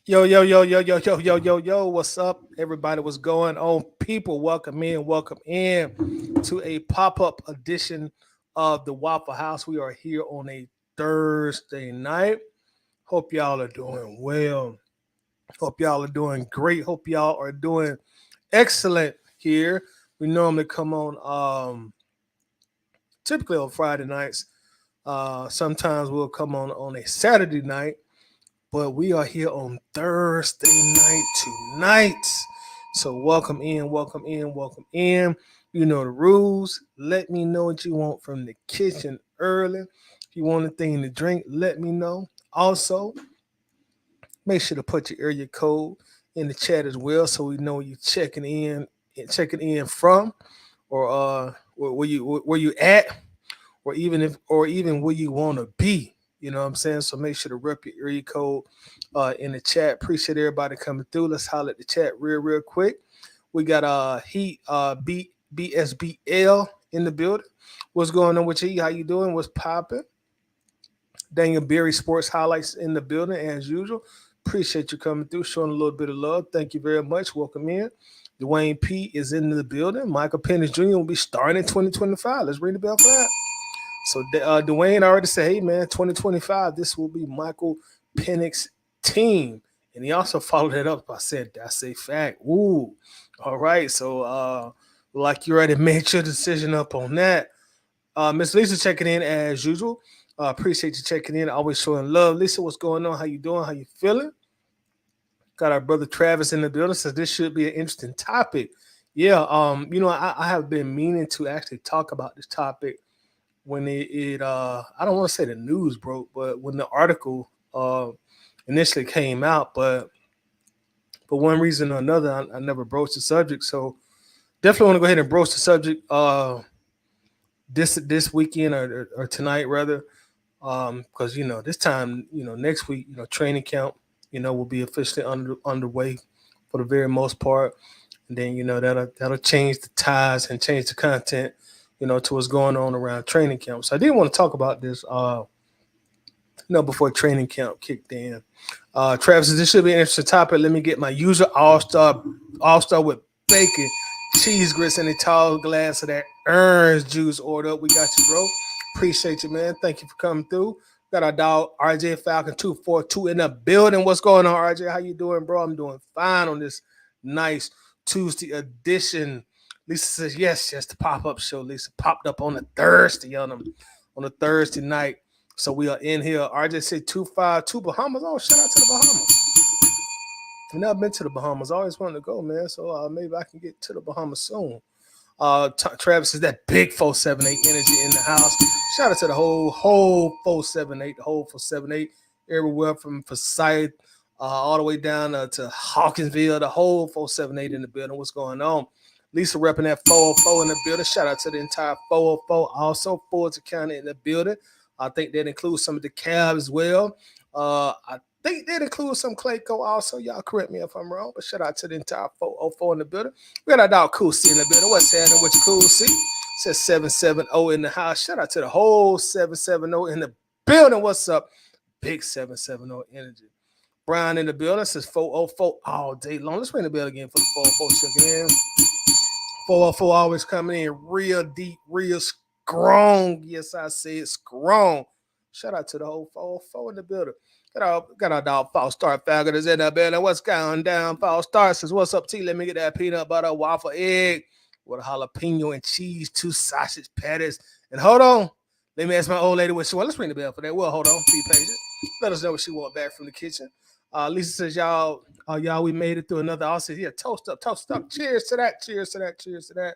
Yo, what's up, everybody? What's going on? People, welcome in to a pop-up edition of the Waffle House. We are here on a Thursday night. Hope y'all are doing well. Hope y'all are doing great. Hope y'all are doing excellent here. We normally come on typically on Friday nights. Sometimes we'll come on a Saturday night, but we are here on Thursday night tonight. So welcome in, welcome in, welcome in. You know the rules. Let me know what you want from the kitchen early. If you want anything to drink, let me know. Also, make sure to put your area code in the chat as well, so we know you're checking in from, or where you at, or even where you want to be. You know what I'm saying? So make sure to rep your area code in the chat. Appreciate everybody coming through. Let's holler at the chat real quick. We got Heat BSBL in the building. What's going on with you? How you doing? What's popping? Daniel Berry Sports Highlights in the building as usual. Appreciate you coming through, showing a little bit of love. Thank you very much. Welcome in. Dwayne P is in the building. Michael Pennis Jr. will be starting in 2025. Let's ring the bell for that. So Dwayne already said, hey, man, 2025, this will be Michael Penix's team. And he also followed it up by saying, that's a fact. Ooh. All right. So like you already made your decision up on that. Miss Lisa checking in as usual. Appreciate you checking in. Always showing love. Lisa, what's going on? How you doing? How you feeling? Got our brother Travis in the building. Says this should be an interesting topic. Yeah. I have been meaning to actually talk about this topic when I don't want to say the news broke, but when the article initially came out, but for one reason or another, I never broached the subject. So definitely want to go ahead and broach the subject this weekend or tonight rather, because this time next week training camp will be officially underway for the very most part, and then that'll change the ties and change the content to what's going on around training camp. So I did want to talk about this, before training camp kicked in. Travis, this should be an interesting topic. Let me get my usual all-star with bacon, cheese grits, and a tall glass of that orange juice order up. We got you, bro. Appreciate you, man. Thank you for coming through. Got our dog, RJ Falcon 242 in the building. What's going on, RJ? How you doing, bro? I'm doing fine on this nice Tuesday edition. Lisa says yes, the pop-up show. Lisa popped up on a Thursday on a Thursday night. So we are in here. RJ said 252 Bahamas. Oh, shout out to the Bahamas. I've never been to the Bahamas. I always wanted to go, man. So maybe I can get to the Bahamas soon. Travis says that big 478 energy in the house. Shout out to the whole 478, the whole 478, everywhere from Forsyth all the way down to Hawkinsville, the whole 478 in the building. What's going on? Lisa repping that 404 in the building. Shout out to the entire 404. Also, Fulton County in the building. I think that includes some of the Cavs as well. I think that includes some Clayco also. Y'all correct me if I'm wrong, but shout out to the entire 404 in the building. We got our dog Cool C in the building. What's happening with you, Cool C? Says 770 in the house. Shout out to the whole 770 in the building. What's up? Big 770 energy. Brian in the building says 404 all day long. Let's ring the bell again for the 404 checking in. 404 always coming in real deep, real strong. Yes, I said strong. Shout out to the whole 404 in the building. Got our dog False Start Falcons in the building. What's going down? False Start says, what's up, T? Let me get that peanut butter waffle egg with a jalapeno and cheese, 2 sausage patties. And hold on. Let me ask my old lady what she wants. Let's ring the bell for that. Well, hold on. Be patient. Let us know what she wants back from the kitchen. Lisa says, y'all, we made it through another. I said, yeah, toast up. Cheers to that.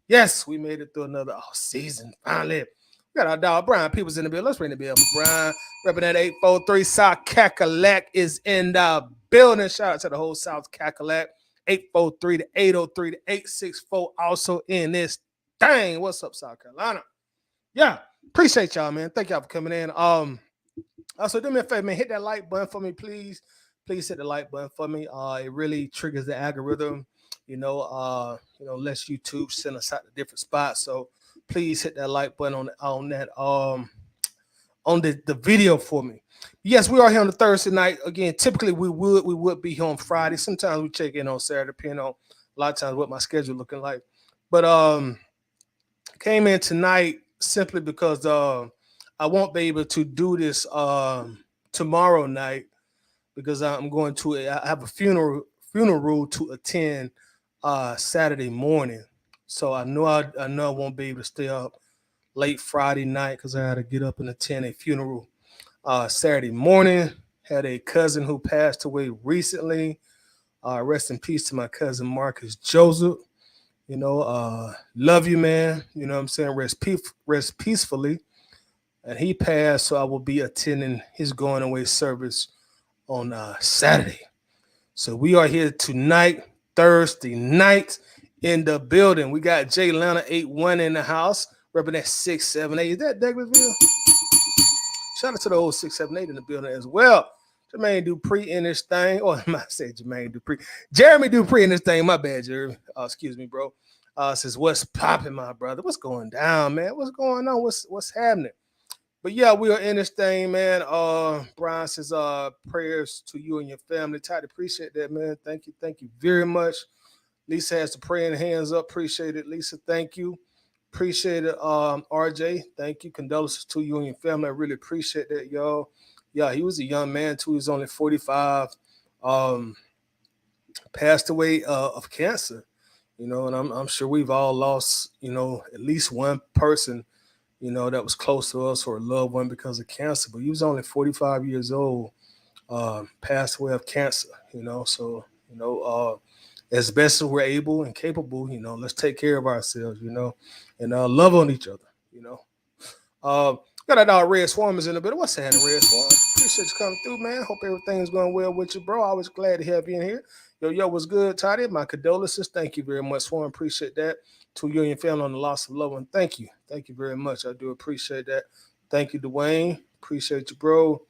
Yes, we made it through another season. Finally. We got our dog Brian Peoples in the bill. Let's ring the bell for Brian. Repping that 843 South Cackalack is in the building. Shout out to the whole South Cackalack. 843 to 803 to 864 also in this thing. What's up, South Carolina? Yeah, appreciate y'all, man. Thank y'all for coming in. Also, do me a favor, man. Hit that like button for me, please. Please hit the like button for me. It really triggers the algorithm. Lets YouTube send us out to different spots. So please hit that like button on on the video for me. Yes, we are here on the Thursday night. Again, typically we would be here on Friday. Sometimes we check in on Saturday, depending on a lot of times what my schedule looking like. But came in tonight simply because I won't be able to do this tomorrow night because I have a funeral to attend Saturday morning. So I know I won't be able to stay up late Friday night because I had to get up and attend a funeral Saturday morning. Had a cousin who passed away recently. Rest in peace to my cousin Marcus Joseph. Love you, man. You know what I'm saying? Rest peacefully. And he passed, so I will be attending his going away service on Saturday. So we are here tonight, Thursday night, in the building. We got Jay Atlanta 8-1 in the house, representing 678. Is that Douglasville? Shout out to the old 678 in the building as well. Jermaine Dupree in this thing. Oh, I said Jermaine Dupree. Jeremy Dupree in this thing. My bad, Jeremy. Excuse me, bro. Says, what's popping, my brother? What's going down, man? What's going on? What's happening? But yeah, we are in this thing, man. Brian says, prayers to you and your family. Todd, appreciate that, man. Thank you very much. Lisa has the praying hands up. Appreciate it, Lisa. Thank you. Appreciate it, RJ. Thank you. Condolences to you and your family. I really appreciate that, y'all. Yeah, he was a young man too. He was only 45. Passed away of cancer. And I'm sure we've all lost, at least one person, that was close to us or a loved one because of cancer. But he was only 45 years old, passed away of cancer, So, as best as we're able and capable, let's take care of ourselves, and love on each other, Got our dog Red Swarm is in a bit. What's happening, Red Swarm? Appreciate you coming through, man. Hope everything's going well with you, bro. Always glad to have you in here. Yo, what's good, Toddy? My condolences. Thank you very much, Swarm. Appreciate that. To you and your family on the loss of loved one. Thank you. Thank you very much. I do appreciate that. Thank you, Dwayne. Appreciate you, bro.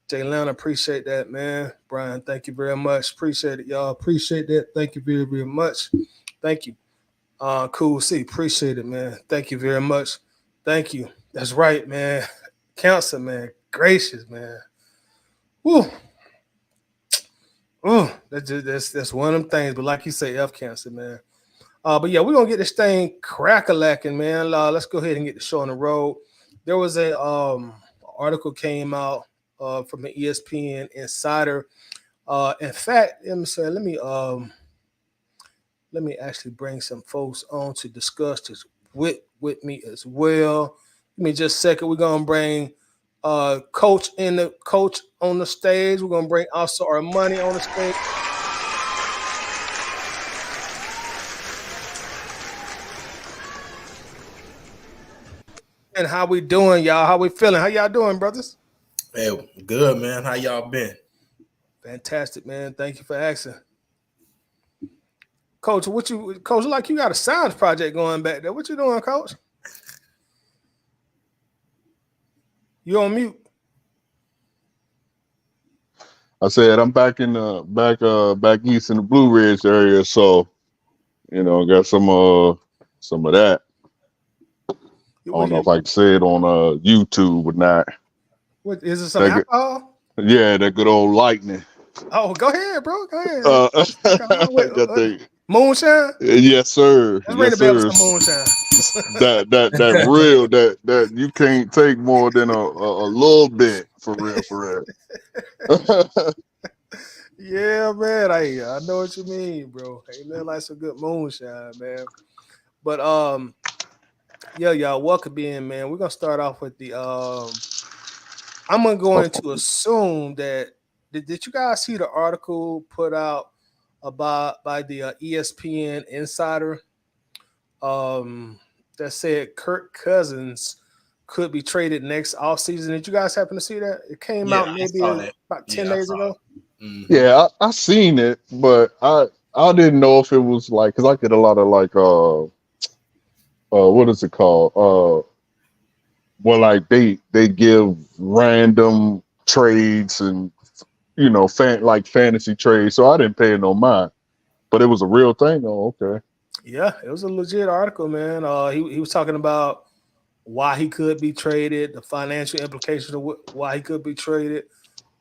Jay Atlanta, appreciate that, man. Brian, thank you very much. Appreciate it, y'all. Appreciate that. Thank you very, very much. Thank you. Cool C. Appreciate it, man. Thank you very much. Thank you. That's right, man. Cancer, man. Gracious, man. Woo. That's one of them things. But like you say, F cancer, man. But yeah, we're gonna get this thing crack-a-lacking, man. Let's go ahead and get the show on the road. There was a article came out from the ESPN Insider. In fact, let me actually bring some folks on to discuss this with me as well. Give me just a second. We're gonna bring coach on the stage. We're gonna bring also our money on the stage. And how we doing, y'all? How we feeling? How y'all doing, brothers? Hey, good, man. How y'all been? Fantastic, man. Thank you for asking. Coach, like you got a science project going back there. What you doing, Coach? You on mute? I said I'm back in the back east in the Blue Ridge area, so got some of that. I don't know if I can say it on YouTube or not. What is it? Some alcohol? Yeah, that good old lightning. Oh, go ahead, bro. Go ahead. Moonshine? Yes, sir. Let's ring the bell with some moonshine. that real that you can't take more than a little bit for real. Yeah, man. I know what you mean, bro. Ain't nothing like some good moonshine, man. But yeah, y'all, welcome in, man. We're gonna start off with the I'm going to assume that did you guys see the article put out by the ESPN Insider that said Kirk Cousins could be traded next offseason? Did you guys happen to see that? It came out maybe about 10 days ago. Mm-hmm. Yeah, I seen it, but I didn't know if it was like, because I get a lot of like what is it called? Well, like they give random trades and like fantasy trades. So I didn't pay it no mind, but it was a real thing. Oh, okay. Yeah, it was a legit article, man. He was talking about why he could be traded, the financial implications of why he could be traded.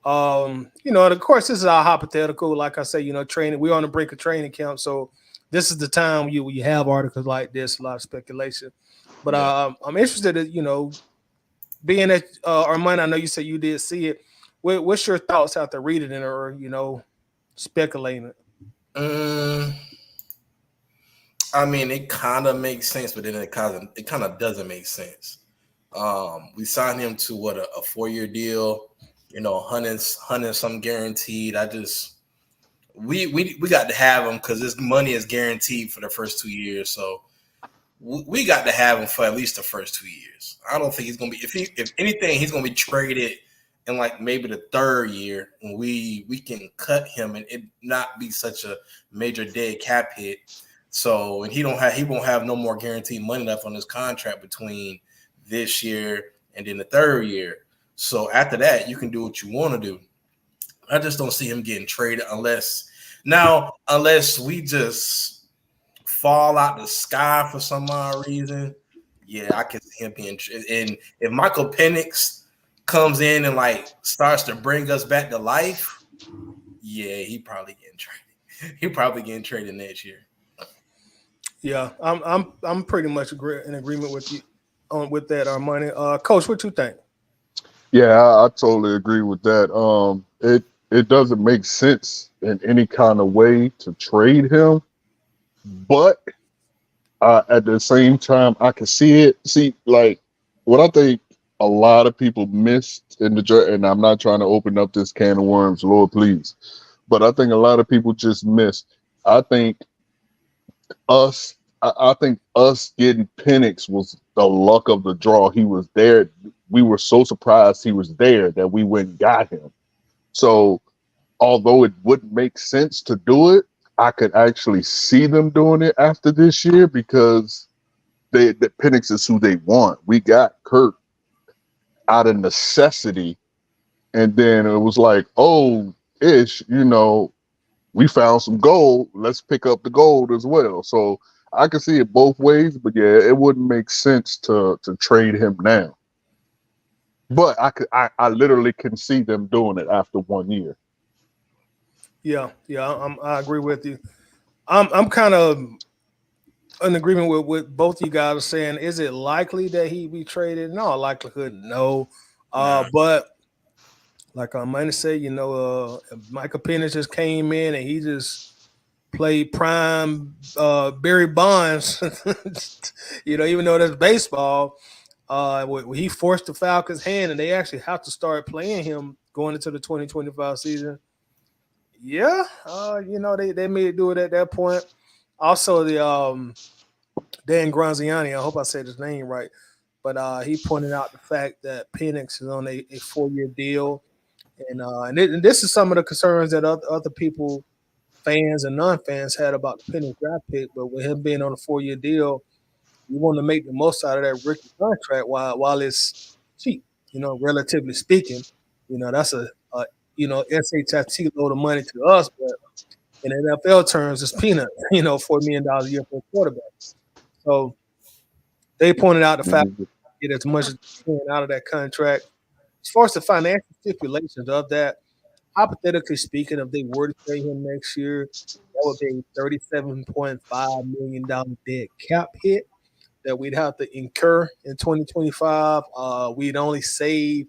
Of course, this is our hypothetical. Like I say, training. We're on the brink of training camp, so this is the time you have articles like this, a lot of speculation. But I'm interested in being at Armand. I know you said you did see it. What's your thoughts after reading it or speculating it? I mean, it kind of makes sense, but then it kind of doesn't make sense. We signed him to a 4-year deal, 100 some guaranteed. We got to have him because this money is guaranteed for the first 2 years. So we got to have him for at least the first 2 years. I don't think he's gonna be. If anything, he's gonna be traded in like maybe the 3rd year when we can cut him and it not be such a major dead cap hit. So, and he won't have no more guaranteed money left on his contract between this year and then the 3rd year. So after that, you can do what you want to do. I just don't see him getting traded unless we just fall out the sky for some odd reason. Yeah, I can see him being traded. And if Michael Penix comes in and like starts to bring us back to life, yeah, he probably getting traded. He probably getting traded next year. Yeah, I'm pretty much in agreement with you with that, Armani. Coach, what you think? Yeah, I totally agree with that. It doesn't make sense in any kind of way to trade him, but at the same time, I can see it. See, like what I think a lot of people missed in the draft, and I'm not trying to open up this can of worms, Lord, please, but I think a lot of people just missed. I think us getting Penix was the luck of the draw. He was there. We were so surprised he was there that we went and got him. So although it wouldn't make sense to do it, I could actually see them doing it after this year because the Penix is who they want. We got Kirk out of necessity, and then it was like, we found some gold. Let's pick up the gold as well. So I can see it both ways, but yeah, it wouldn't make sense to trade him now. But I literally can see them doing it after 1 year. Yeah, I agree with you. I'm kind of in agreement with what both you guys are saying. Is it likely that he be traded? No, likelihood, no. But like I might say, Michael Penix just came in and he just played prime Barry Bonds. Even though that's baseball, he forced the Falcons' hand, and they actually have to start playing him going into the 2025 season. Yeah, they may do it at that point. Also, the Dan Graziano, I hope I said his name right, but he pointed out the fact that Penix is on a 4-year deal. And this is some of the concerns that other people, fans and non-fans, had about the Penix draft pick. But with him being on a 4-year deal, you want to make the most out of that rookie contract while it's cheap, relatively speaking. That's a SHIT load of money to us, but in NFL terms, it's peanut, $4 million a year for a quarterback. So they pointed out the fact that get as much as they can out of that contract. As far as the financial stipulations of that, hypothetically speaking, if they were to trade him next year, that would be a $37.5 million dead cap hit that we'd have to incur in 2025. We'd only save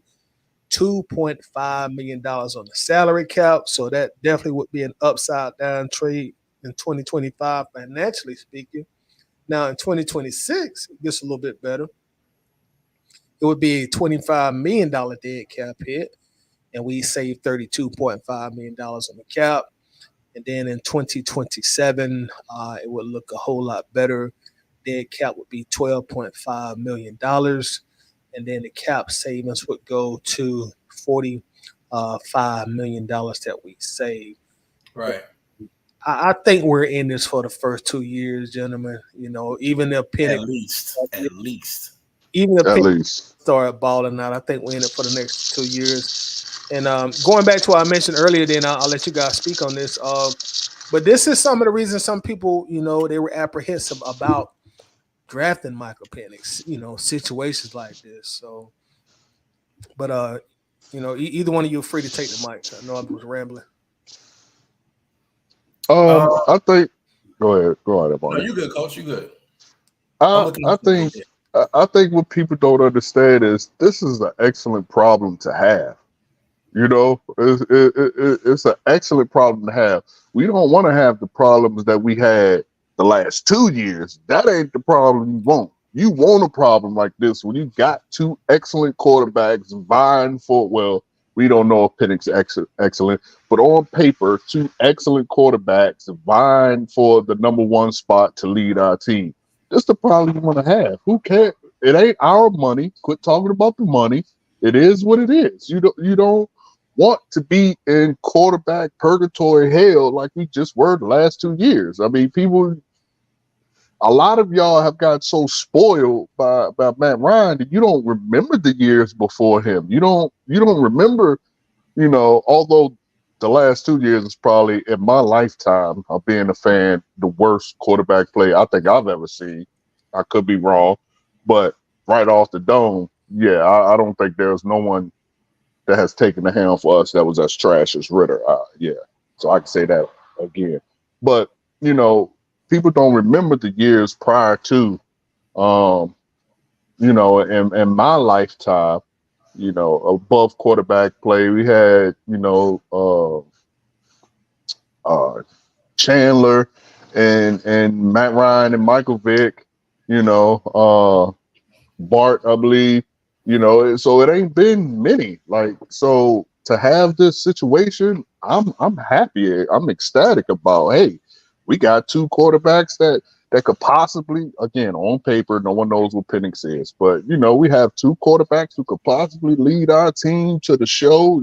$2.5 million on the salary cap, so that definitely would be an upside down trade in 2025, financially speaking. Now in 2026, it gets a little bit better. It would be a $25 million dead cap hit, and we save $32.5 million on the cap. And then in 2027, it would look a whole lot better. Dead cap would be $12.5 million. And then the cap savings would go to $45 million that we save. Right. I think we're in this for the first 2 years, gentlemen. Even if Penix at least. Even if Penix start balling out, I think we're in it for the next 2 years. And going back to what I mentioned earlier, then I'll let you guys speak on this. But this is some of the reasons some people, they were apprehensive about drafting Michael Penix, situations like this. So, but either one of you are free to take the mic. I know I was rambling. I think. Go ahead, No, Monty. you good, Coach. You good. I think what people don't understand is this is an excellent problem to have. It's an excellent problem to have. We don't want to have the problems that we had the last 2 years. That ain't the problem you want. You want a problem like this when you got two excellent quarterbacks vying for, well, we don't know if Penix excellent, but on paper, two excellent quarterbacks vying for the number one spot to lead our team. That's the problem you want to have. Who cares? It ain't our money. Quit talking about the money. It is what it is. You don't want to be in quarterback purgatory hell like we just were the last 2 years. I mean, a lot of y'all have got so spoiled by Matt Ryan that you don't remember the years before him. You don't remember, although the last 2 years is probably in my lifetime of being a fan, the worst quarterback play I think I've ever seen. I could be wrong, but right off the dome, yeah, I don't think there's no one that has taken the helm for us that was as trash as Ritter. Yeah, so I can say that again. But, people don't remember the years prior to, in my lifetime, above quarterback play. We had, Chandler and Matt Ryan and Michael Vick, Bart, I believe, so it ain't been many. Like, so to have this situation, I'm happy. I'm ecstatic about, hey, we got two quarterbacks that could possibly, again, on paper, no one knows what Penix is, but we have two quarterbacks who could possibly lead our team to the show.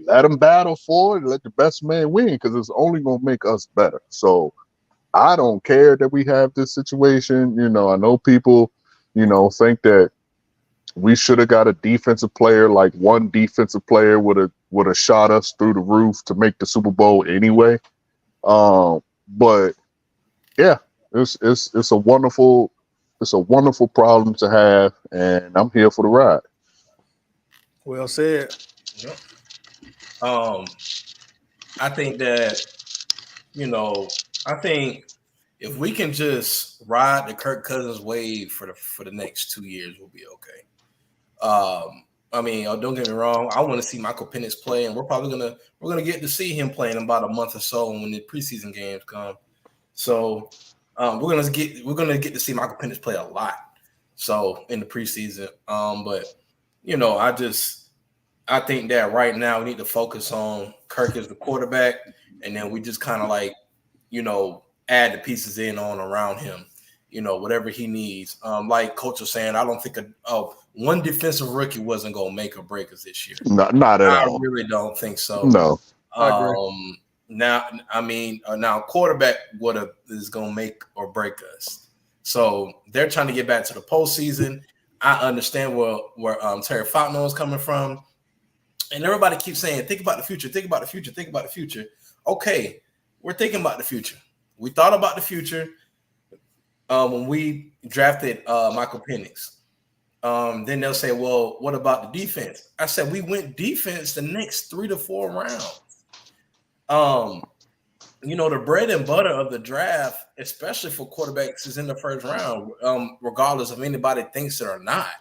Let them battle for it, let the best man win, because it's only gonna make us better. So I don't care that we have this situation. I know people, think that we should have got a defensive player, like one defensive player would have shot us through the roof to make the Super Bowl anyway. But yeah, it's a wonderful problem to have, and I'm here for the ride. Well said. Yep. I think that, I think if we can just ride the Kirk Cousins wave for the next 2 years, we'll be okay. I mean, don't get me wrong. I want to see Michael Penix play, and we're gonna get to see him play in about a month or so when the preseason games come. So we're gonna get to see Michael Penix play a lot. So in the preseason, but I think that right now we need to focus on Kirk as the quarterback, and then we just kind of like, add the pieces in on around him. Whatever he needs. Like Coach was saying, I don't think one defensive rookie wasn't going to make or break us this year. Not at all. I really don't think so. No. Now quarterback is going to make or break us. So they're trying to get back to the postseason. I understand where Terry Fontenot is coming from. And everybody keeps saying, think about the future, think about the future, think about the future. Okay, we're thinking about the future. We thought about the future. When we drafted Michael Penix, then they'll say, well, what about the defense? I said, we went defense the next 3 to 4 rounds. The bread and butter of the draft, especially for quarterbacks, is in the first round, regardless of anybody thinks it or not.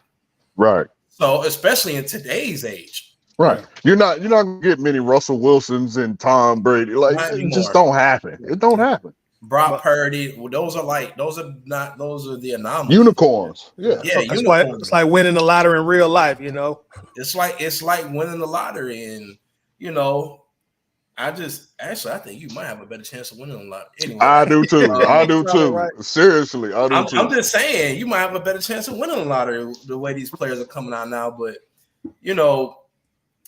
Right. So, especially in today's age. Right. You're not gonna get many Russell Wilsons and Tom Brady. Like, it just don't happen. It don't happen. Brock Purdy, those are the anomalies. Unicorns. Yeah. Unicorns. It's like winning the lottery in real life, It's like winning the lottery, and I think you might have a better chance of winning the lottery. Anyway, I do too. I do too. Right. Seriously, I do too. I'm just saying you might have a better chance of winning the lottery the way these players are coming out now. But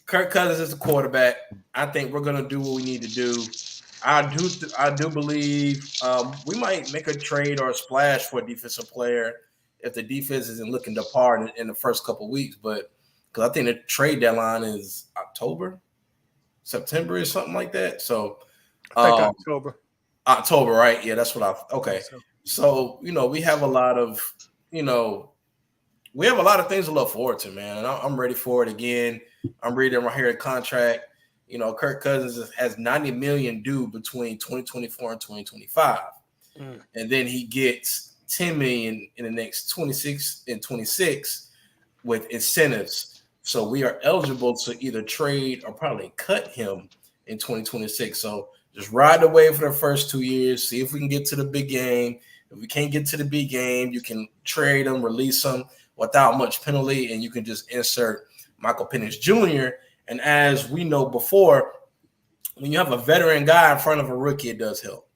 Kirk Cousins is the quarterback. I think we're gonna do what we need to do. I do believe we might make a trade or a splash for a defensive player if the defense isn't looking to par in the first couple of weeks. But because I think the trade deadline is September or something like that. So I think October. October, right? Yeah, that's what okay. So, we have a lot of, we have a lot of things to look forward to, man. And I'm ready for it again. I'm reading right here a contract. Kirk Cousins has $90 million due between 2024 and 2025. And then he gets $10 million in the next 26 and 26 with incentives. So we are eligible to either trade or probably cut him in 2026. So just ride the wave for the first 2 years, see if we can get to the big game. If we can't get to the big game, you can trade him, release him without much penalty, and you can just insert Michael Penix Jr. And as we know before, when you have a veteran guy in front of a rookie, it does help.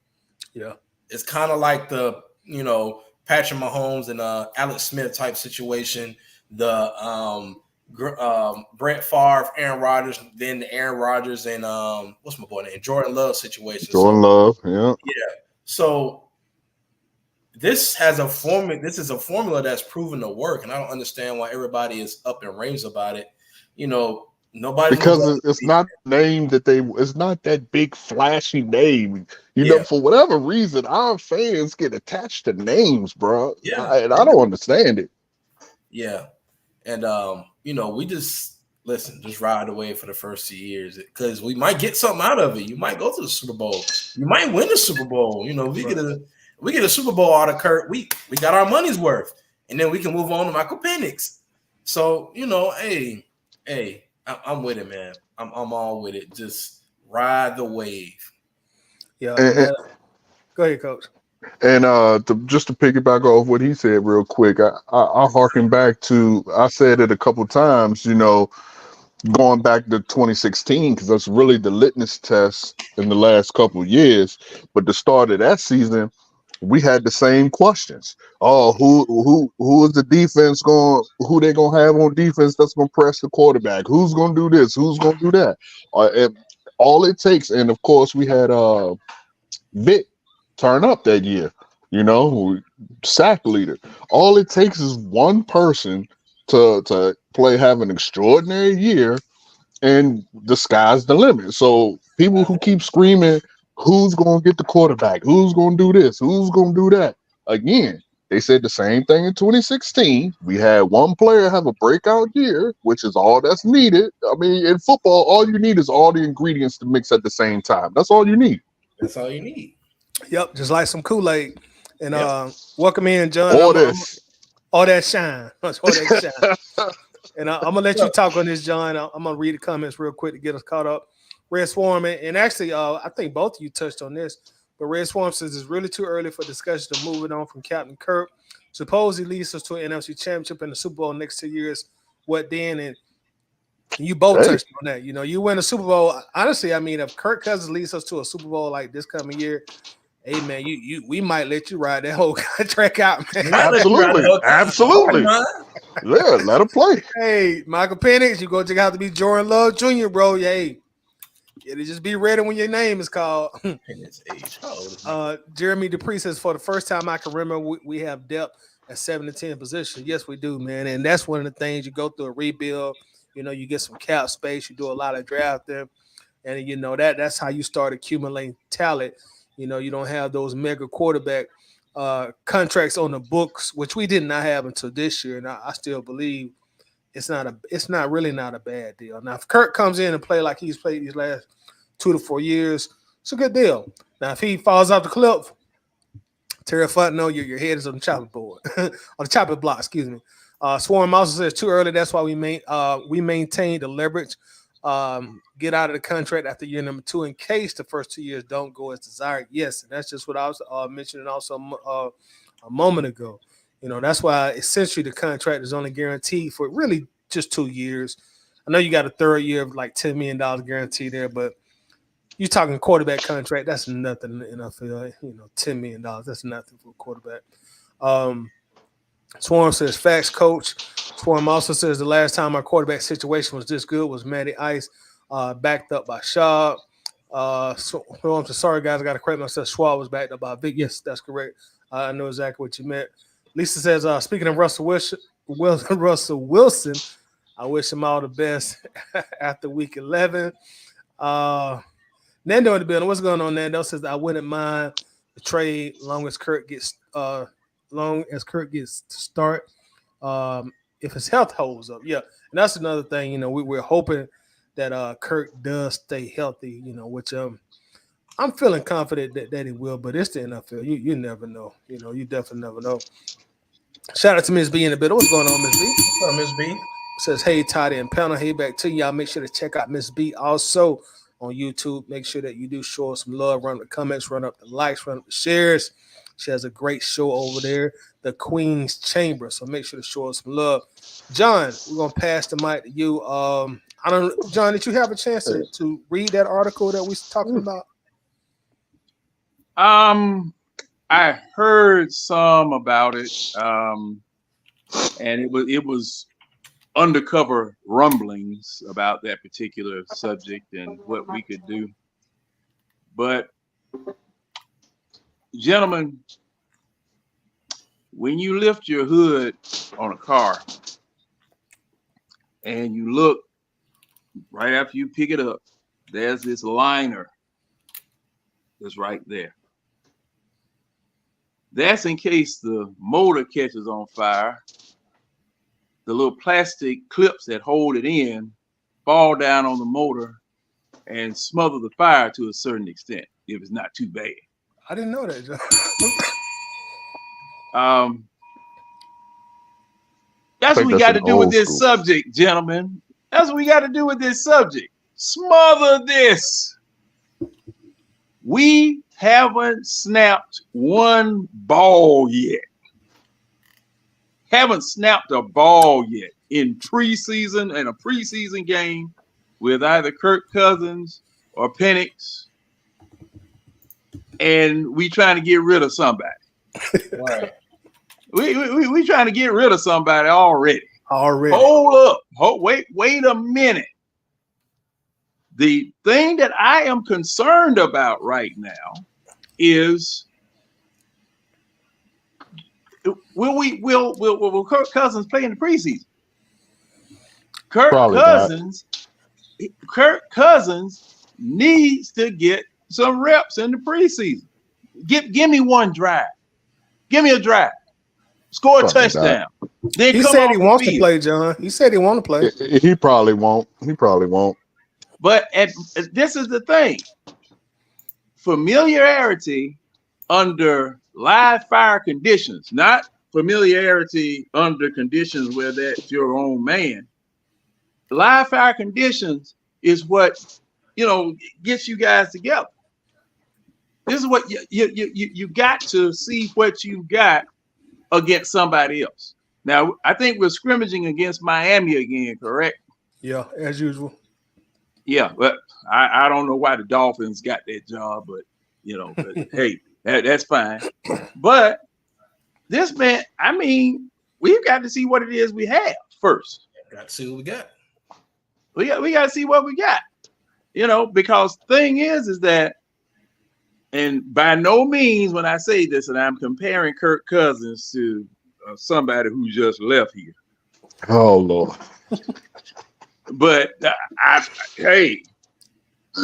Yeah. It's kind of like the, Patrick Mahomes and Alex Smith type situation, the Brett Favre, Aaron Rodgers, then the Aaron Rodgers and what's my boy name? Jordan Love situation. Jordan Love, yeah. Yeah. So this is a formula that's proven to work, and I don't understand why everybody is up in raves about it. Nobody, because it's not name that it's not that big flashy name. Know, for whatever reason, our fans get attached to names, bro. Yeah, and I don't understand it. Yeah, and we just ride the wave for the first 2 years because we might get something out of it. You might go to the Super Bowl. You might win the Super Bowl. We get a Super Bowl out of Kirk. We got our money's worth, and then we can move on to Michael Penix. So hey, I'm with it, man. I'm all with it. Just ride the wave. Yeah. Go ahead, Coach. And just to piggyback off what he said real quick, I harken back to, I said it a couple times, going back to 2016, because that's really the litmus test in the last couple of years. But the start of that season, we had the same questions. Oh, who is the defense who they gonna have on defense that's gonna press the quarterback? Who's gonna do this? Who's gonna do that? All it takes, and of course we had Vic turn up that year, sack leader. All it takes is one person to have an extraordinary year, and the sky's the limit. So people who keep screaming, who's going to get the quarterback? Who's going to do this? Who's going to do that? Again, they said the same thing in 2016. We had one player have a breakout year, which is all that's needed. I mean, in football, all you need is all the ingredients to mix at the same time. That's all you need. That's all you need. Yep, just like some Kool-Aid. And welcome in, John. All that shine. All that shine. And I'm going to let you talk on this, John. I'm going to read the comments real quick to get us caught up. Red Swarm, and actually, I think both of you touched on this, but Red Swarm says it's really too early for discussion of moving on from Captain Kirk. Suppose he leads us to an NFC championship and the Super Bowl next 2 years. What then? And you both touched on that. You win a Super Bowl. Honestly, I mean, if Kirk Cousins leads us to a Super Bowl like this coming year, hey man, we might let you ride that whole contract out, man. Absolutely. Yeah, let him play. Hey, Michael Penix, you're going to have to be Jordan Love Jr., bro. Hey, it'll just be ready when your name is called. Jeremy Dupree says, for the first time I can remember, we have depth at 7 to 10 positions. Yes, we do, man. And that's one of the things. You go through a rebuild, you get some cap space, you do a lot of drafting, and that's how you start accumulating talent. You don't have those mega quarterback contracts on the books, which we did not have until this year. And I still believe it's not really a bad deal. Now, if Kirk comes in and play like he's played these last 2 to 4 years, it's a good deal. Now, if he falls off the cliff, Terry Fontenot, your head is on the chopping board, on the chopping block. Excuse me. Swarm also says too early. That's why we maintain the leverage. Get out of the contract after year number 2 in case the first 2 years don't go as desired. Yes, and that's just what I was mentioning also a moment ago. That's why essentially the contract is only guaranteed for really just 2 years. I know you got a third year of like $10 million guarantee there, but you're talking quarterback contract. That's nothing in the NFL. $10 million. That's nothing for a quarterback. Swarm says, facts, coach. Swarm also says the last time our quarterback situation was this good was Matty Ice, backed up by Schaub. Swarm says, sorry, guys, I got to correct myself. Schwab was backed up by Vic. Yes, that's correct. I know exactly what you meant. Lisa says, speaking of Russell Wilson, I wish him all the best after week 11. Nando in the building. What's going on, Nando? Says, I wouldn't mind the trade as long as Kirk gets long as Kirk gets to start. If his health holds up, yeah, and that's another thing. You know, we're hoping that Kirk does stay healthy. You know, which I'm feeling confident that he will. But it's the NFL. You never know. You know, you definitely never know. Shout out to Miss B in the bit. What's going on, Miss B? What's up, Miss B? Says, hey, Toddy and panel. Hey, back to y'all. Make sure to check out Miss B also on YouTube. Make sure that you do show us some love. Run up the comments, run up the likes, run up the shares. She has a great show over there, The Queen's Chamber. So make sure to show us some love. John, we're going to pass the mic to you. I don't know, John, did you have a chance to read that article that we was talking about? I heard some about it, and it was undercover rumblings about that particular subject and what we could do. But, gentlemen, when you lift your hood on a car and you look right after you pick it up, there's this liner that's right there. That's in case the motor catches on fire. The little plastic clips that hold it in fall down on the motor and smother the fire to a certain extent, if it's not too bad. I didn't know that, John. That's what we got to do with this subject, gentlemen. That's what we got to do with this subject. Smother this. We haven't snapped one ball yet. Haven't snapped a ball yet in preseason and a preseason game with either Kirk Cousins or Penix, and we trying to get rid of somebody. Right. We trying to get rid of somebody already. Hold up. Wait a minute. The thing that I am concerned about right now is will Kirk Cousins play in the preseason? Kirk Cousins needs to get some reps in the preseason. Give me one drive. Give me a drive. Score a touchdown. Then he said he wants to play, John. He said he want to play. He probably won't. But this is the thing. Familiarity under live fire conditions, not familiarity under conditions where that's your own man. Live fire conditions is what, gets you guys together. This is what you got to see what you got against somebody else. Now, I think we're scrimmaging against Miami again, correct? Yeah, as usual. Yeah, but I don't know why the Dolphins got that job, but but hey, that's fine. But this man, we've got to see what it is we have first. Got to see what we got. We got to see what we got. Because thing is that, and by no means when I say this, and I'm comparing Kirk Cousins to somebody who just left here. Oh Lord. But hey,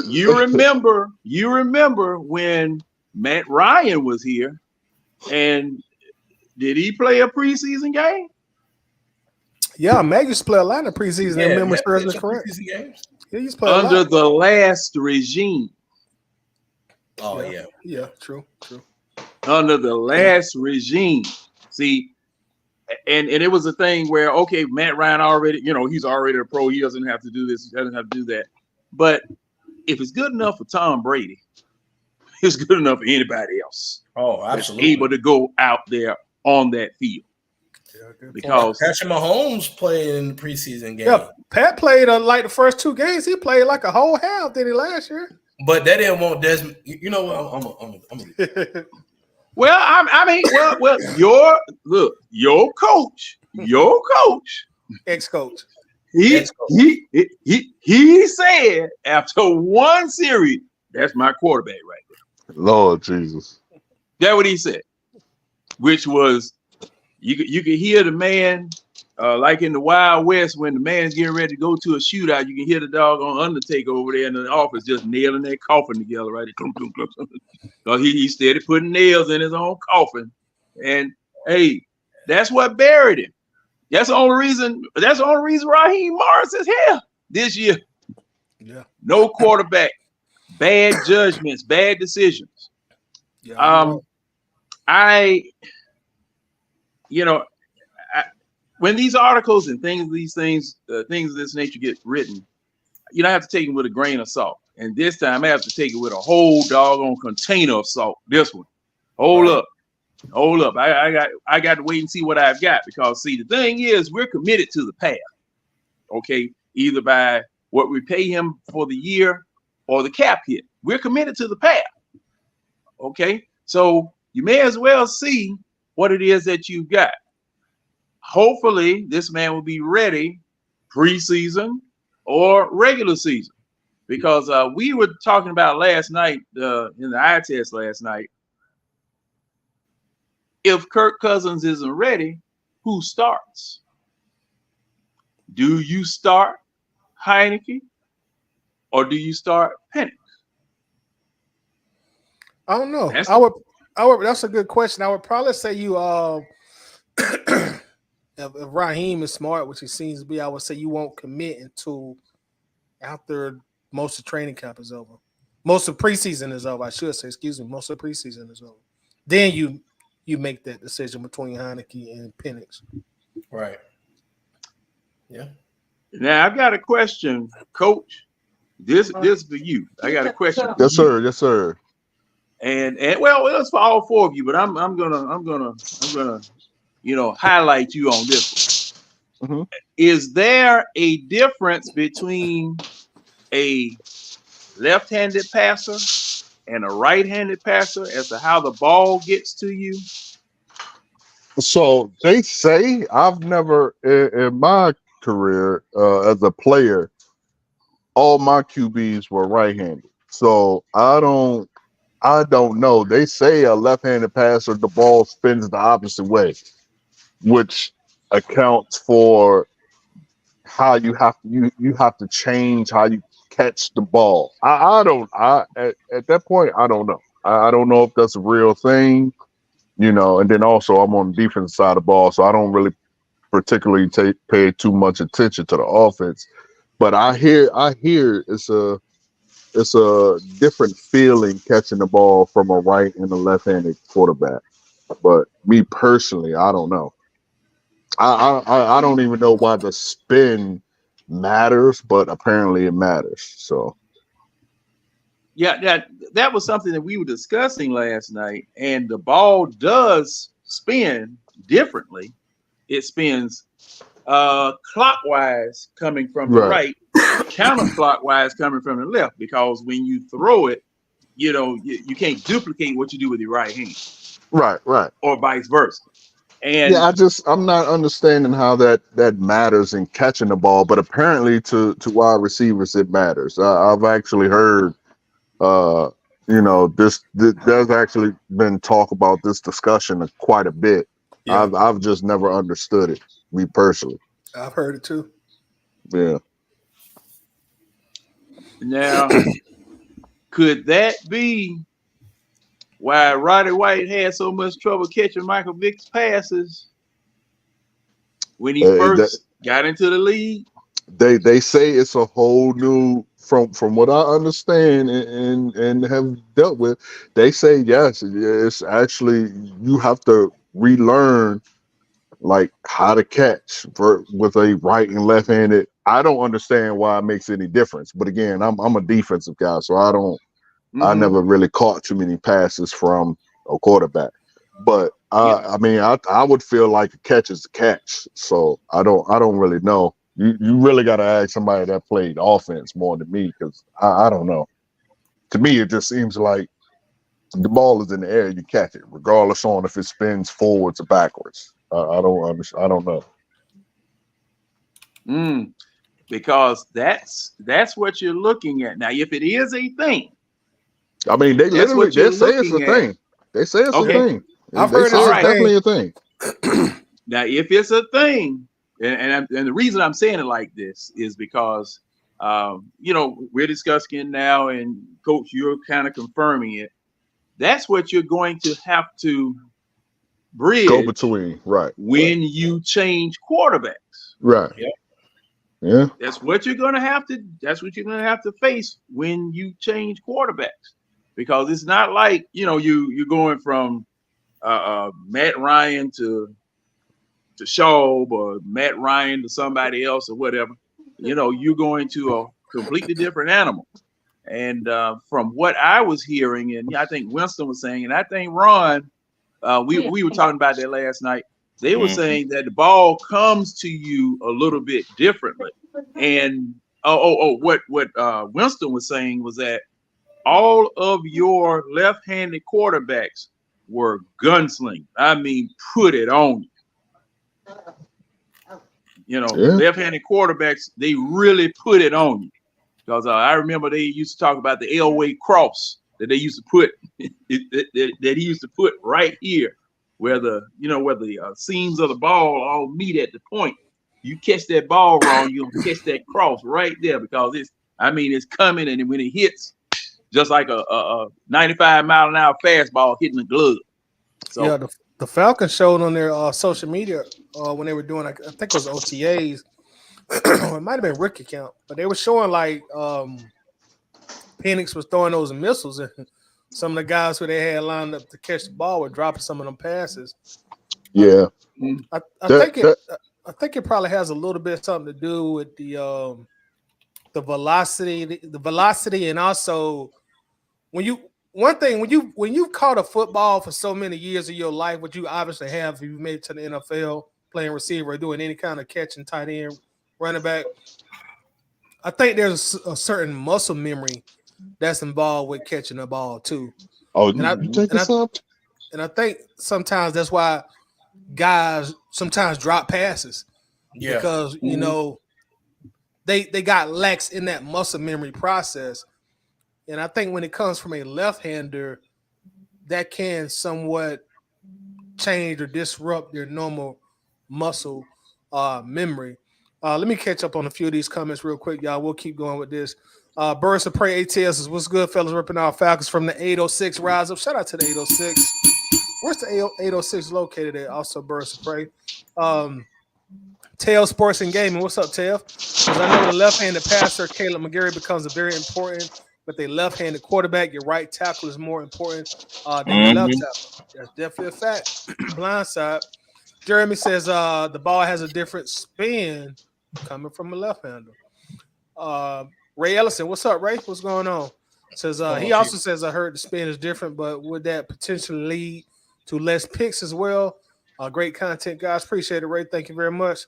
you remember when Matt Ryan was here, and did he play a preseason game? Yeah, Matt used to play a lot of preseason. Yeah, memory serves me correct. Yeah, he used to play under the last regime. Oh yeah, true. Under the last regime, see. And it was a thing where, okay, Matt Ryan already, he's already a pro. He doesn't have to do this. He doesn't have to do that. But if it's good enough for Tom Brady, it's good enough for anybody else. Oh, absolutely. Able to go out there on that field. Yeah, because Patrick Mahomes played in the preseason game. Yeah, Pat played like the first 2 games. He played like a whole half, did he, last year? But that didn't want Desmond. You know what? I'm Well, your coach, ex-coach, he said after one series, that's my quarterback right there. Lord Jesus. That's what he said, which was you could hear the man like in the Wild West when the man's getting ready to go to a shootout. You can hear the dog on Undertaker over there in the office just nailing that coffin together, right? Because he steady putting nails in his own coffin And hey, that's what buried him. That's the only reason. That's the only reason Raheem Morris is here this year. Yeah. No quarterback, bad judgments, bad decisions. Yeah. When these articles and things of this nature get written, I have to take it with a grain of salt. And this time I have to take it with a whole doggone container of salt. This one. Hold up. I got to wait and see what I've got, because see, the thing is, we're committed to the path. Okay, either by what we pay him for the year or the cap hit. We're committed to the path. Okay, so you may as well see what it is that you've got. Hopefully, this man will be ready preseason or regular season, because we were talking about last night in the eye test last night. If Kirk Cousins isn't ready, who starts? Do you start Heineke or do you start Penix? I don't know. That's That's a good question. I would probably say you if Raheem is smart, which he seems to be, I would say you won't commit until after most of training camp is over. Most of preseason is over, I should say. Excuse me. Most of preseason is over. Then you make that decision between Heineke and Penix. Right. Yeah. Now I've got a question, Coach. This for you. I got a question. Yes, sir. Yes, sir. And well, it's for all four of you, but I'm gonna highlight you on this one. Mm-hmm. Is there a difference between a left-handed passer and a right-handed passer as to how the ball gets to you? So they say, I've never in my career as a player, all my QBs were right-handed. So I don't know. They say a left-handed passer, the ball spins the opposite way, which accounts for how you have to change how you catch the ball. At that point, I don't know. I don't know if that's a real thing, and then also I'm on the defense side of the ball, so I don't really particularly pay too much attention to the offense. But I hear it's a different feeling catching the ball from a right and a left-handed quarterback. But me personally, I don't know. I don't even know why the spin matters, but apparently it matters. So Yeah, that was something that we were discussing last night, and the ball does spin differently. It spins clockwise coming from the right, counterclockwise coming from the left, because when you throw it, you can't duplicate what you do with your right hand. Right. Or vice versa. And yeah, I'm not understanding how that matters in catching the ball, but apparently to wide receivers it matters. I've actually heard there's actually been talk about this discussion quite a bit. Yeah. I've just never understood it, me personally. I've heard it too. Yeah. Now, could that be why Roddy White had so much trouble catching Michael Vick's passes when he first got into the league? They say it's a whole new, from what I understand and have dealt with, they say yes, it's actually, you have to relearn like how to catch with a right and left-handed. I don't understand why it makes any difference, but again, I'm a defensive guy, so I never really caught too many passes from a quarterback. But I mean, I would feel like a catch is a catch. So I don't really know. You really got to ask somebody that played offense more than me, because I don't know. To me, it just seems like the ball is in the air, you catch it, regardless on if it spins forwards or backwards. I don't know. Because that's what you're looking at now. If it is a thing. I mean, they say it's a thing. They say it's a thing. I've heard it's definitely a thing. Now, if it's a thing, and the reason I'm saying it like this is because, we're discussing now, and Coach, you're kind of confirming it. That's what you're going to have to bridge go between, right? when you change quarterbacks. Right. Yeah. That's what you're gonna have to face when you change quarterbacks, because it's not like you're going from Matt Ryan to Schaub or Matt Ryan to somebody else or whatever. You're going to a completely different animal. And from what I was hearing, and I think Winston was saying, and I think Ron, we were talking about that last night. They were saying that the ball comes to you a little bit differently. And what Winston was saying was that all of your left-handed quarterbacks were gunslingers. I mean, put it on you. Left-handed quarterbacks, they really put it on you. Because I remember they used to talk about the Elway cross that they used to put that he used to put right here, where the seams of the ball all meet at the point. You catch that ball wrong, you'll catch that cross right there, because it's coming, and when it hits, just like a 95-mile-an-hour fastball hitting the glove. So yeah, the Falcons showed on their social media when they were doing, I think it was OTAs. It might have been rookie count, but they were showing like Penix was throwing those missiles, and some of the guys who they had lined up to catch the ball were dropping some of them passes. Yeah, I think it probably has a little bit something to do with the velocity, and also when you've caught a football for so many years of your life, what you obviously have if you've made it to the NFL playing receiver or doing any kind of catching, tight end, running back, I think there's a certain muscle memory that's involved with catching the ball too. Oh, and I think sometimes that's why guys sometimes drop passes, because they got lax in that muscle memory process. And I think when it comes from a left-hander, that can somewhat change or disrupt their normal muscle memory. Let me catch up on a few of these comments real quick, y'all. We'll keep going with this. Burst of Prey ATS says, what's good, fellas? Ripping our Falcons from the 806 Rise Up. Shout out to the 806. Where's the 806 located at? Also, Burst of Prey. Tail Sports and Gaming. What's up, Tail? Because I know the left-handed passer, Caleb McGarry, becomes very important. But the left-handed quarterback, your right tackle is more important than your left tackle. That's definitely a fact. Blindside. Jeremy says the ball has a different spin coming from a left-hander. Ray Ellison, what's up, Ray? What's going on? Says he also says, I heard the spin is different, but would that potentially lead to less picks as well? Great content, guys. Appreciate it, Ray. Thank you very much.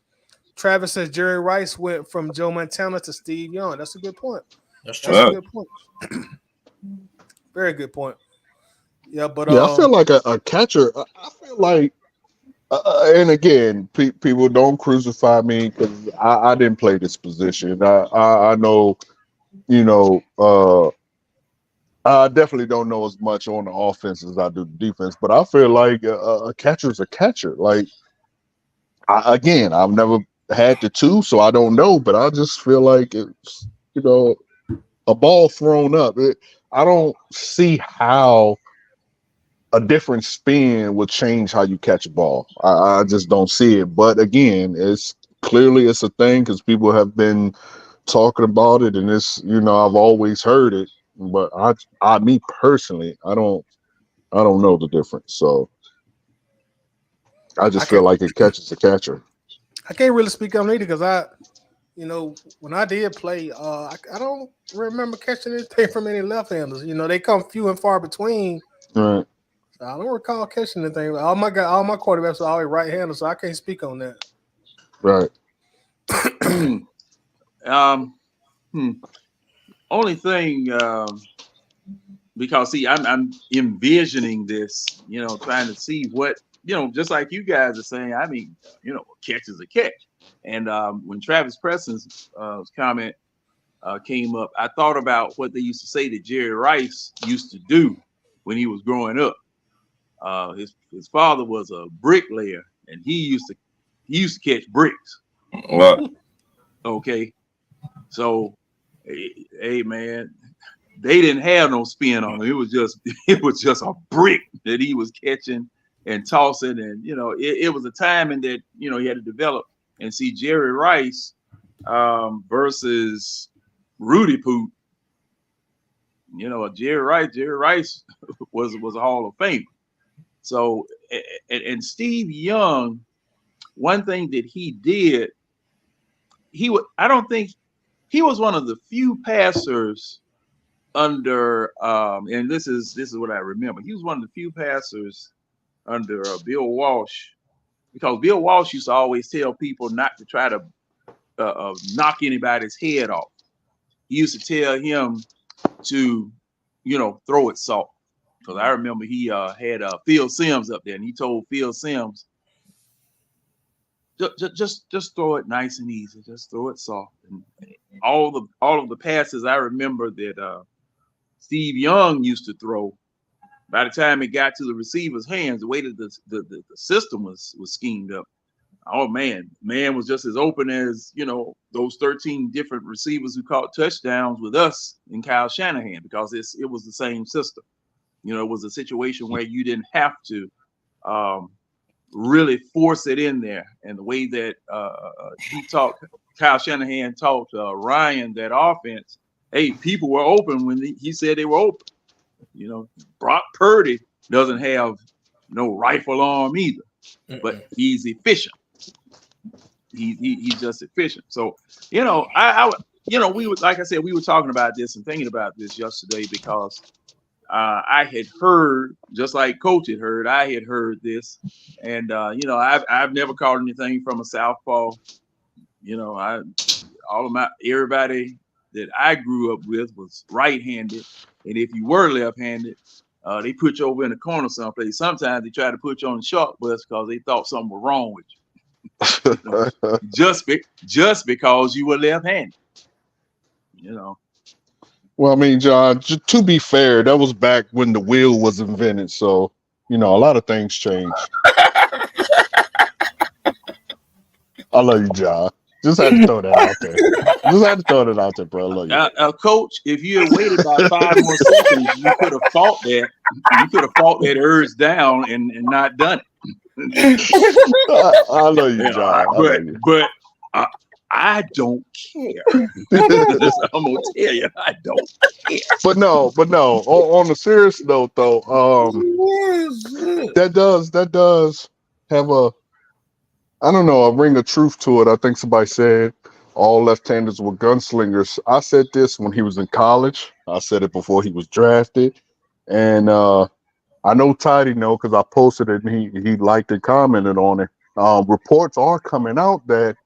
Travis says Jerry Rice went from Joe Montana to Steve Young. That's a good point. That's true. That's a good point. Very good point. Yeah, but I feel like a catcher. I feel like, and again, people don't crucify me because I didn't play this position. I know, I definitely don't know as much on the offense as I do the defense. But I feel like a catcher is a catcher. Like, I've never had the two, so I don't know. But I just feel like it's a ball thrown up. I don't see how a different spin would change how you catch a ball. I just don't see it. But again, it's a thing because people have been talking about it, and it's I've always heard it. But me personally, I don't know the difference. So I just feel like it catches the catcher. I can't really speak on it because when I did play, I don't remember catching anything from any left-handers. They come few and far between. Right. So I don't recall catching anything. All my quarterbacks are always right-handers, so I can't speak on that. Right. Only thing, because see, I'm envisioning this, trying to see what, just like you guys are saying. I mean, catch is a catch. And when Travis Preston's comment came up, I thought about what they used to say that Jerry Rice used to do when he was growing up. His father was a bricklayer, and he used to catch bricks. What? Okay, so hey man, they didn't have no spin on him. It was just a brick that he was catching and tossing, and it was a time in that he had to develop and see Jerry Rice versus Rudy Poot. Jerry Rice was a Hall of Famer. So, and Steve Young, one thing that he did, I don't think he was one of the few passers under, and this is what I remember. He was one of the few passers under Bill Walsh, because Bill Walsh used to always tell people not to try to knock anybody's head off. He used to tell him to, throw it soft. Because I remember he had Phil Simms up there, and he told Phil Simms, just throw it nice and easy, just throw it soft. And all of the passes I remember that Steve Young used to throw, by the time it got to the receiver's hands, the way that the system was schemed up, oh man was just as open as those 13 different receivers who caught touchdowns with us and Kyle Shanahan, because it was the same system. It was a situation where you didn't have to really force it in there. And the way that Kyle Shanahan taught Ryan that offense, hey, people were open when he said they were open. Brock Purdy doesn't have no rifle arm either, but he's efficient. He's just efficient. So, we were, like I said, we were talking about this and thinking about this yesterday, because I had heard, just like Coach had heard, I had heard this, and I've never caught anything from a southpaw. Everybody that I grew up with was right-handed, and if you were left-handed, they put you over in the corner someplace. Sometimes they try to put you on the short bus because they thought something was wrong with you, just because you were left-handed. Well, I mean, John, to be fair, that was back when the wheel was invented. So, a lot of things changed. I love you, John. Just had to throw that out there. Bro. I love you. Coach, if you had waited about 5 more seconds, you could have fought that. You could have fought that urge down and not done it. I love you, John. But I don't care. I'm gonna tell you, I don't care. But no. On a serious note, though, that does have a ring of truth to it. I think somebody said all left-handers were gunslingers. I said this when he was in college. I said it before he was drafted, and I know Tidy because I posted it and he liked and commented on it. Reports are coming out that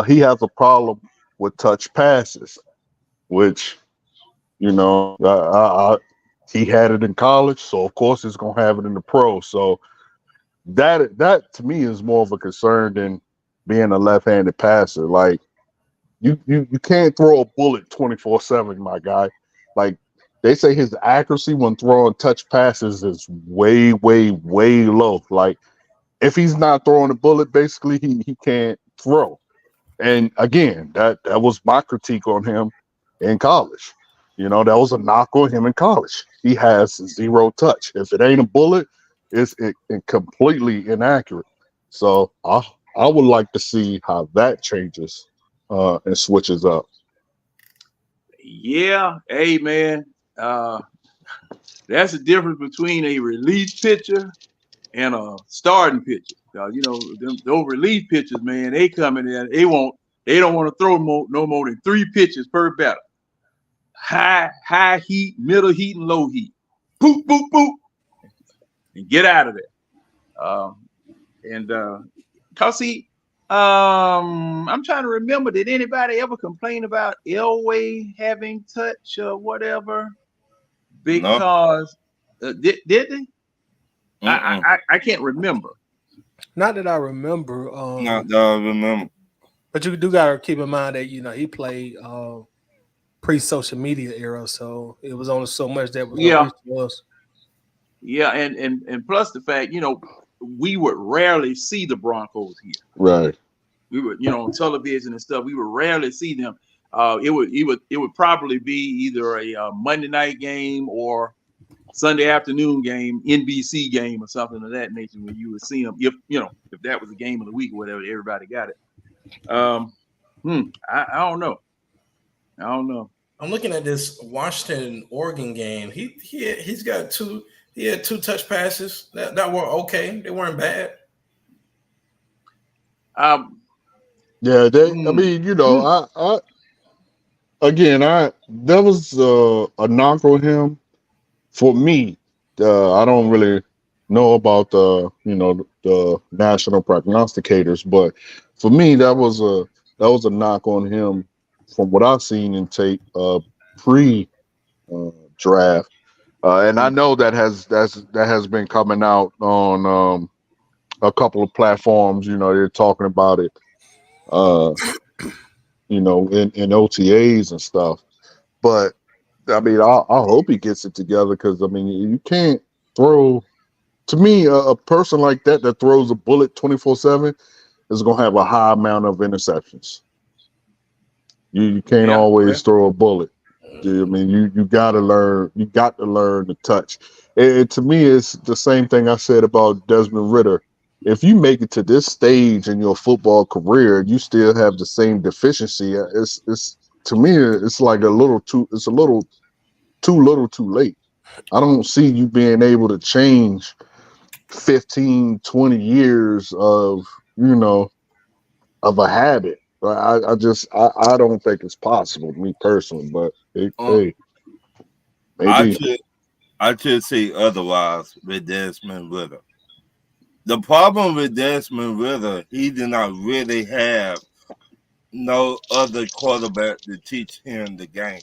he has a problem with touch passes, which, he had it in college, so of course he's gonna have it in the pro. So that to me is more of a concern than being a left-handed passer. Like you can't throw a bullet 24/7, my guy. Like they say his accuracy when throwing touch passes is way, way, way low. Like if he's not throwing a bullet, basically he can't throw. And again, that was my critique on him in college. That was a knock on him in college. He has zero touch. If it ain't a bullet, it's completely inaccurate. So I would like to see how that changes and switches up. Yeah, hey man, that's the difference between a relief pitcher and a starting pitcher. Those relief pitchers, man, they come in there, they don't want to throw no more than 3 pitches per batter. High heat, middle heat, and low heat. Boop, boop, boop. And get out of there. I'm trying to remember, did anybody ever complain about Elway having touch or whatever? Because did they? I can't remember. Not that I remember. Not that I remember. But you do gotta keep in mind that he played pre-social media era, so it was only so much that was. Yeah, and plus the fact, we would rarely see the Broncos here. Right. We would, on television and stuff, we would rarely see them. It would probably be either a Monday night game or Sunday afternoon game, NBC game, or something of that nature, where you would see him. If that was a game of the week or whatever, everybody got it. I don't know. I'm looking at this Washington Oregon game. He's got two. He had 2 touch passes that were okay. They weren't bad. I mean, there was a knock on him for me. I don't really know about the national prognosticators, but for me, that was a knock on him from what I've seen in tape pre draft. And I know that has been coming out on a couple of platforms. They're talking about it. In OTAs and stuff. But I mean, I hope he gets it together, because I mean, you can't throw. To me, a person like that throws a bullet 24/7 is going to have a high amount of interceptions. You can't always throw a bullet. I mean, you got to learn. You got to learn to touch. And to me, it's the same thing I said about Desmond Ridder. If you make it to this stage in your football career, you still have the same deficiency. It's to me, it's like a little too late. I don't see you being able to change 15, 20 years of a habit. I don't think it's possible, me personally, but hey, maybe. I should say otherwise with Desmond Ridder. The problem with Desmond Ridder, he did not really have no other quarterback to teach him the game.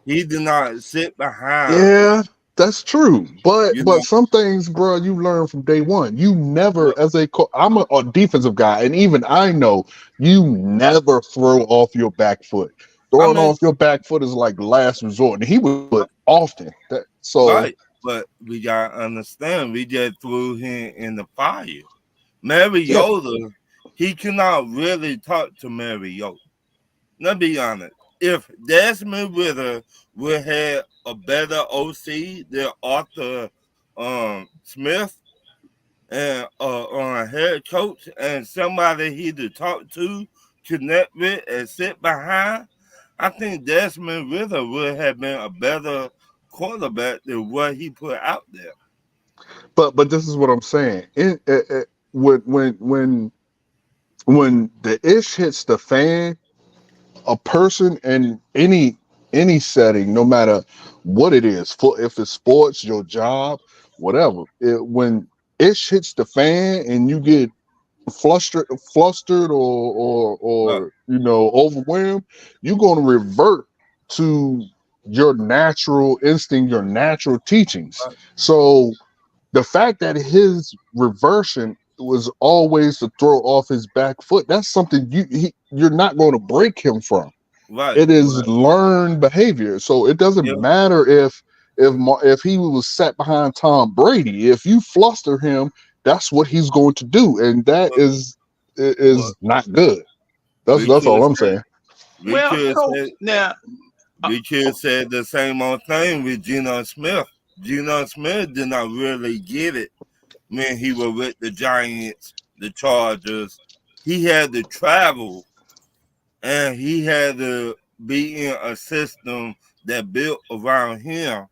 He did not sit behind. Yeah, that's true. But some things, bro, you learn from day one. You never, I'm a defensive guy, and even I know you never throw off your back foot. Throwing off your back foot is like last resort, and he would do it often. Right. But we gotta understand, we just threw him in the fire. Mariota, he cannot really talk to Mariota. Let's be honest. If Desmond Ridder would have a better OC than Arthur Smith and a head coach and somebody he to talk to, connect with, and sit behind, I think Desmond Ridder would have been a better quarterback than what he put out there. But this is what I'm saying. When the ish hits the fan, a person in any setting, no matter what it is, if it's sports, your job, whatever, when ish hits the fan and you get flustered or overwhelmed, you're going to revert to your natural instinct, your natural teachings. So the fact that his reversion was always to throw off his back foot, that's something you're not going to break him from. Right. It is learned behavior. So it doesn't matter if he was sat behind Tom Brady. If you fluster him, that's what he's going to do, and that is not good. That's all I'm saying. We could say the same old thing with Geno Smith. Geno Smith did not really get it when he was with the Giants, the Chargers. He had to travel, and he had to be in a system that built around him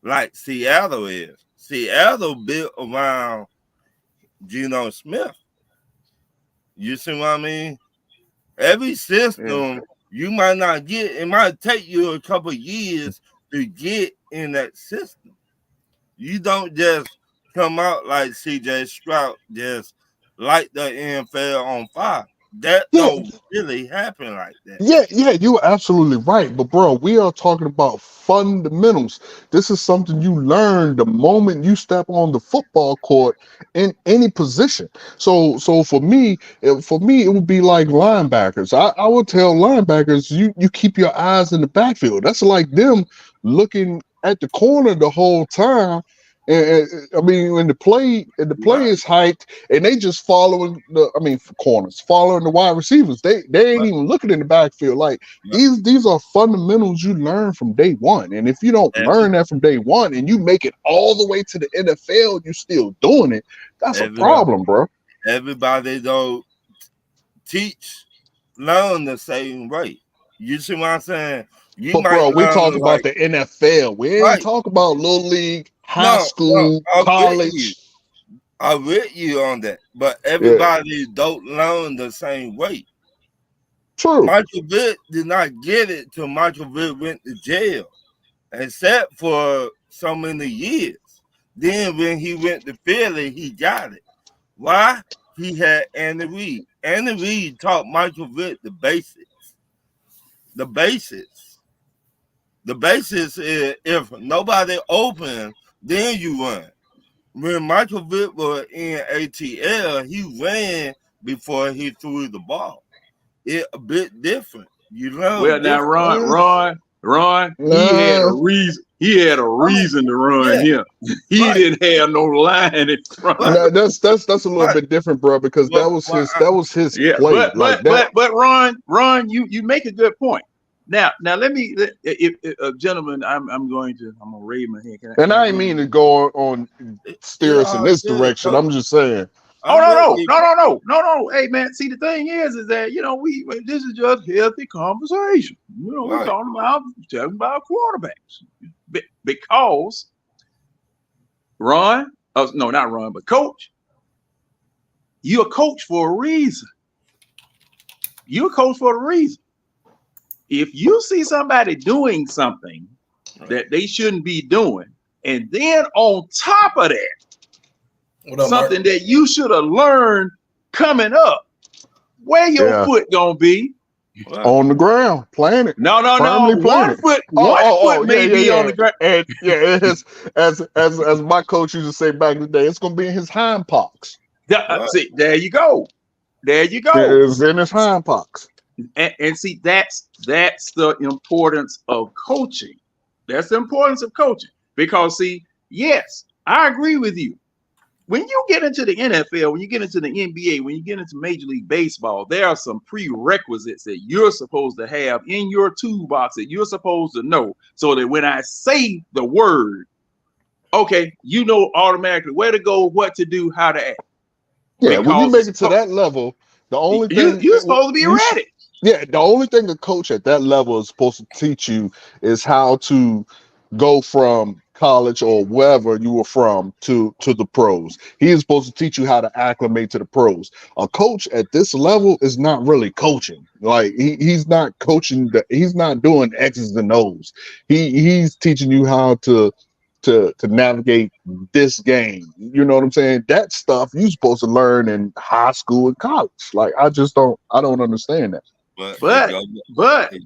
like Seattle is. Seattle built around Geno Smith. You see what I mean? Every system you might not get, it might take you a couple of years to get in that system. You don't just come out like CJ Stroud, just light the NFL on fire. That don't really happen like that. Yeah, you're absolutely right. But bro, we are talking about fundamentals. This is something you learn the moment you step on the football court in any position. So for me, it would be like linebackers. I would tell linebackers, you keep your eyes in the backfield. That's like them looking at the corner the whole time And I mean, when the play is hyped, and they just following corners, following the wide receivers. They ain't even looking in the backfield. Like these are fundamentals you learn from day one. And if you don't learn that from day one, and you make it all the way to the NFL, you still doing it. That's a problem, bro. Everybody don't learn the same way. You see what I'm saying? But bro, we talk about the NFL. We ain't talk about little league, high school, college. I'm with you on that. But everybody don't learn the same way. True. Michael Vick did not get it till Michael Vick went to jail, except for so many years. Then when he went to Philly, he got it. Why? He had Andy Reid. Andy Reid taught Michael Vick the basics. The basics is if nobody open, then you run. When Michael Vick was in ATL, he ran before he threw the ball. It a bit different. You learn. Well, now Ron, he had a reason. He had a reason to run him. He didn't have no line in front. That's a little bit different, bro, because that was his play. But Ron, you make a good point. Now let me, gentlemen, I'm gonna raise my hand. I ain't mean to go on steer us in this direction. I'm just saying. Oh no. Hey man, see the thing is that this is just healthy conversation. We're talking about quarterbacks because not Ron, but Coach. You're a coach for a reason. You're a coach for a reason. If you see somebody doing something that they shouldn't be doing, and then on top of that, something that you should have learned coming up, where your foot gonna be? On the ground, planted. No. One foot may be on the ground. And as my coach used to say back in the day, it's gonna be in his hind parts. See, there you go. It's in his hind parts. And see, that's the importance of coaching. That's the importance of coaching. Because see, yes, I agree with you. When you get into the NFL, when you get into the NBA, when you get into Major League Baseball, there are some prerequisites that you're supposed to have in your toolbox that you're supposed to know, so that when I say the word, okay, you know automatically where to go, what to do, how to act. Yeah, when you make it to that level, the only thing you're supposed to be ready. Yeah, the only thing a coach at that level is supposed to teach you is how to go from college or wherever you were from to the pros. He is supposed to teach you how to acclimate to the pros. A coach at this level is not really coaching. Like he's not coaching. He's not doing X's and O's. He's teaching you how to navigate this game. You know what I'm saying? That stuff you're supposed to learn in high school and college. Like I don't understand that. But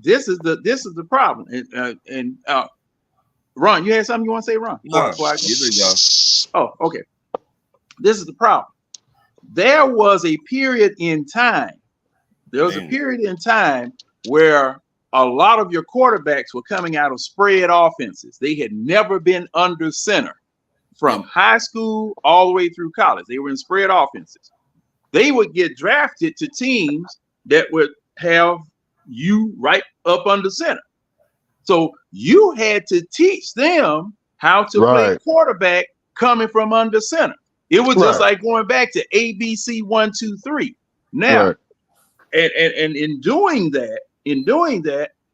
this is the problem. And Ron, you had something you want to say, Ron? Oh, okay. This is the problem. There was a period in time. Where a lot of your quarterbacks were coming out of spread offenses. They had never been under center from high school all the way through college. They were in spread offenses. They would get drafted to teams that would have you right up under center. So you had to teach them how to play quarterback coming from under center. It was just like going back to ABC 1, 2, 3. Now, and in doing that,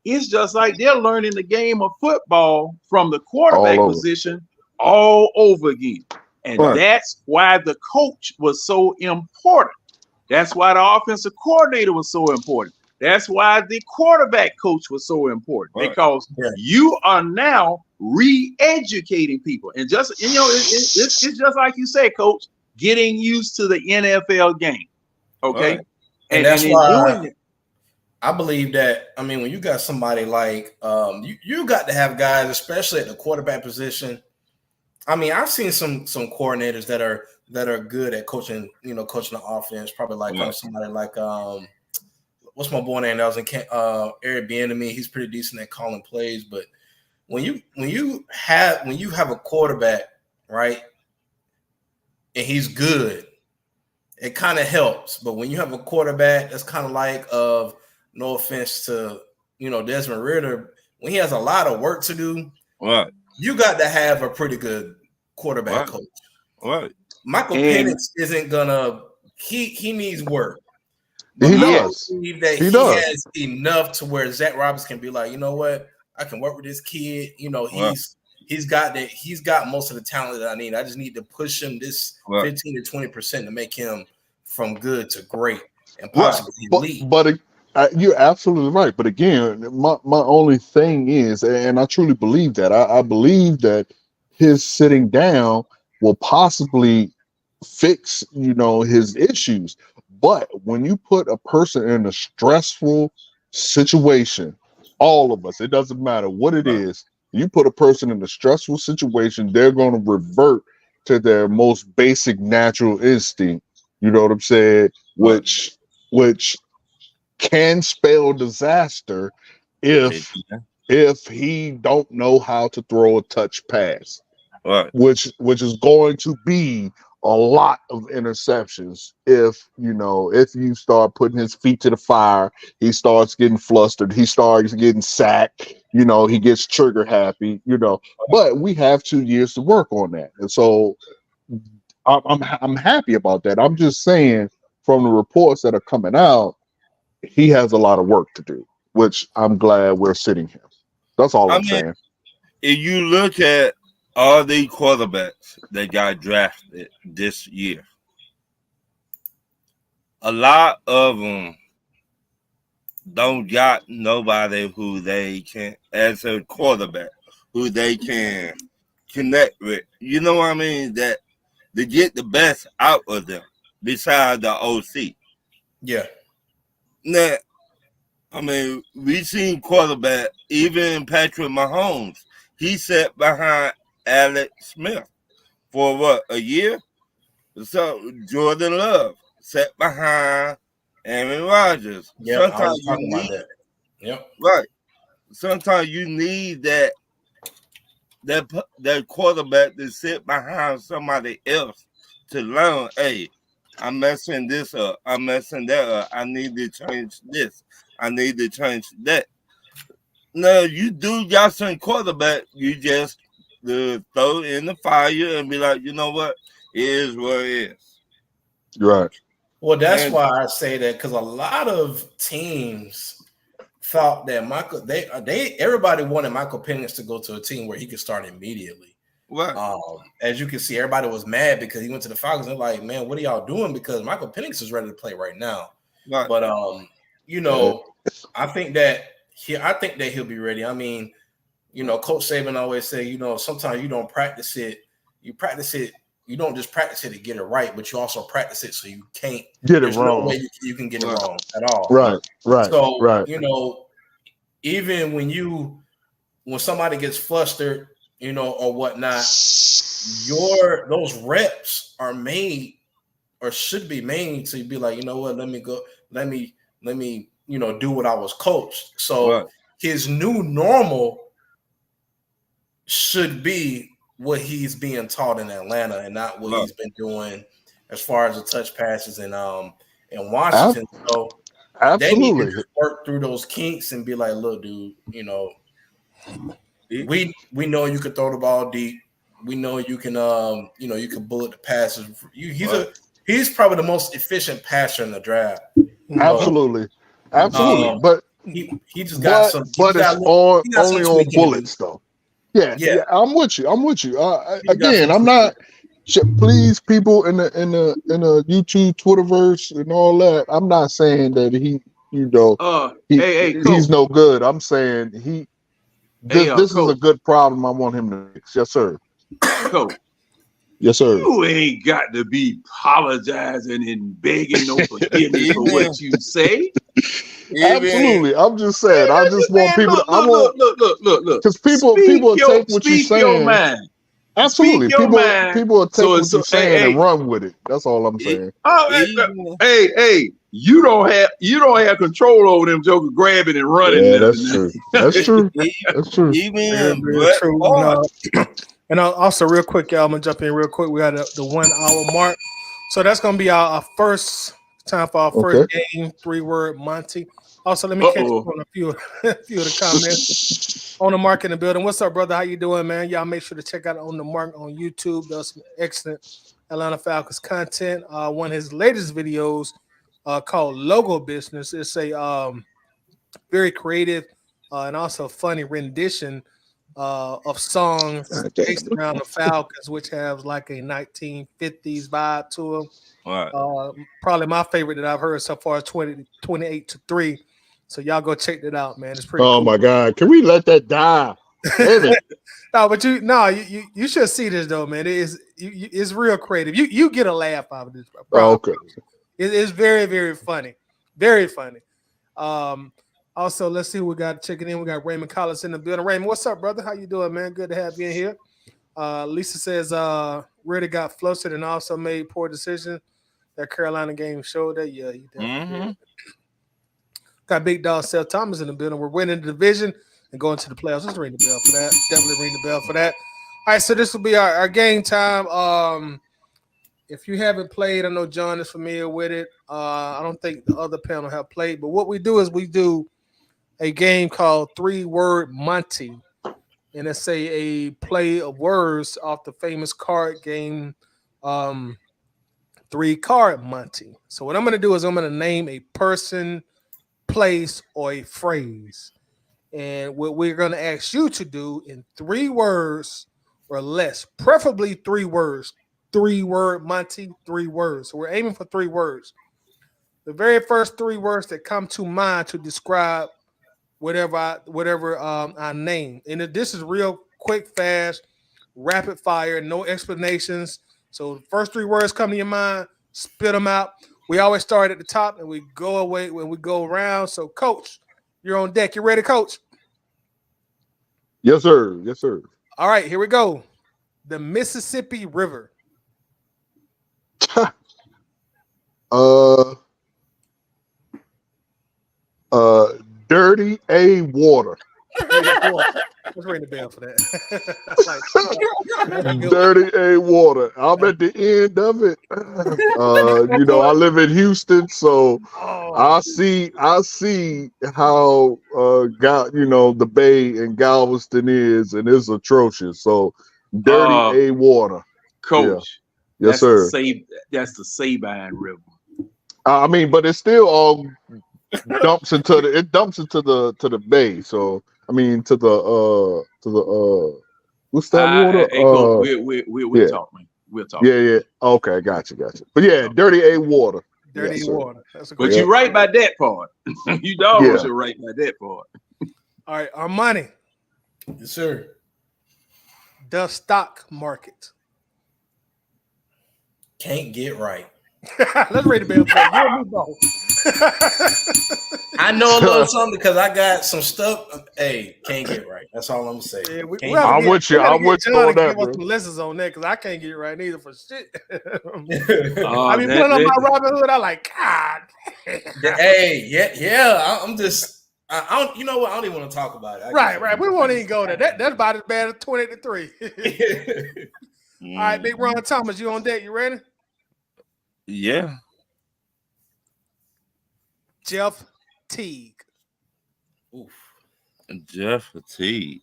it's just like they're learning the game of football from the quarterback position all over again. And that's why the coach was so important. That's why the offensive coordinator was so important. That's why the quarterback coach was so important, because you are now re-educating people. And just, it's just like you say, Coach, getting used to the NFL game. Okay. And that's why doing it, I believe that, I mean, when you got somebody like, you got to have guys, especially at the quarterback position. I mean, I've seen some coordinators that are good at coaching, coaching the offense, probably like somebody like, what's my boy name that was in Eric Bieniemy? He's pretty decent at calling plays, but when you have a quarterback right? And he's good. It kind of helps. But when you have a quarterback that's kind of like no offense to Desmond Ridder, when he has a lot of work to do, Right. You got to have a pretty good quarterback coach. Right. Michael Penix isn't gonna. He needs work. But he does. Believe that he has enough to where Zach Roberts can be like, you know what, I can work with this kid. He's got most of the talent that I need. I just need to push him this 15 to 20% to make him from good to great and possibly elite. But you're absolutely right. But again, my only thing is, and I truly believe that, I believe that his sitting down will possibly fix, his issues. But when you put a person in a stressful situation, all of us, it doesn't matter what it is, you put a person in a stressful situation, they're going to revert to their most basic natural instinct. You know what I'm saying? Which can spell disaster if he don't know how to throw a touch pass. Right. Which is going to be a lot of interceptions if you start putting his feet to the fire, he starts getting flustered, he starts getting sacked, he gets trigger happy, but we have 2 years to work on that. And so I'm happy about that. I'm just saying from the reports that are coming out, he has a lot of work to do, which I'm glad we're sitting him. That's all I'm saying. If you look at all the quarterbacks that got drafted this year, a lot of them don't got nobody who they can, as a quarterback, who they can connect with. You know what I mean? That they get the best out of them besides the OC. Yeah. Now, we've seen quarterback, even Patrick Mahomes, he sat behind Alex Smith for a year? So Jordan Love sat behind Aaron Rodgers. Yeah, sometimes you need that. Yep. Right. Sometimes you need that quarterback to sit behind somebody else to learn, hey, I'm messing this up. I'm messing that up. I need to change this. I need to change that. No, you do got some quarterback, you just throw it in the fire and be like, you know what? It is what it is. Right. Well, that's why I say that, because a lot of teams thought that everybody wanted Michael Penix to go to a team where he could start immediately. Right. As you can see, everybody was mad because he went to the Falcons. They're like, man, what are y'all doing? Because Michael Penix is ready to play right now. Right. But I think that he'll be ready. Coach Saban always say, sometimes you don't practice it. You practice it. You don't just practice it to get it right, but you also practice it so you can't get it wrong. No way you can get it wrong at all. Right. So even when somebody gets flustered, or whatnot, those reps are made or should be made to be like, you know what, let me go, let me do what I was coached. So his new normal should be what he's being taught in Atlanta and not what he's been doing as far as the touch passes in Washington. So they need to just work through those kinks and be like, look, dude, we know you can throw the ball deep. We know you can you can bullet the passes. He's probably the most efficient passer in the draft. Absolutely. But he just got some. But it's only on bullets though. Yeah, I'm with you. Again, I'm not. Please, people in the YouTube Twitterverse and all that. I'm not saying that he's no good. I'm saying this is a good problem. I want him to fix. Yes, sir. Coach. Yes, sir. You ain't got to be apologizing and begging no forgiveness for what you say. Absolutely. I'm just saying. I just want people to. Look. Because people will take what you're saying. Your mind. Absolutely. People will take what you're saying and run with it. That's all I'm saying. Hey. You don't have control over them jokers grabbing and running. Yeah, that's true. That's true. That's true. Even And also, real quick, y'all, I'm gonna jump in real quick. We got the 1 hour mark, so that's gonna be our first time for our first game. 3-word Monty. Also, let me catch up on a few of the comments. On the Mark in the building. What's up, brother? How you doing, man? Y'all make sure to check out On the Mark on YouTube. Does some excellent Atlanta Falcons content. One of his latest videos called Logo Business. It's a very creative and also funny rendition of songs based around the Falcons, which have like a 1950s vibe to them. Right. Probably my favorite that I've heard so far is 28-3. So y'all go check that out, man. It's pretty. Oh cool. my God! Can we let that die? Damn it. No, but you should see this though, man. It's real creative. You get a laugh out of this, bro. Oh, okay. It's very, very funny. Very funny. Also, let's see who we got checking in. We got Raymond Collins in the building. Raymond, what's up, brother? How you doing, man? Good to have you in here. Lisa says Reddy got flustered and also made poor decisions. That Carolina game showed that. Yeah, he did. Got Big Dog Seth Thomas in the building. We're winning the division and going to the playoffs. Let's ring the bell for that. Definitely ring the bell for that. All right, so this will be our game time. If you haven't played, I know John is familiar with it. I don't think the other panel have played, but what we do is we do a game called 3-word Monty, and it's a play of words off the famous card game 3-card Monty. So what I'm going to do is I'm going to name a person, place, or a phrase. And what we're going to ask you to do in 3 words or less, preferably 3 words. 3-word Monty, 3 words. So we're aiming for 3 words. The very first 3 words that come to mind to describe whatever I name. And this is real quick, fast, rapid fire, no explanations. So the first 3 words come to your mind, spit them out. We always start at the top and we go away when we go around. So, Coach, you're on deck. You ready, Coach? Yes, sir. Yes, sir. All right, here we go. The Mississippi River. Dirty A water. Let's ring the bell for that. Dirty A water. I'm at the end of it. I live in Houston, so I see how the Bay and Galveston is, and it's atrocious. So dirty A water. Coach. Yeah. Yes, sir. That's the Sabine River. I mean, but it still all dumps into the Bay. So I mean to the what's that water? Hey, Coach, we'll talk, man. We'll talk. Yeah. Okay, gotcha. But yeah, dirty A water. Dirty water. That's a but you're right by that part. You always are right by that part. All right, Armani. Yes, sir. The stock market. Can't get right. Let's read the bell for you. I know a little something because I got some stuff. Hey, can't get right. That's all I'm saying. Yeah, I'm with you on that, bro. Some lessons on that because I can't get it right neither for shit. I be putting on my Robin Hood. I like, God. Yeah. I'm just. I don't. You know what? I don't even want to talk about it. Right. We won't even go there. That's about as bad as 28-3. All right, Big Ron Thomas, you on deck? You ready? Yeah. Jeff Teague. Oof. Jeff Teague.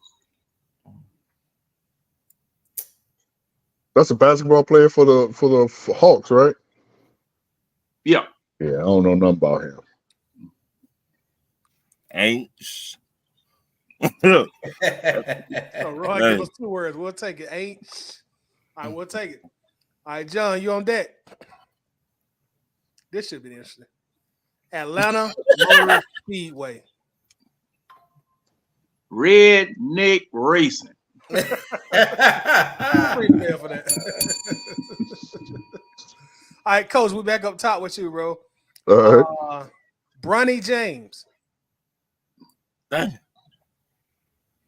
That's a basketball player for the Hawks, right? Yeah. Yeah, I don't know nothing about him. Ain't. Ron, give us 2 words. We'll take it. Ain't. All right, we'll take it. All right, John, you on deck? This should be interesting. Atlanta Motor Speedway. Redneck Racing. For that. All right, Coach, we back up top with you, bro. All right. Bronny James.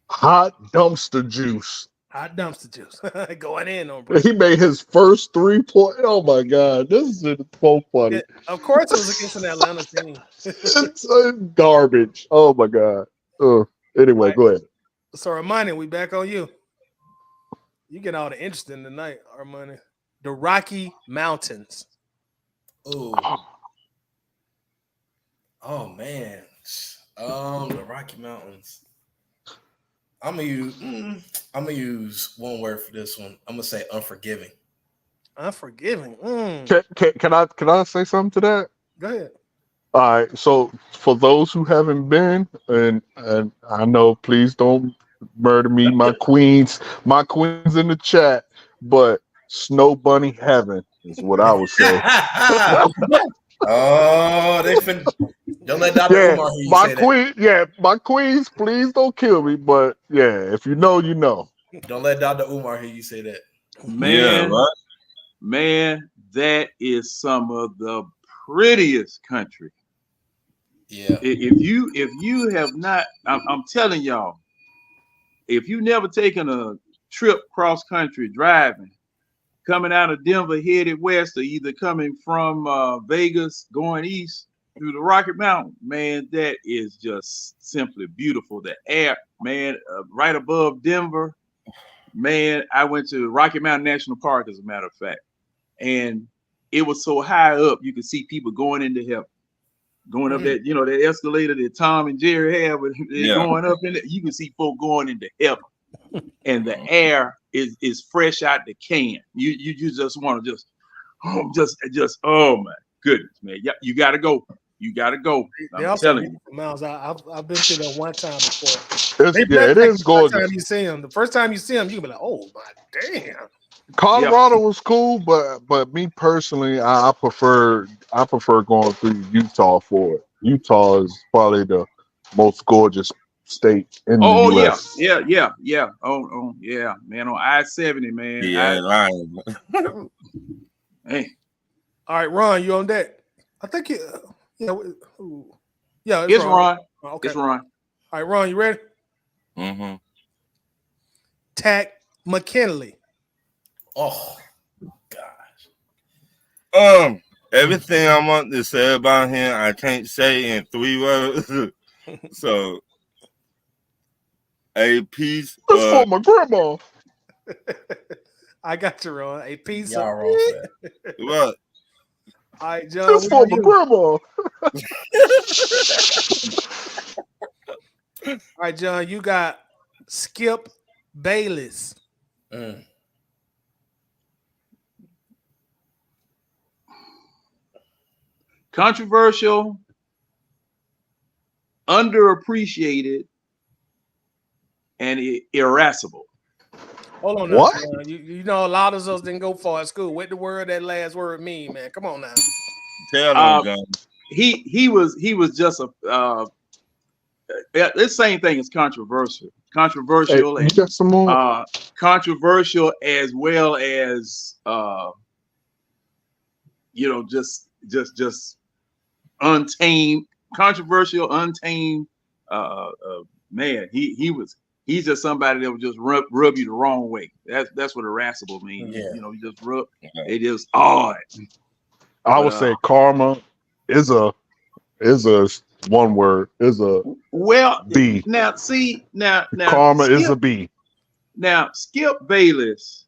Hot dumpster juice. Hot dumpster juice. Going in on bro. He made his first 3-point. Oh my God, this is so funny. Yeah, of course, it was against an Atlanta team. It's garbage. Oh my God. Anyway, right. Go ahead. So, Armani, we back on you. You get all the interesting tonight, Armani. The Rocky Mountains. Oh man. The Rocky Mountains. I'm gonna use one word for this one. I'm gonna say unforgiving. Unforgiving. Can I say something to that? Go ahead. All right. So for those who haven't been, and I know, please don't murder me, my queens in the chat, but Snow Bunny Heaven is what I would say. Don't let Dr. Umar hear you say that. Yeah, my queens, please don't kill me. But yeah, if you know, you know. Don't let Dr. Umar hear you say that. Man, yeah, right? man, that is some of the prettiest country. Yeah. If you have not, I'm telling y'all, if you never taken a trip cross country driving, coming out of Denver headed west, or either coming from Vegas going east through the Rocky Mountain, man, that is just simply beautiful. The air, man, right above Denver, man. I went to Rocky Mountain National Park, as a matter of fact, and it was so high up you could see people going into heaven, going up that that escalator that Tom and Jerry have, with going up in it. You can see folk going into heaven, and the air is fresh out the can. You just want to just oh my goodness, man. Yeah, you gotta go. You gotta go. I'm telling you, Miles. I've been to that one time before. It is gorgeous. The first time you see them, you can be like, "Oh my damn!" Colorado was cool, but me personally, I prefer going through Utah for it. Utah is probably the most gorgeous state in the U.S. Yeah. Oh yeah, man. On I-70, man. Yeah, lying. Hey. All right, Ron, you on that? I think It's Ron. Okay. It's Ron. All right, Ron, you ready? Mm-hmm. Tack McKinley. Oh gosh. Everything I want to say about him, I can't say in 3 words. So, a piece. That's for my grandma. I got you, Ron. A piece. Y'all wrong for that. What? All right, John. That's for my grandma. All right, John. You got Skip Bayless. Controversial, underappreciated, and irascible. Hold on now. What? John. You know, a lot of us didn't go far at school. What the word that last word mean, man? Come on now. Tell him, John. He was just a this same thing is controversial. Controversial Hey, you got some more? Controversial, as well as just untamed, controversial, untamed. Man, he's just somebody that would just rub you the wrong way. That's what irascible means. Yeah. You just rub. It is odd. I would say karma is a one word. Is a B. Now see now Karma is a B. Now Skip Bayless,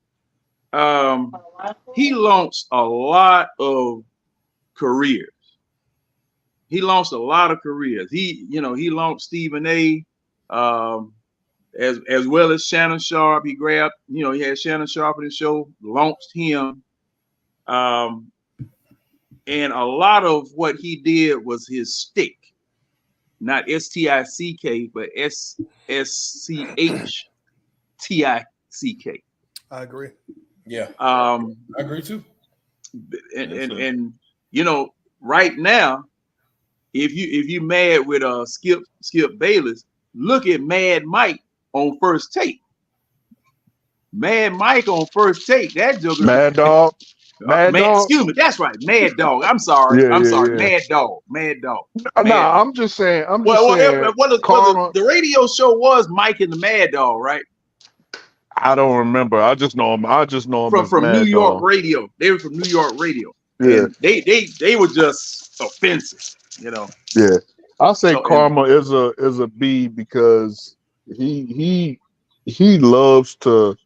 he launched a lot of careers. He launched a lot of careers. He launched Stephen A. As well as Shannon Sharp. He grabbed, he had Shannon Sharp in the show, launched him. And a lot of what he did was his stick, not S-T-I-C-K, but S-C-H-T-I-C-K. I agree. Yeah. I agree too. And right now, if you mad with Skip Bayless, look at Mad Mike on First Take. Mad Mike on First Take. That joker. Mad Dog. Mad Dog. Excuse me. That's right. Mad Dog. I'm sorry. Yeah. Mad Dog. Mad Dog. I'm just saying. The radio show was Mike and the Mad Dog, right? I don't remember. I just know him. From Mad New York Dog. Radio. They were from New York Radio. Yeah. And they were just offensive. Yeah. I'll say karma is a B because he loves to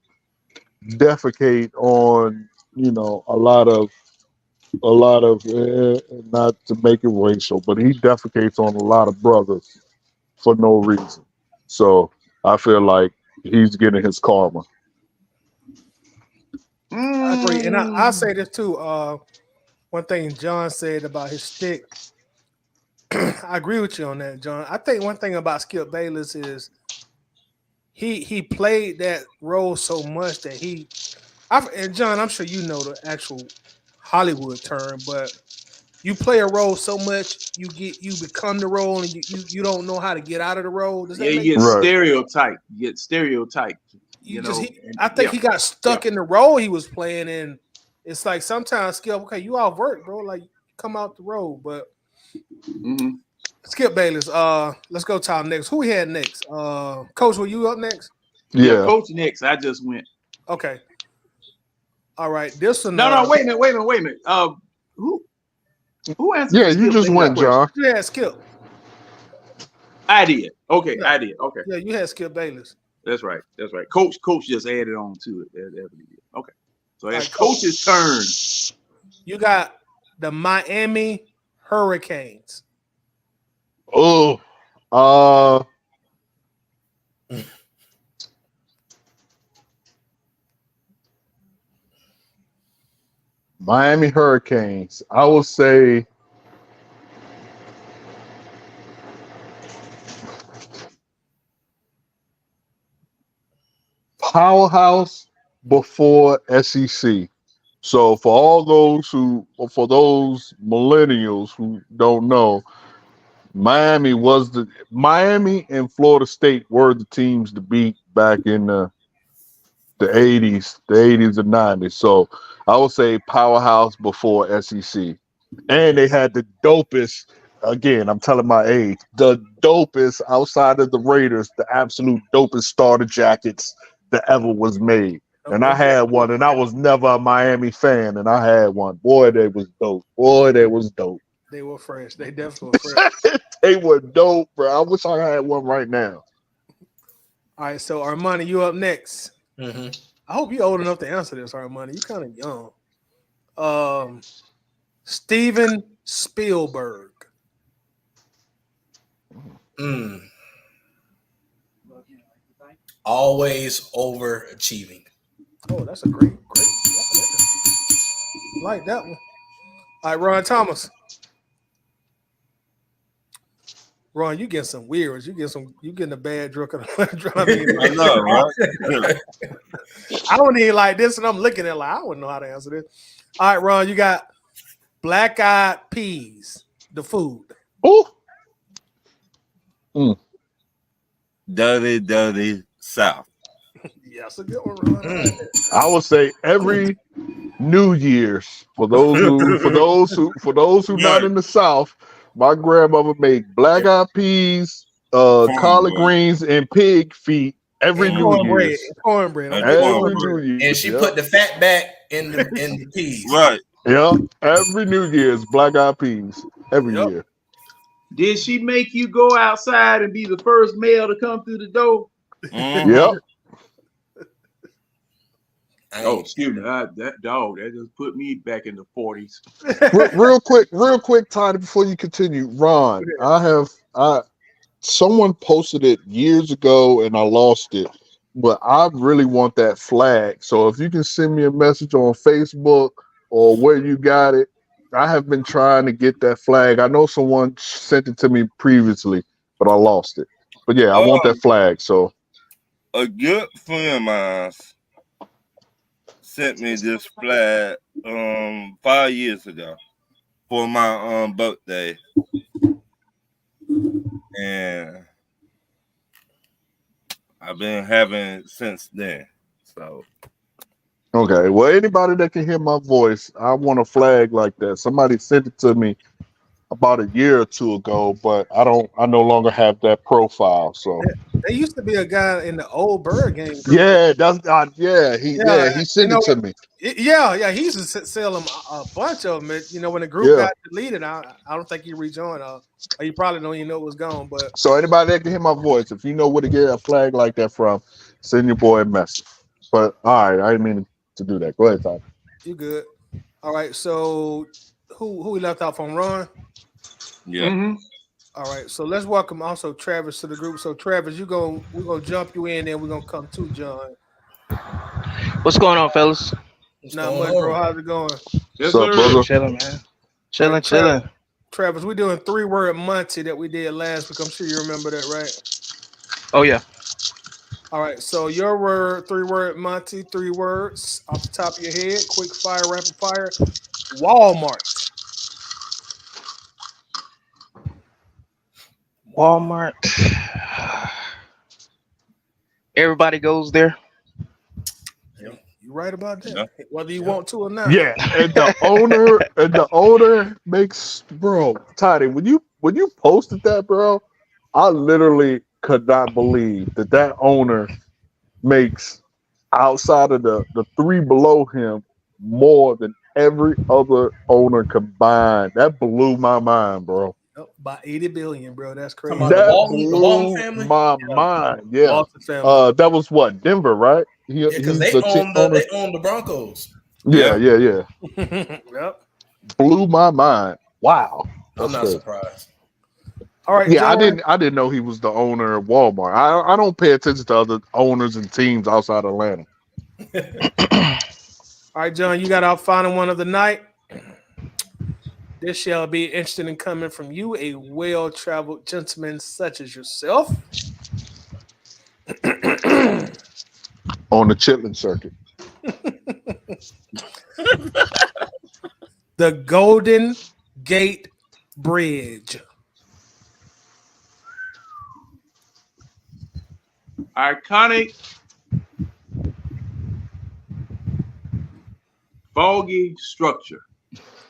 defecate on, a lot of not to make it racial, but he defecates on a lot of brothers for no reason. So I feel like he's getting his karma. I agree, and I say this too. One thing John said about his stick, I agree with you on that, John. I think one thing about Skip Bayless is he played that role so much that and John, I'm sure you know the actual Hollywood term, but you play a role so much you become the role, and you don't know how to get out of the role. Does that Yeah, make you get Right. stereotyped. You get stereotyped. I think he got stuck in the role he was playing, and it's like sometimes Skip, okay, you off work, bro. Like come out the role, but Skip Bayless. Let's go to our next. Who we had next? Coach, were you up next? Yeah. Coach next. I just went. Okay. All right. This one. No, wait a minute. Who answered? Yeah, you just went, John. You had Skip. I did. Okay, Yeah. I did. Okay. Yeah, you had Skip Bayless. That's right. Coach just added on to it. Okay. So it's Right, Coach's turn. You got the Miami Hurricanes. Oh, Miami Hurricanes. I will say powerhouse before SEC. So for those millennials who don't know, Miami and Florida State were the teams to beat back in the 80s and 90s. So I would say powerhouse before SEC. And they had the dopest, again, I'm telling my age, the dopest outside of the Raiders, the absolute dopest starter jackets that ever was made. And I had one, and I was never a Miami fan, and I had one. Boy, they was dope. They were fresh. They definitely were fresh. They were dope, bro. I wish I had one right now. All right, so Armani, you up next. Mm-hmm. I hope you're old enough to answer this, Armani. You kind of young. Steven Spielberg. Always overachieving. Oh, that's a great. Like that one. All right, Ron Thomas. Ron, you getting some weird ones. You getting a bad drunk. I know, right? I don't even like this, and I'm looking at it like I wouldn't know how to answer this. All right, Ron, you got black eyed peas, the food. Oh. Dirty South. Yeah, that's a good one, Ron. I would say every New Year's for those who not in the South, my grandmother made black eyed peas, collard greens, and pig feet every New Year's. Cornbread. Every New Year's. And she put the fat back in the peas. Right. Yeah, every New Year's, black eyed peas every year. Did she make you go outside and be the first male to come through the door? Mm-hmm. Yep. Oh, excuse me. That just put me back in the 40s. real quick, Tiny, before you continue, Ron, someone posted it years ago and I lost it, but I really want that flag. So if you can send me a message on Facebook or where you got it, I have been trying to get that flag. I know someone sent it to me previously, but I lost it. But yeah, I want that flag. So a good friend of mine sent me this flag 5 years ago for my birthday, and I've been having it since then. So okay, well, anybody that can hear my voice, I want a flag like that. Somebody sent it to me about a year or two ago, but I no longer have that profile. So there used to be a guy in the old Bird game. Yeah, he sent it to me. Yeah, he used to sell them a bunch of them. When the group got deleted, I don't think he rejoined. Or you probably don't even know it was gone. But so anybody that can hear my voice, if you know where to get a flag like that from, send your boy a message. But all right, I didn't mean to do that. Go ahead, Todd. You good? All right. So who we left off on Ron? Yeah. Mhm. All right. So let's welcome also Travis to the group. So Travis, we're gonna jump you in, then we're gonna come to John. What's going on, fellas? What's Not going much, bro. on? How's it going? Yes, What's up, sir. brother? Chilling, man. All Chilling, right, chilling. Travis, we're doing 3-word Monty that we did last week. I'm sure you remember that, right? Oh yeah. All right. So your word, 3-word Monty, 3 words off the top of your head. Quick fire, rapid fire. Walmart. Walmart. Everybody goes there. You right about that? Yeah. Whether you want to or not. Yeah, and the owner makes, bro, Toddy, when you posted that, bro, I literally could not believe that owner makes, outside of the 3 below him, more than every other owner combined. That blew my mind, bro. By 80 billion, bro. That's crazy. Talking about That the Walton blew family? my mind. Yeah. Walton family. That was what, Denver, right? Yeah, because He's they the chief own owner. the Broncos. Yeah. Yep. Blew my mind. Wow. I'm That's not crazy. surprised. All right, Yeah, John. I didn't know he was the owner of Walmart. I don't pay attention to other owners and teams outside Atlanta. All right, John, you got our final one of the night. This shall be interesting in coming from you, a well-traveled gentleman such as yourself. On the Chitlin circuit. The Golden Gate Bridge. Iconic, foggy structure.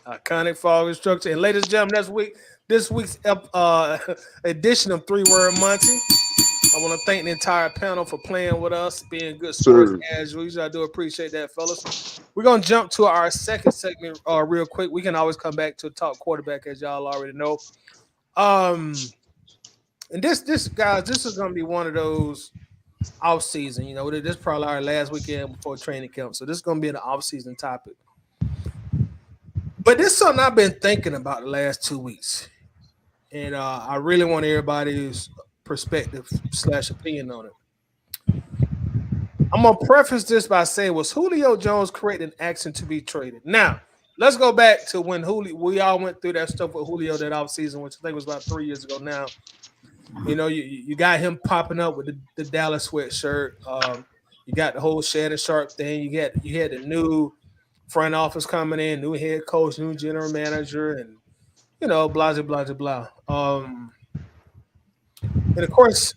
Iconic foggy structure. And ladies and gentlemen, this week's edition of 3-word Monty. I want to thank the entire panel for playing with us, being good sports as usual. I do appreciate that, fellas. We're going to jump to our second segment real quick. We can always come back to talk quarterback, as y'all already know. And this guys, this is going to be one of those off season. You know, this is probably our last weekend before training camp, so this is going to be an off season topic. But this is something I've been thinking about the last 2 weeks, and I really want everybody's perspective / opinion on it. I'm gonna preface this by saying, was Julio Jones correct in asking to be traded? Now, let's go back to when we all went through that stuff with Julio that offseason, which I think was about 3 years ago now. You know, you got him popping up with the Dallas sweatshirt. You got the whole Shannon Sharp thing. You had the new front office coming in, new head coach, new general manager, and you know, blah blah blah blah. And of course,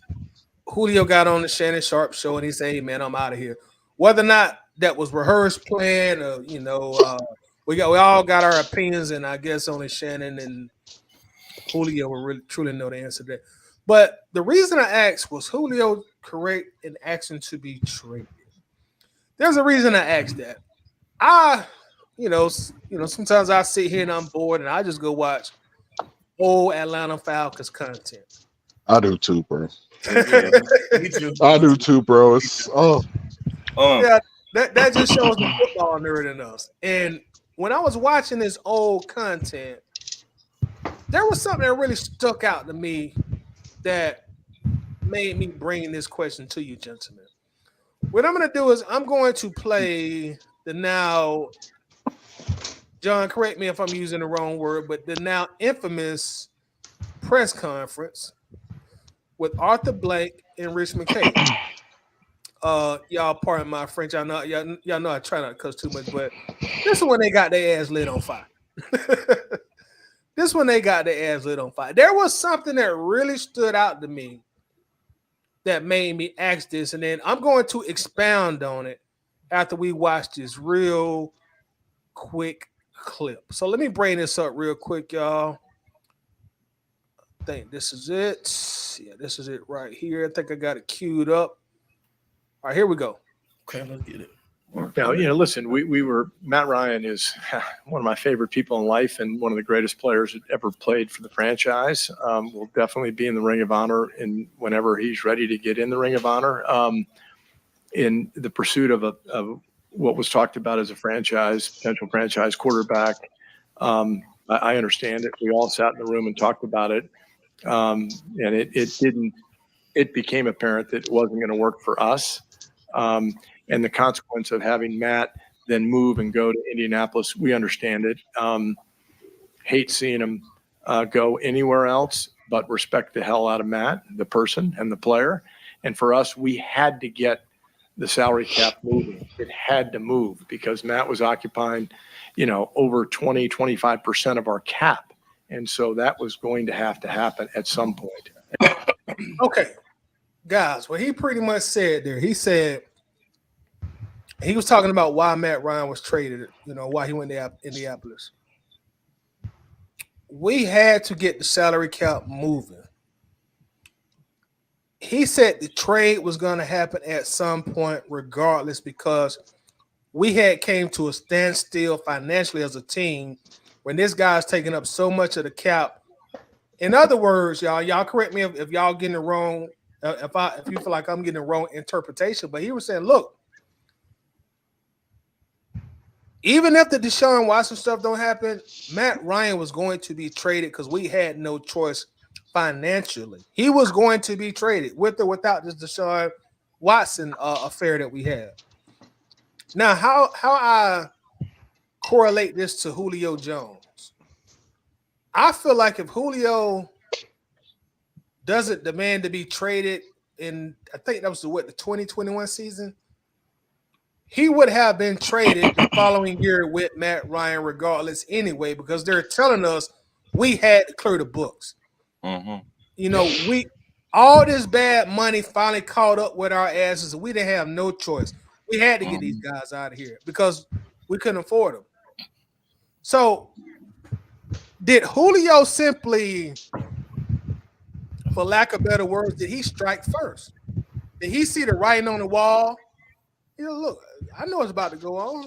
Julio got on the Shannon Sharp show and he said, "Hey man, I'm out of here." Whether or not that was rehearsed plan, or you know, we all got our opinions, and I guess only Shannon and Julio will really truly know the answer to that. But the reason I asked, was Julio correct in asking to be traded? There's a reason I asked that. You know, sometimes I sit here and I'm bored and I just go watch old Atlanta Falcons content. I do too, bro. Me too. I do too, bro. It's Yeah, that just shows the football nerd in us. And when I was watching this old content, there was something that really stuck out to me that made me bring this question to you, gentlemen. What I'm going to do is I'm going to play the now, John, correct me if I'm using the wrong word, but the now infamous press conference with Arthur Blank and Rich McKay. Y'all pardon my French. Y'all know I try not to cuss too much, but this is when they got their ass lit on fire. This is when they got their ass lit on fire. There was something that really stood out to me that made me ask this, and then I'm going to expound on it after we watch this real quick clip. So let me bring this up real quick, y'all. I think this is it. Yeah, this is it right here. I think I got it queued up. All right, here we go. Okay, let's get it. Now, listen, Matt Ryan is one of my favorite people in life and one of the greatest players that ever played for the franchise. Will definitely be in the Ring of Honor whenever he's ready to get in the Ring of Honor. in the pursuit of what was talked about as a potential franchise quarterback. I understand it. We all sat in the room and talked about it. And it became apparent that it wasn't going to work for us. And the consequence of having Matt then move and go to Indianapolis, we understand it. Hate seeing him go anywhere else, but respect the hell out of Matt, the person and the player. And for us, we had to get the salary cap moving. It had to move because Matt was occupying, over 20, 25% of our cap. And so that was going to have to happen at some point. Okay, guys, what he pretty much said there, he said he was talking about why Matt Ryan was traded, why he went to Indianapolis. We had to get the salary cap moving. He said the trade was going to happen at some point regardless because we had came to a standstill financially as a team when this guy's taking up so much of the cap. In other words, y'all correct me if y'all getting it wrong, if you feel like I'm getting the wrong interpretation, but he was saying, look, even if the Deshaun Watson stuff don't happen, Matt Ryan was going to be traded because we had no choice financially. He was going to be traded with or without this Deshaun Watson affair that we had. Now, how I correlate this to Julio Jones, I feel like if Julio doesn't demand to be traded in, I think that was the 2021 season, he would have been traded the following year with Matt Ryan regardless anyway, because they're telling us we had to clear the books. Mm-hmm. All this bad money finally caught up with our asses, and we didn't have no choice. We had to get these guys out of here because we couldn't afford them. So did Julio simply, for lack of better words, did he strike first? Did he see the writing on the wall? Look, I know it's about to go on.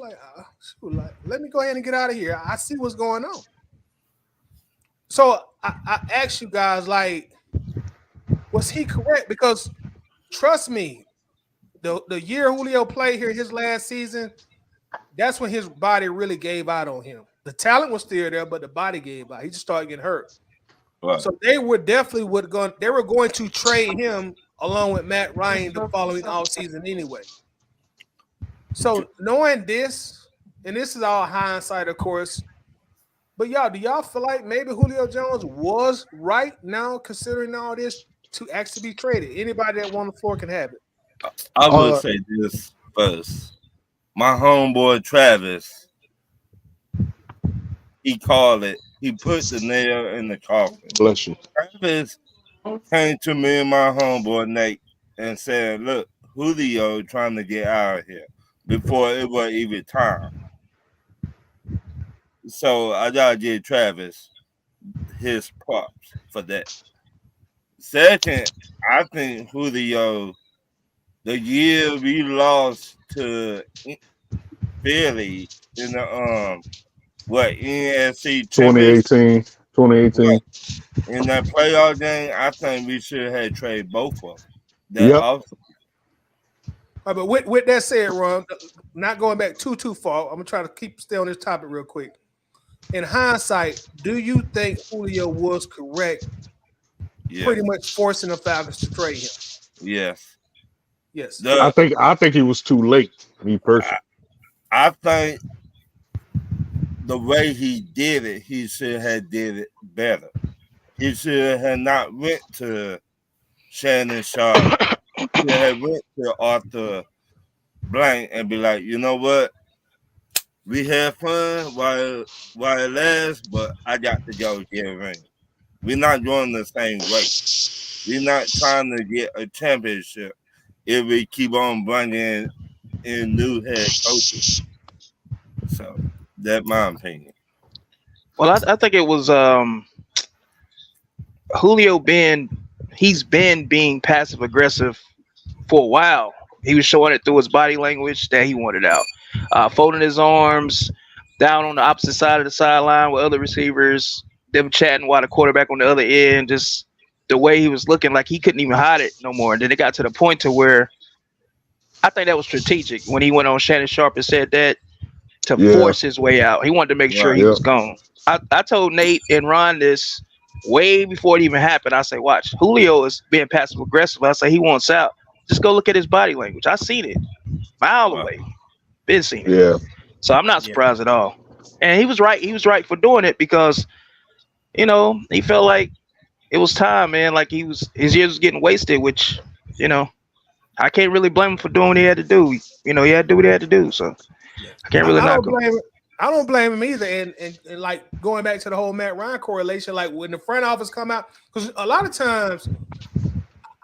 Let me go ahead and get out of here. I see what's going on. So I ask you guys, was he correct? Because trust me, the year Julio played here, his last season, that's when his body really gave out on him. The talent was still there, but the body gave out. He just started getting hurt. Right. So they were going to trade him along with Matt Ryan the following offseason anyway. So knowing this, and this is all hindsight, of course, but do y'all feel like maybe Julio Jones was right now, considering all this, to actually be traded? Anybody that won the floor can have it. I would say this first. My homeboy Travis, he called it. He put the nail in the coffin. Bless you. Travis came to me and my homeboy Nate and said, "Look, Julio trying to get out of here before it was even time." So I gotta give Travis his props for that. Second, I think Julio, the year we lost to Philly in the NFC 2018. In that playoff game, I think we should have traded both of them. All right, but with that said, Ron, not going back too far, I'm gonna try to stay on this topic real quick. In hindsight, do you think Julio was correct? Pretty much forcing the Falcons to trade him. Yes. I think he was too late. Me personally, I think the way he did it, he should have did it better. He should have not went to Shannon Sharp. He should have went to Arthur Blank and be like, you know what? We had fun while it lasts, but I got to go get a ring. We're not going the same way. We're not trying to get a championship if we keep on bringing in new head coaches. So that's my opinion. Well, I think it was Julio he's been being passive aggressive for a while. He was showing it through his body language that he wanted out. Folding his arms down on the opposite side of the sideline with other receivers, them chatting while the quarterback on the other end, just the way he was looking like he couldn't even hide it no more. And then it got to the point to where I think that was strategic when he went on Shannon Sharp and said that to Yeah. force his way out. He wanted to make sure he Yeah. was gone. I told Nate and Ron this way before it even happened. I say, watch, Julio is being passive aggressive. I say he wants out. Just go look at his body language. I seen it, mile away. Been seen it. Yeah. So I'm not surprised at all. And he was right. He was right for doing it because, you know, he felt like it was time, man. Like his years was getting wasted, which, you know, I can't really blame him for doing what he had to do. You know, he had to do what he had to do. So I can't really knock him. I don't blame him either. And like going back to the whole Matt Ryan correlation, like when the front office come out, because a lot of times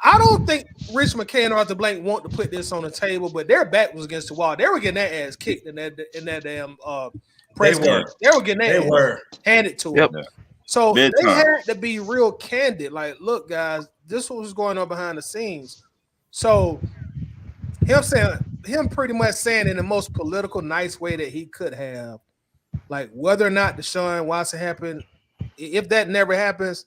I don't think Rich McKay and Arthur Blank want to put this on the table, but their back was against the wall. They were getting their ass kicked in that damn press conference. They were getting their ass handed to them. Yep. So they had to be real candid. Like, look, guys, this was going on behind the scenes. So him pretty much saying in the most political, nice way that he could have, like whether or not Deshaun Watson happened, if that never happens,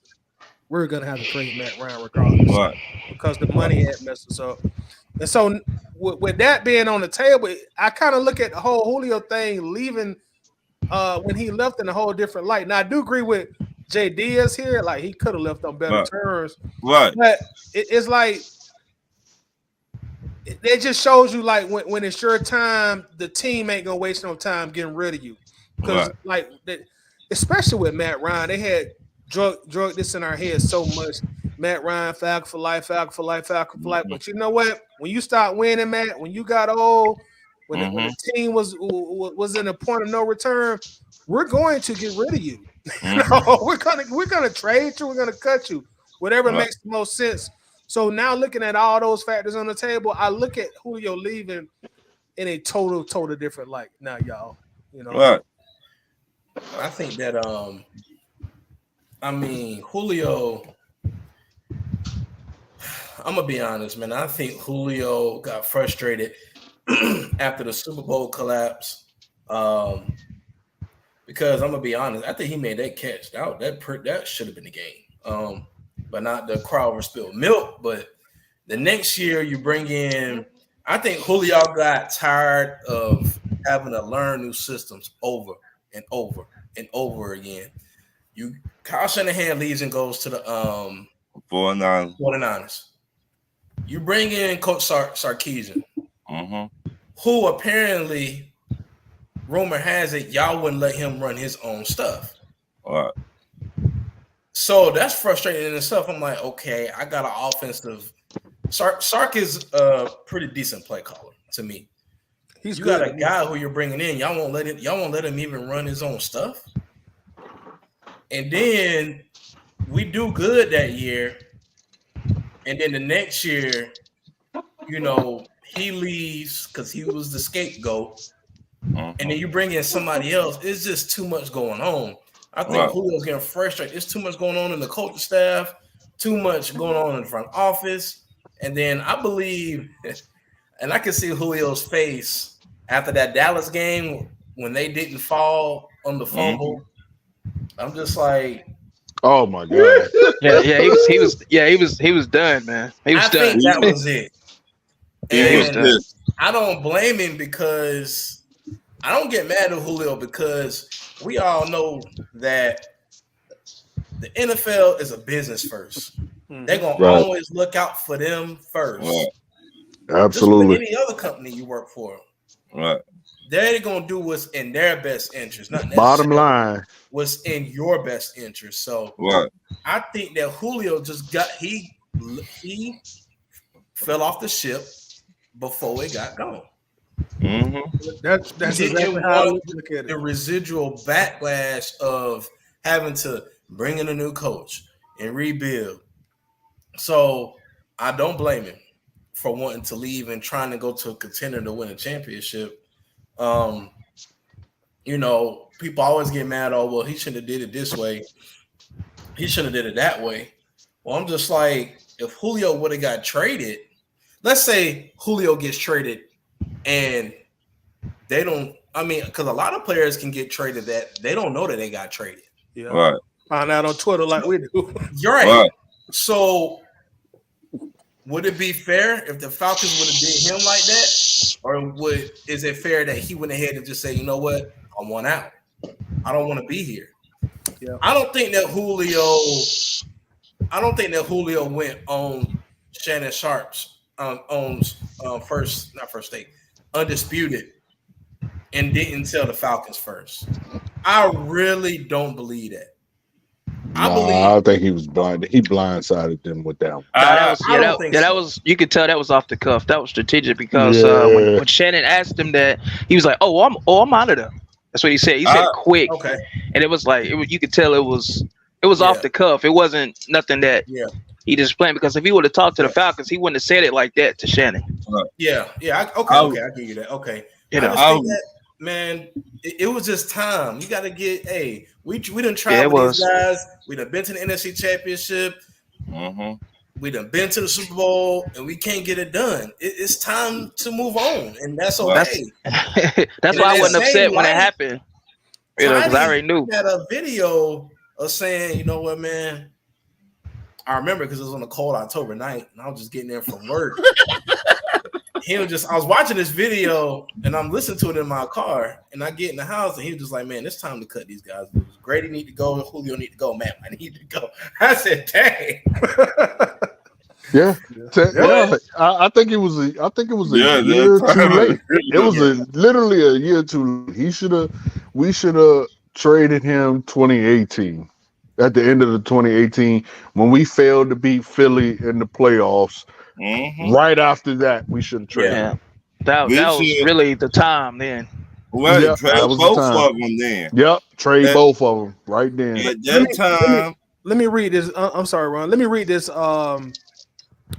we're gonna have to trade Matt Ryan regardless, because the money had messed us up. And so, with that being on the table, I kind of look at the whole Julio thing leaving when he left in a whole different light. Now, I do agree with Jay Diaz here; like he could have left on better terms, Right? But it's like it just shows you, like when it's your time, the team ain't gonna waste no time getting rid of you, because like especially with Matt Ryan, they had drug this in our heads so much. Matt Ryan, Falcon for life, Falcon for life, Falcon for life. But you know what? When you start winning, Matt, when you got old, when the team was in a point of no return, we're going to get rid of you. No, we're gonna trade you. We're gonna cut you. Whatever makes the most sense. So now, looking at all those factors on the table, I look at Julio leaving in a total different light. Now, y'all, you know, I think that I mean, Julio, I'm gonna be honest, man. I think Julio got frustrated after the Super Bowl collapse, because I'm gonna be honest. I think he made that catch. That should have been the game, but not the crowd over spilled milk. But the next year, you bring in. I think Julio got tired of having to learn new systems over and over and over again. Kyle Shanahan leaves and goes to the 49ers. You bring in Coach Sarkisian, who apparently, rumor has it, y'all wouldn't let him run his own stuff. So that's frustrating in itself. I'm like, okay, I got an offensive. Sark is a pretty decent play caller to me. You got a guy who you're bringing in. Y'all won't let him even run his own stuff. And then we do good that year. And then the next year, you know, he leaves because he was the scapegoat. And then you bring in somebody else. It's just too much going on. I think Julio's getting frustrated. It's too much going on in the coaching staff, too much going on in the front office. And then I believe, and I can see Julio's face after that Dallas game when they didn't fall on the fumble. I'm just like, oh my god, he was done, man. He was I done. think that was it. Yeah, he was done. I don't blame him, because I don't get mad at Julio, because we all know that the NFL is a business first. They're gonna always look out for them first. Absolutely. Just like any other company you work for. They're gonna do what's in their best interest, not necessarily bottom line what's in your best interest. So I think that Julio just he fell off the ship before it got going. That's exactly how I look at it. The residual backlash of having to bring in a new coach and rebuild. So I don't blame him for wanting to leave and trying to go to a contender to win a championship. You know, people always get mad. Oh, well, he shouldn't have did it this way. He shouldn't have did it that way. Well, I'm just like, if Julio would have got traded, let's say Julio gets traded and they don't, I mean, because a lot of players can get traded that they don't know that they got traded. Find out on Twitter like we do. You're right. So would it be fair if the Falcons would have did him like that, or is it fair that he went ahead and just say, you know what, I want out. I don't want to be here. Yeah. I don't think that Julio went on Shannon Sharp's first take, undisputed, and didn't tell the Falcons first. I really don't believe that. I think he was blind. He blindsided them with that one. That was you could tell that was off the cuff. That was strategic because when Shannon asked him that, he was like, I'm out of them. That's what he said. He said quick. Okay. And it was like you could tell it was off the cuff. It wasn't nothing that he just planned, because if he would have talked to the Falcons, he wouldn't have said it like that to Shannon. Yeah. Okay, I give you that. Okay. I just think that, man, it was just time. You got to get, we done tried with these guys. We done been to the NFC Championship. We done been to the Super Bowl, and we can't get it done. It's time to move on, and that's okay. That's why I wasn't upset when it happened. Because I already knew. Had a video of saying, you know what, man, I remember because it was on a cold October night, and I was just getting there from work. I was watching this video, and I'm listening to it in my car, and I get in the house, and he was just like, man, it's time to cut these guys. Grady need to go, Julio need to go, Matt, I need to go. I said, dang. Yeah. I think it was a year too late. It was literally a year too late. We should have traded him 2018. At the end of the 2018, when we failed to beat Philly in the playoffs. Right after that, we should have traded him. That was really the time then. Well, trade both of them then. Yep, trade both of them right then. At that time. Let me read this. I'm sorry, Ron. Let me read this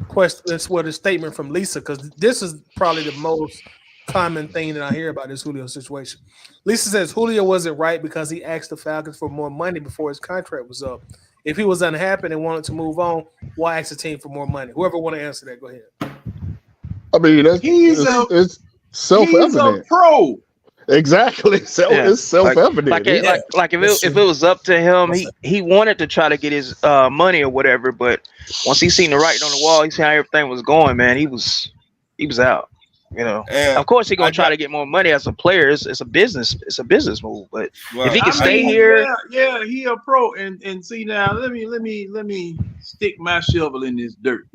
question. This was a statement from Lisa, because this is probably the most common thing that I hear about this Julio situation. Lisa says Julio wasn't right because he asked the Falcons for more money before his contract was up. If he was unhappy and wanted to move on, why ask the team for more money? Whoever want to answer that, go ahead. I mean, it's self-evident. He's a pro. Exactly. It's self-evident. Like if it was up to him, he wanted to try to get his money or whatever, but once he seen the writing on the wall, he seen how everything was going, man, he was out. And of course he's gonna try to get more money as a player. It's a business move. But if he can stay here, he a pro. And see now, let me stick my shovel in this dirt.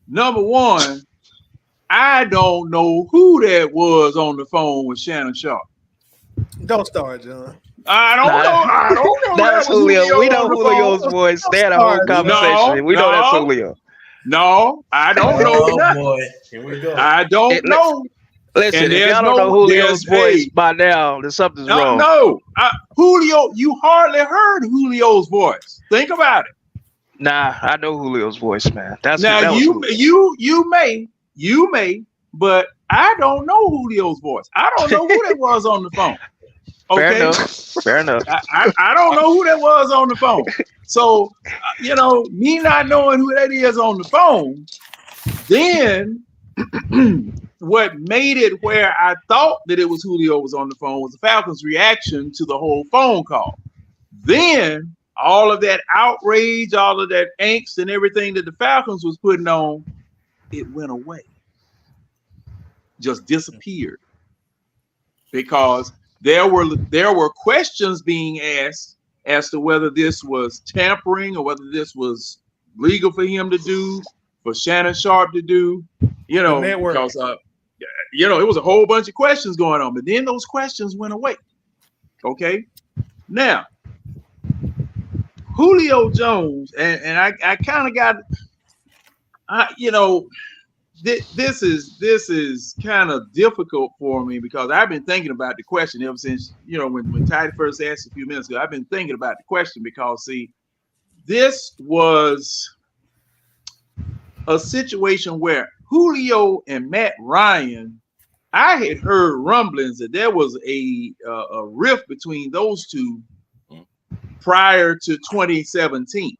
Number one, I don't know who that was on the phone with Shannon Sharp. Don't start, John. I don't know. That's Julio. We know Julio's voice. They had a whole conversation. We know that's Julio. No, I don't know. Boy. Here we go. I don't know. Listen, if y'all don't know Julio's voice by now, then something's wrong. No, Julio, you hardly heard Julio's voice. Think about it. Nah, I know Julio's voice, man. You may, but I don't know Julio's voice. I don't know who that was on the phone. Okay? Fair enough. I don't know who that was on the phone. So, me not knowing who that is on the phone, then what made it where I thought that it was Julio was on the phone was the Falcons' reaction to the whole phone call. Then all of that outrage, all of that angst and everything that the Falcons was putting on, it went away. Just disappeared. Because there were questions being asked as to whether this was tampering or whether this was legal for him to do, for Shannon Sharp to do, because it was a whole bunch of questions going on, but then those questions went away. Okay, now Julio Jones, and I kind of got, this is kind of difficult for me because I've been thinking about the question ever since, when Teddy first asked a few minutes ago. I've been thinking about the question because, see, this was a situation where Julio and Matt Ryan, I had heard rumblings that there was a rift between those two prior to 2017.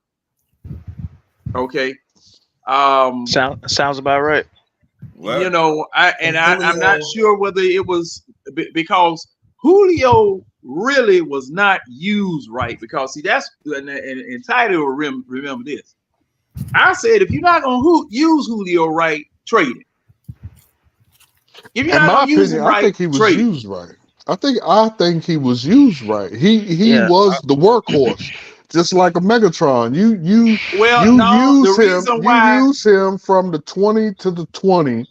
Okay. Sounds about right. Well, I'm not sure whether it was because Julio really was not used right, because see, that's and Tidy will remember this. I said, if you're not gonna use Julio right, trade him. If you're In not my gonna use opinion, him right, I think he was trade him. used right. I think he was used right. He Yeah. was the workhorse, just like a Megatron. Well, You no, the use him. reason You why use him from the 20 to the 20,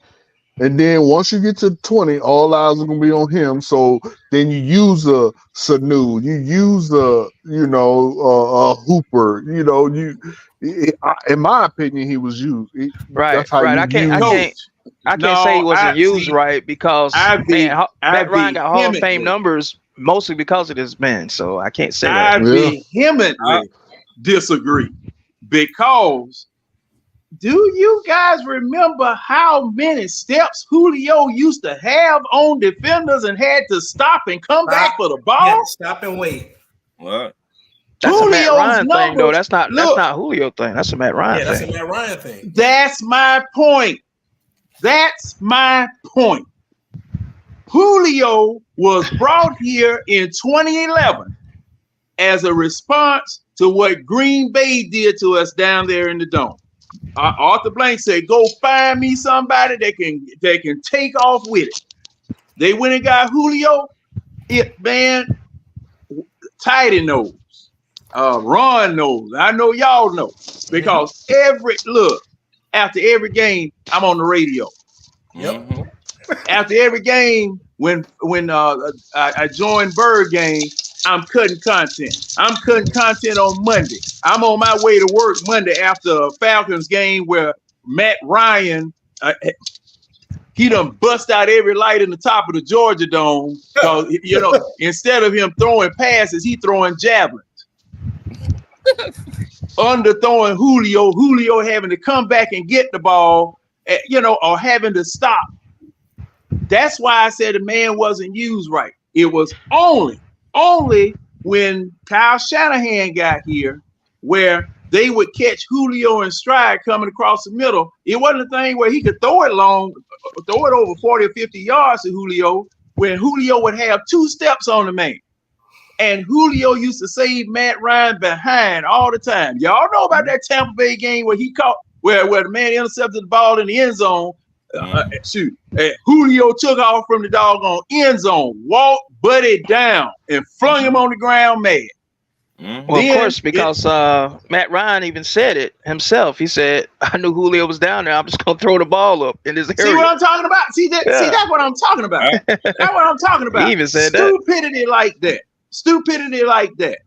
and then once you get to 20, all eyes are gonna be on him. So then you use a Sanu, you use a Hooper. In my opinion, he was used. Right, That's how right. you use. Coach. I can't say he wasn't used right because Matt Ryan got Hall of Fame numbers mostly because of this man. So I can't say that. I vehemently disagree because do you guys remember how many steps Julio used to have on defenders and had to stop and come back for the ball? Yeah, stop and wait. What? That's Julio's a Matt Ryan thing, though. numbers- That's not Julio thing. That's a Matt Ryan Yeah, that's thing. a Matt Ryan thing. That's my point. That's my point. Julio was brought here in 2011 as a response to what Green Bay did to us down there in the dome. Arthur Blank said, "Go find me somebody that can take off with it." They went and got Julio. Tidy knows. Ron knows. I know y'all know because after every game, I'm on the radio. Yep. After every game, when I joined Bird Game, I'm cutting content. I'm cutting content on Monday. I'm on my way to work Monday after a Falcons game where Matt Ryan, he done bust out every light in the top of the Georgia Dome. Because, instead of him throwing passes, he throwing javelins. Under throwing Julio having to come back and get the ball, or having to stop. That's why I said the man wasn't used right. It was only when Kyle Shanahan got here where they would catch Julio in stride coming across the middle. It wasn't a thing where he could throw it over 40 or 50 yards to Julio, when Julio would have 2 steps on the man. And Julio used to save Matt Ryan behind all the time. Y'all know about that Tampa Bay game where he caught where the man intercepted the ball in the end zone. Julio took off from the doggone end zone, walked Buddy down, and flung him on the ground mad. Well, of course, because Matt Ryan even said it himself. He said, "I knew Julio was down there. I'm just gonna throw the ball up in this area." See what I'm talking about? See, that's what I'm talking about. That's what I'm talking about. He even said stupidity like that. Stupidity like that.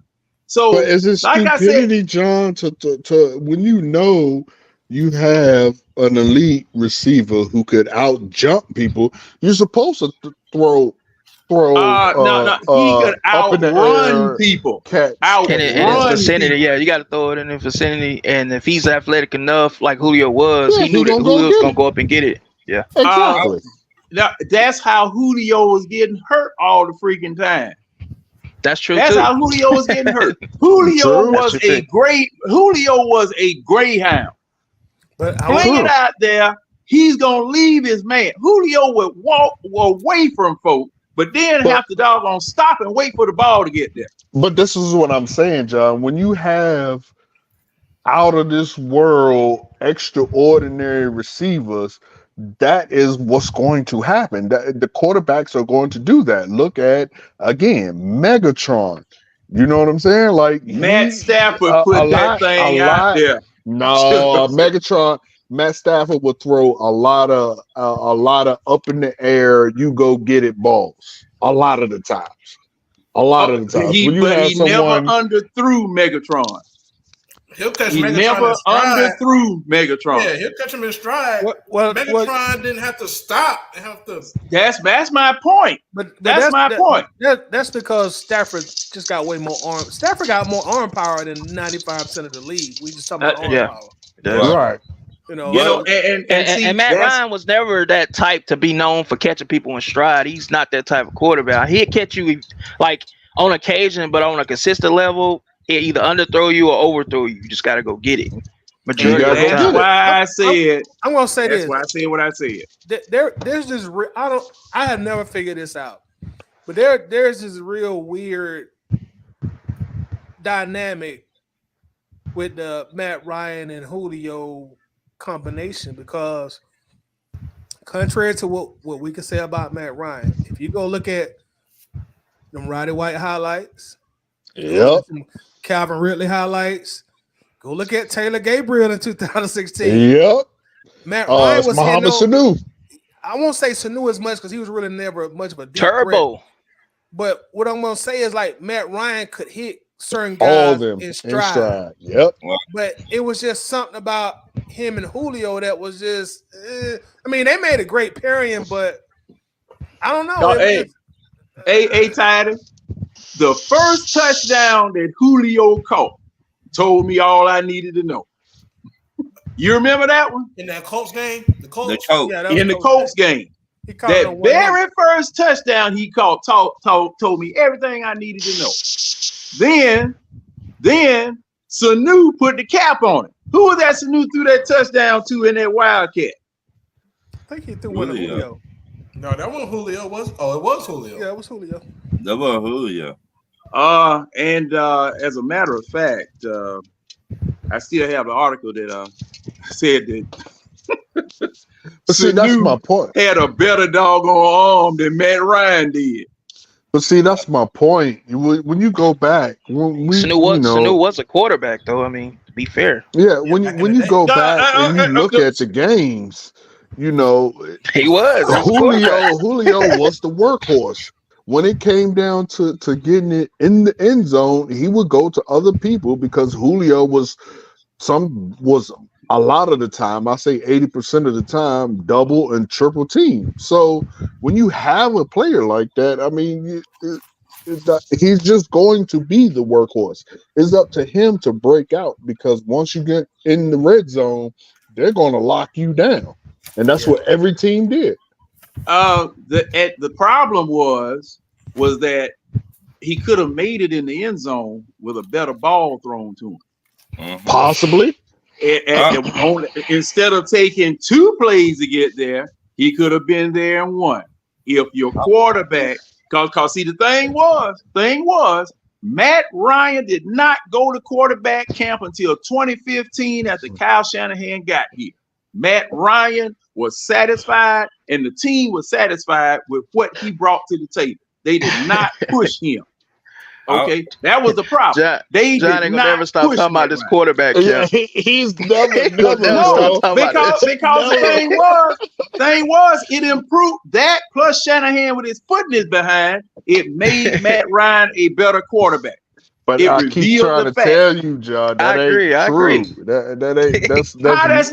So, but is it like stupidity, I said, John, to when you have an elite receiver who could out jump people, you're supposed to throw. No, he could outrun people. In his vicinity, yeah, you got to throw it in the vicinity. And if he's athletic enough, like Julio was, he knew that Julio was gonna go up and get it. Yeah, exactly. That's how Julio was getting hurt all the freaking time. That's true. That's how Julio was getting hurt. Julio was a greyhound. But Fling it out there, he's gonna leave his man. Julio would walk away from folk, but then have to doggone stop and wait for the ball to get there. But this is what I'm saying, John. When you have out of this world, extraordinary receivers, that is what's going to happen. The quarterbacks are going to do that. Look at, again, Megatron. You know what I'm saying? Like Matt Stafford put that thing out there. No, Megatron. Matt Stafford would throw a lot of up in the air, you go get it balls. A lot of the times. He never underthrew Megatron. He'll catch He Megatron never in stride. underthrew Megatron. Yeah, he'll catch him in stride. Megatron didn't have to stop. That's my point. But that's my point. That's because Stafford just got way more arm. Stafford got more arm power than 95% of the league. We just talking about arm power. Right. And Matt Ryan was never that type to be known for catching people in stride. He's not that type of quarterback. He'll catch you like on occasion, but on a consistent level, he'll either underthrow you or overthrow you. You just got to go get it. Majority of the time. That's why I said. I'm gonna say this. That's why I said what I said. There's this. I have never figured this out, but there's this real weird dynamic with the Matt Ryan and Julio combination because contrary to what we can say about Matt Ryan, if you go look at them Roddy White highlights, Yep. Calvin Ridley highlights, go look at Taylor Gabriel in 2016. Yep. Matt Ryan It's was Mohamed Sanu. I won't say Sanu as much because he was really never much of a deep Turbo. threat. But what I'm gonna say is like Matt Ryan could hit certain All guys of them in stride. Yep. But it was just something about him and Julio that was just. I mean, they made a great pairing, but I don't know. Hey, Titus, the first touchdown that Julio caught told me all I needed to know. You remember that one? In that Colts game? The Colts? The Colts. Yeah, that was In the Colts game. He caught it on That one hand. very first touchdown he caught told me everything I needed to know. Then Sanu put the cap on it. Who was that Sanu threw that touchdown to in that Wildcat? I think he threw one to Julio. No, that wasn't Julio. It was Julio. Yeah, it was Julio. That was Julio. And as a matter of fact, I still have an article that said that But see, that's my point. had a better doggone arm than Matt Ryan did. But see, that's my point. When you go back, Sanu was a quarterback, though. I mean, to be fair. Yeah, when you go back and you look at the games, he was. Julio was the workhorse. When it came down to getting it in the end zone, he would go to other people because Julio was a lot of the time, I say 80% of the time, double and triple team. So when you have a player like that, I mean, he's just going to be the workhorse. It's up to him to break out because once you get in the red zone, they're going to lock you down. And that's what every team did. The problem was that he could have made it in the end zone with a better ball thrown to him. Mm-hmm. Possibly. Instead of taking 2 plays to get there, he could have been there in 1. If your quarterback, because see, the thing was, Matt Ryan did not go to quarterback camp until 2015 after Kyle Shanahan got here. Matt Ryan was satisfied, and the team was satisfied with what he brought to the table. They did not push him. Okay, that was the problem. John ain't gonna never stop talking about this quarterback. Yeah, he's never because the thing was, it improved that plus Shanahan with his foot in his behind. It made Matt Ryan a better quarterback. But I keep trying to tell you, John, that ain't true. I agree. That's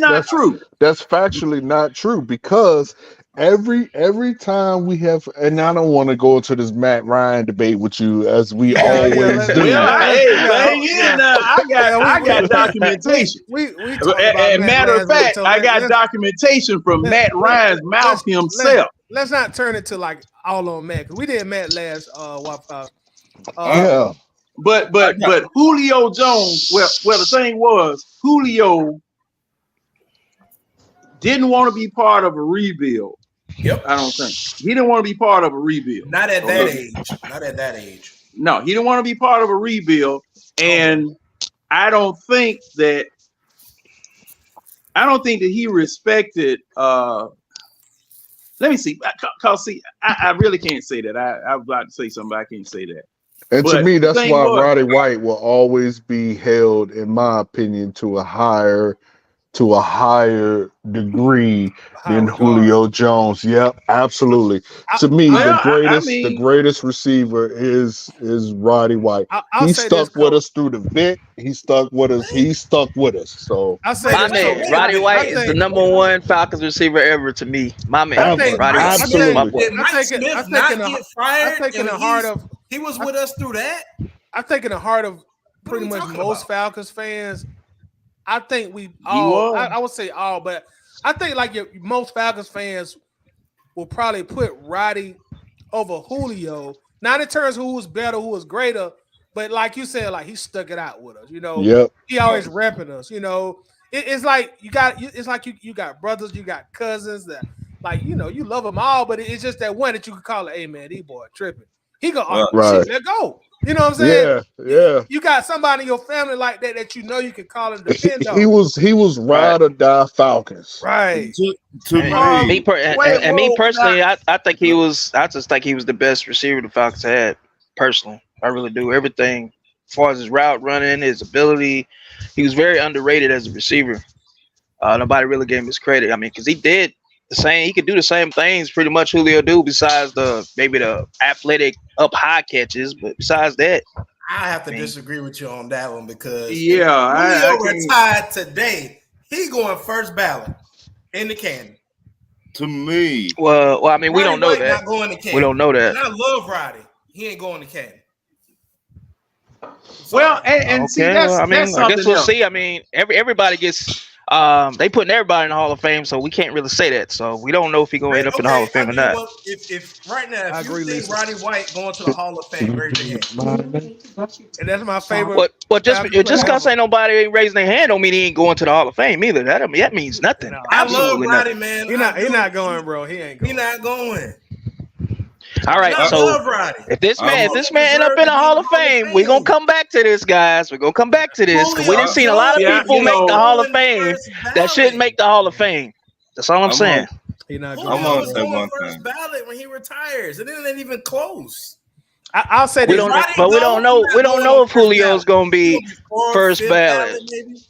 not true. That's factually not true because every time we have, and I don't want to go into this Matt Ryan debate with you as we always do. I got documentation. And matter of fact, I got documentation from Matt Ryan's mouth himself. Let's not turn it to like all on Matt because we did Matt last yeah. But Julio Jones, well, the thing was, Julio didn't want to be part of a rebuild. Yep. I don't think. He didn't want to be part of a rebuild. Not at that age. Not at that age. No, he didn't want to be part of a rebuild. And I don't think that he respected let me see. Cause see, I really can't say that. I was about to say something, but I can't say that. And to me, that's why Roddy White will always be held, in my opinion, to a higher degree than Julio Jones. Yep, absolutely. To me, the greatest receiver is Roddy White. He stuck with us through the vent. He stuck with us. So my man, Roddy White is the number 1 Falcons receiver ever to me. My man, Roddy White. Did Mike Smith not get fired? He was with us through that. I think in the heart of pretty much most Falcons fans, I think we all, I would say all, but I think like most Falcons fans will probably put Roddy over Julio. Not in terms of who was better, who was greater, but like you said, like he stuck it out with us. You know, He always repping us. You know, it's like you got brothers, you got cousins that like you love them all, but it's just that one that you can call it. Hey man, these boy tripping. He go, let go. You know what I'm saying? Yeah. You got somebody in your family like that you know you can call and depend on. He was ride or die Falcons. Right. To me, Wait, personally, I think he was. I just think he was the best receiver the Falcons had. Personally, I really do. Everything as far as his route running, his ability, he was very underrated as a receiver. Nobody really gave him his credit. I mean, because he did the same. He could do the same things pretty much Julio do, besides maybe the athletic up high catches. But besides that, I have to disagree with you on that one because Julio retired today. He going first ballot in the Cannon. to me, well, I mean, we don't know White that. Not going to Cannon. We don't know that. And I love Roddy. He ain't going to Cannon. Well, and see, that's I something guess we'll else. see. I mean, everybody gets. They putting everybody in the Hall of Fame, so we can't really say that. So we don't know if he's gonna end up in the Hall of Fame or not. Well, if right now, I if you agree, think Lisa. Roddy White going to the Hall of Fame, raise your hand. And that's my favorite. But just because ain't nobody ain't raising their hand don't mean he ain't going to the Hall of Fame either. That means nothing. No. I love Absolutely Roddy, nothing. man. He not going, bro. He ain't going. He not going. All right, I so love Roddy. if this man end up in the Hall of Fame, we're gonna come back to this, guys. We're gonna come back to this because we didn't see a lot of Yeah, people you make know, the Hall of Fame that shouldn't make the Hall of Fame. That's all I'm saying. He not Julio going. gonna was say going one first thing. ballot when he retires, and then it ain't even close. I'll say We this. don't, Roddy but we don't know. White We don't going know on if first Julio's ballot. gonna be He'll be fourth, first fifth ballot. maybe.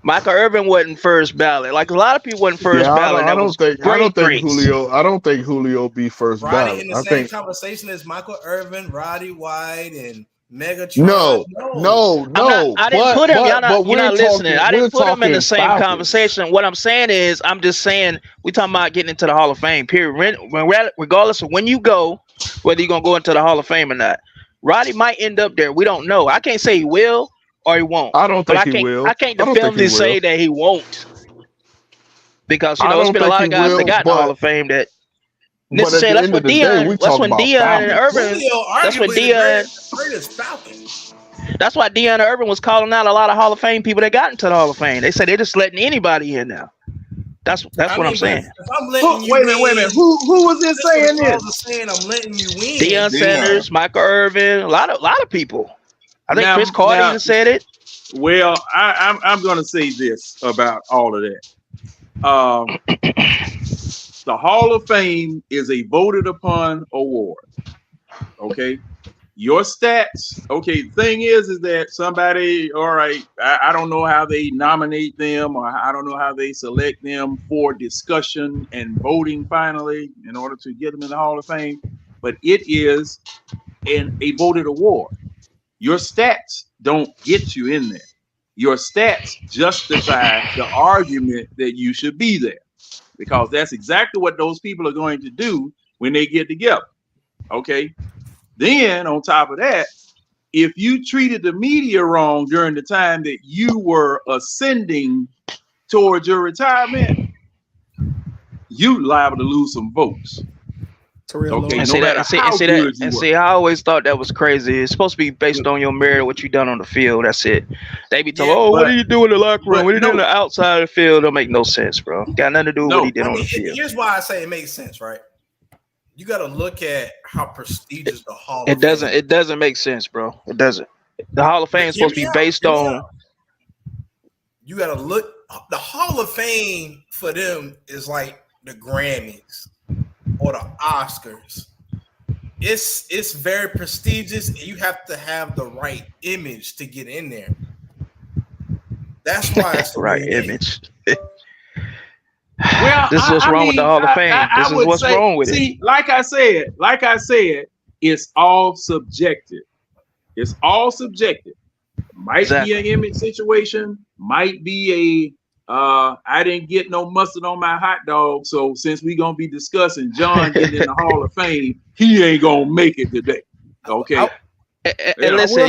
Michael Irvin wasn't first ballot. Like a lot of people wasn't first ballot. I don't think greats. Julio be first Roddy ballot. in the I same think conversation as Michael Irvin, Roddy White, and Megatron. no. I didn't put him. But You're not listening. I didn't put him in the same Falcons. conversation. What I'm saying is, I'm just saying we talking about getting into the Hall of Fame. Period. Regardless of when you go, whether you're gonna go into the Hall of Fame or not, Roddy might end up there. We don't know. I can't say he will or he won't. I don't think he will. I can't I don't think definitively he say will. that he won't, because I there's don't been a think lot he of guys will, that got in the but- Hall of Fame that. But at the That's end what of the day, we That's talking when about Deion and Falcons. Irvin. Julio, That's when arguably the Deion. greatest Falcon. That's why Deion and Irvin was calling out a lot of Hall of Fame people that got into the Hall of Fame. They said they're just letting anybody in now. That's what I'm saying. If I'm letting you Wait a minute. Who was this saying this? Saying I'm letting you win. Deion Sanders, Michael Irvin, a lot of people. I think Chris Carter even said it. Well, I'm going to say this about all of that. The Hall of Fame is a voted upon award. Okay. Your stats. Okay. The thing is that somebody, all right, I don't know how they nominate them, or I don't know how they select them for discussion and voting finally in order to get them in the Hall of Fame, but it is a voted award. Your stats don't get you in there. Your stats justify the argument that you should be there, because that's exactly what those people are going to do when they get together. Okay. Then on top of that, if you treated the media wrong during the time that you were ascending towards your retirement, you liable to lose some votes. Okay, And no see, I always thought that was crazy. It's supposed to be based on your merit, what you done on the field. That's it. They be told, what do you do in the locker room? What do you do in the outside of the field? Don't make no sense, bro. Got nothing to do with what he did on the field. Here's why I say it makes sense, right? You got to look at how prestigious the Hall of Fame is. It doesn't make sense, bro. It doesn't. The Hall of Fame is supposed to be based on. You got to look. The Hall of Fame for them is like the Grammys or the Oscars. It's very prestigious, and you have to have the right image to get in there. That's why it's the right way it image. Well, this is what's wrong with the Hall of Fame. This is what's wrong with it. Like I said, it's all subjective. It's all subjective. Might be an image situation. Might be I didn't get no mustard on my hot dog. So since we're gonna be discussing John getting in the Hall of Fame, he ain't gonna make it today. Okay. And listen,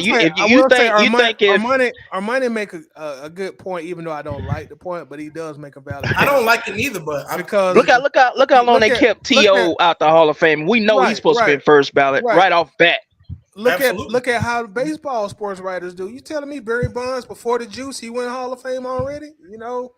Armani make a good point, even though I don't like the point, but he does make a valid point. I don't like it either, but because look how long they kept T.O. out the Hall of Fame. We know he's supposed to be first ballot right off bat. Look at how the baseball sports writers do. You telling me Barry Bonds before the juice he went Hall of Fame already? You know,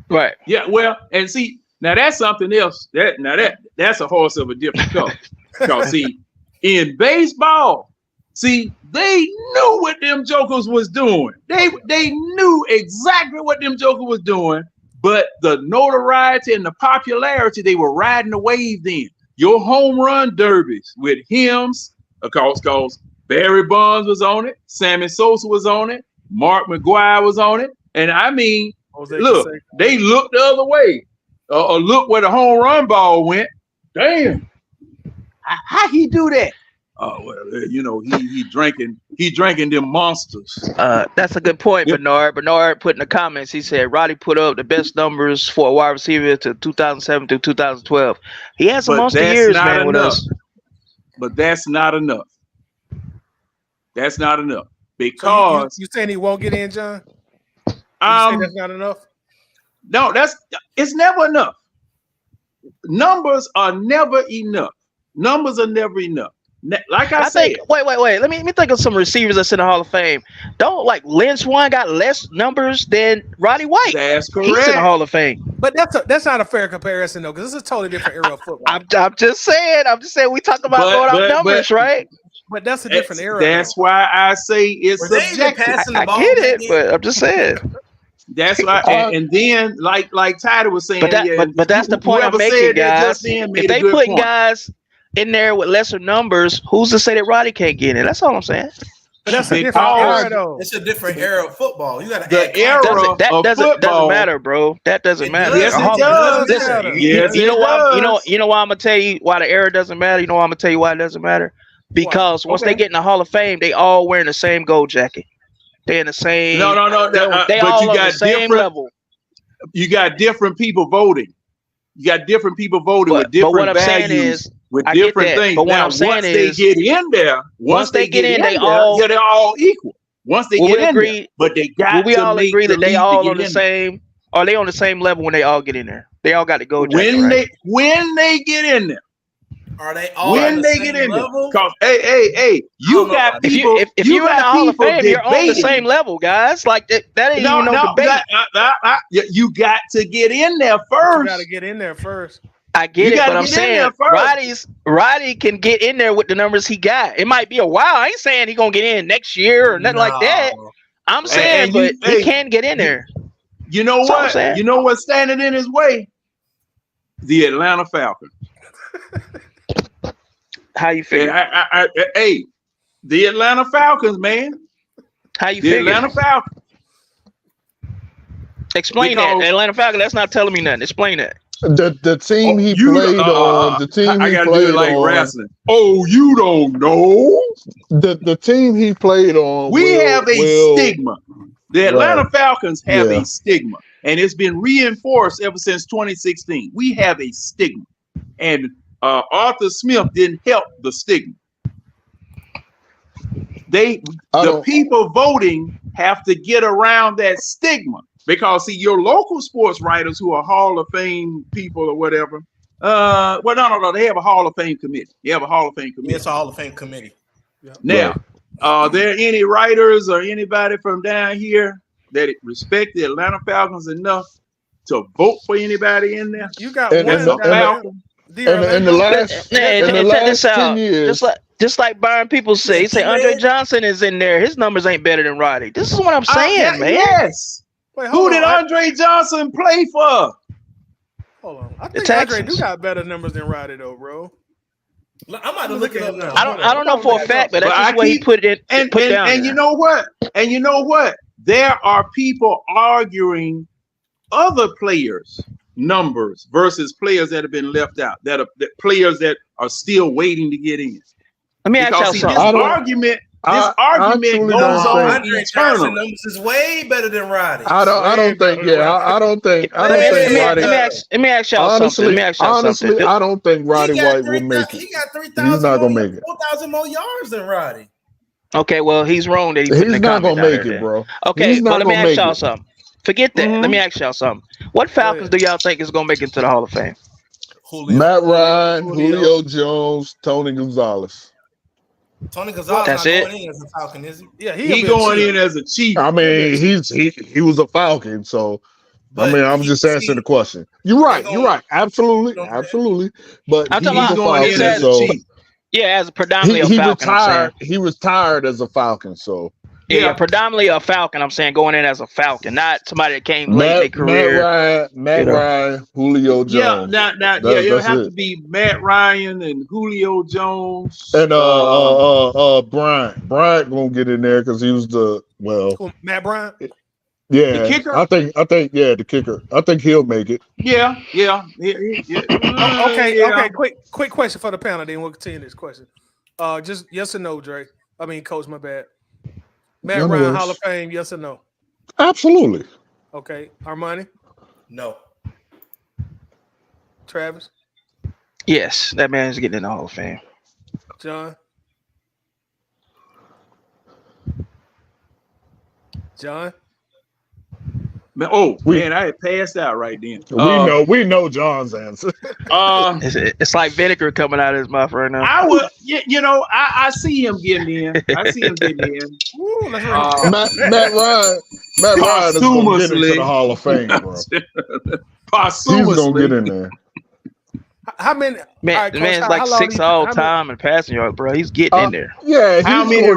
right? Yeah. Well, and see, now that's something else. That's a horse of a different color. Because see, in baseball, See, they knew what them jokers was doing. They knew exactly what them jokers was doing, but the notoriety and the popularity, they were riding the wave then. Your home run derbies with hymns, of course, Barry Bonds was on it, Sammy Sosa was on it, Mark McGwire was on it, and I mean, look, they looked the other way, or look where the home run ball went. Damn, how he do that? Oh well, you know he drinking them monsters. That's a good point, yep. Bernard put in the comments. He said Roddy put up the best numbers for a wide receiver to 2007 through 2012. He has some monster years, man, with us. But that's not enough. That's not enough because you saying he won't get in, John? You saying that's not enough? No, it's never enough. Numbers are never enough. Numbers are never enough. Like I said, wait. Let me think of some receivers that's in the Hall of Fame. Don't like Lynch one got less numbers than Roddy White. That's correct. He's in the Hall of Fame. But that's not a fair comparison though, because it's a totally different era of football. I'm just saying. We talk about going off numbers, right? But that's a different era. That's why I say it's subjective. I get it, but I'm just saying. That's why, and then like Tyler was saying, but that's the point I'm making, guys. If they put guys in there with lesser numbers, who's to say that Roddy can't get in? That's all I'm saying. But that's a different era, though. It's a different era of football. You got the era doesn't matter, bro. That doesn't matter. Yes, it does. Listen, you know why I'm gonna tell you why the era doesn't matter. You know why I'm gonna tell you why it doesn't matter? Because once they get in the Hall of Fame, they all wearing the same gold jacket. They're in the same. No. They but all you on got the same level. You got different people voting. You got different people voting with different values. With different things. But what I'm saying is, they get in there, once they get in, they're all equal. Once they get in there, but they got we all agree that they all on the same. Are they on the same level when they all get in there? They all got to go. When they get in there, are they all when they get in there? Because hey, you got people. If you're in the Hall of Fame, you're on the same level, guys. Like that ain't even no debate. You got to get in there first. You got to get in there first. I get it, but I'm saying Roddy can get in there with the numbers he got. It might be a while. I ain't saying he's gonna get in next year or nothing like that. I'm saying, but he can get in there. You know what? You know what's standing in his way? The Atlanta Falcons. How you feel? Hey, the Atlanta Falcons, man. How you feel? The Atlanta Falcons. Explain that. The Atlanta Falcons. That's not telling me nothing. Explain that. The team he played on. The team I he gotta played do it like on. wrestling. Oh, you don't know. The team he played on. We have a stigma. The Atlanta Falcons have a stigma, and it's been reinforced ever since 2016. We have a stigma, and Arthur Smith didn't help the stigma. The people voting have to get around that stigma. Because see, your local sports writers who are Hall of Fame people or whatever, no, they have a Hall of Fame committee. You have a Hall of Fame committee. It's a Hall of Fame committee. Yeah. Now, are there any writers or anybody from down here that respect the Atlanta Falcons enough to vote for anybody in there? You got one Falcon. In the last 10 years. Just like Byron people say, Andre Johnson is in there. His numbers ain't better than Roddy. This is what I'm saying, man. Yes. Wait, who did Andre Johnson play for? Hold on. I think Andre do got better numbers than Roddy though, bro. I'm about to look it up now. I don't know for a fact, but that's just what he put it in. And you know what? And you know what? There are people arguing other players' numbers versus players that have been left out. That players that are still waiting to get in. Let me ask y'all something. This argument goes on Andre Johnson numbers is way better than Roddy. I don't think Roddy. Let me ask y'all something. Honestly, I don't think Roddy White will make it. He got 3,000. He's not gonna make it. 4,000 more yards than Roddy. Okay, well he's wrong that he's not gonna make it, bro. Okay, but let me ask y'all something. Forget that. Let me ask y'all something. What Falcons do y'all think is gonna make it to the Hall of Fame? Matt Ryan, Julio Jones, Tony Gonzalez. Tony Gonzalez That's not going in as a Falcon, is he? Yeah, he going in as a Chief. I mean, he was a Falcon, so I mean, I'm just answering the question. You're right. Absolutely. But I'm talking about going in as a Chief. Yeah, as predominantly he a Falcon. retired. He retired as a Falcon. So Yeah, predominantly a Falcon. I'm saying going in as a Falcon, not somebody that came late in their career. Matt Ryan, Julio Jones. Yeah, it'll have to be Matt Ryan and Julio Jones and Bryant. Bryant gonna get in there because he was Matt Bryant. Yeah, the kicker. I think the kicker. I think he'll make it. Yeah. Okay. Quick question for the panel. Then we'll continue this question. Just yes or no, Dre. I mean, Coach. My bad. Matt Ryan, Hall of Fame. Yes or no? Absolutely. Okay. Armani. No. Travis. Yes, that man's getting in the Hall of Fame. John. Man, I had passed out right then. We know John's answer. It's like vinegar coming out of his mouth right now. I would, I see him getting in. Ooh, Matt Ryan is gonna get into the Hall of Fame, bro. He's gonna get in there. How many? Man, Coach, man's like 6 all time and passing yards, bro. He's getting in there. Yeah. How many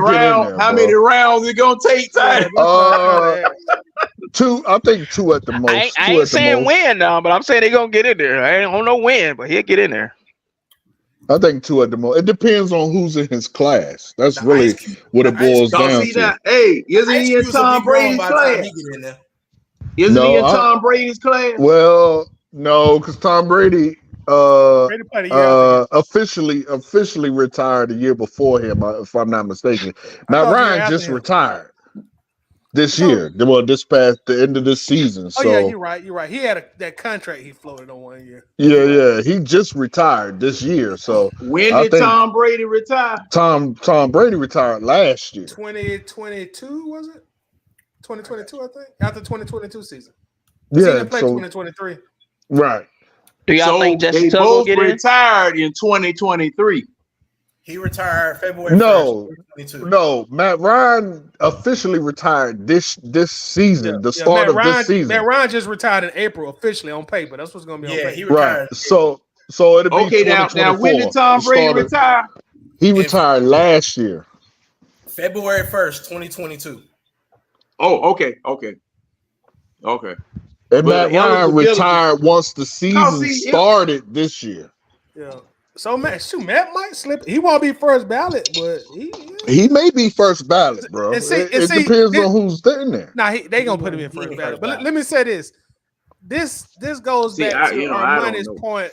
rounds it gonna take? Time? 2. I think 2 at the most. I ain't saying win now, but I'm saying they're gonna get in there. I don't know when, but he'll get in there. I think 2 at the most. It depends on who's in his class. That's really what it boils down to. Hey, isn't he in Tom Brady's class? Isn't he in Tom Brady's class? Well, no, because Tom Brady officially retired a year before him, if I'm not mistaken. Matt Ryan just retired this year. Well, the end of this season. So yeah, you're right. He had that contract he floated on 1 year. Yeah. He just retired this year. So when did Tom Brady retire? Tom Brady retired last year. 2022 was it? 2022, I think. After 2022 season. Yeah. He didn't play 2023. Right. Do y'all think they both retired in 2023? He retired February 1st, 2022. No, Matt Ryan officially retired this season, this season. Matt Ryan just retired in April officially on paper. That's what's going to be on paper. He retired. Right. So it'll be okay. Now when did Tom Brady retire? He retired last year, February 1st, 2022. Oh, okay. And Matt Ryan retired once the season started this year. Yeah. So Matt might slip. He won't be first ballot, but he may be first ballot, bro. It depends on who's in there. Nah, they gonna put him in first ballot. But let me say this. This goes back to Armani's point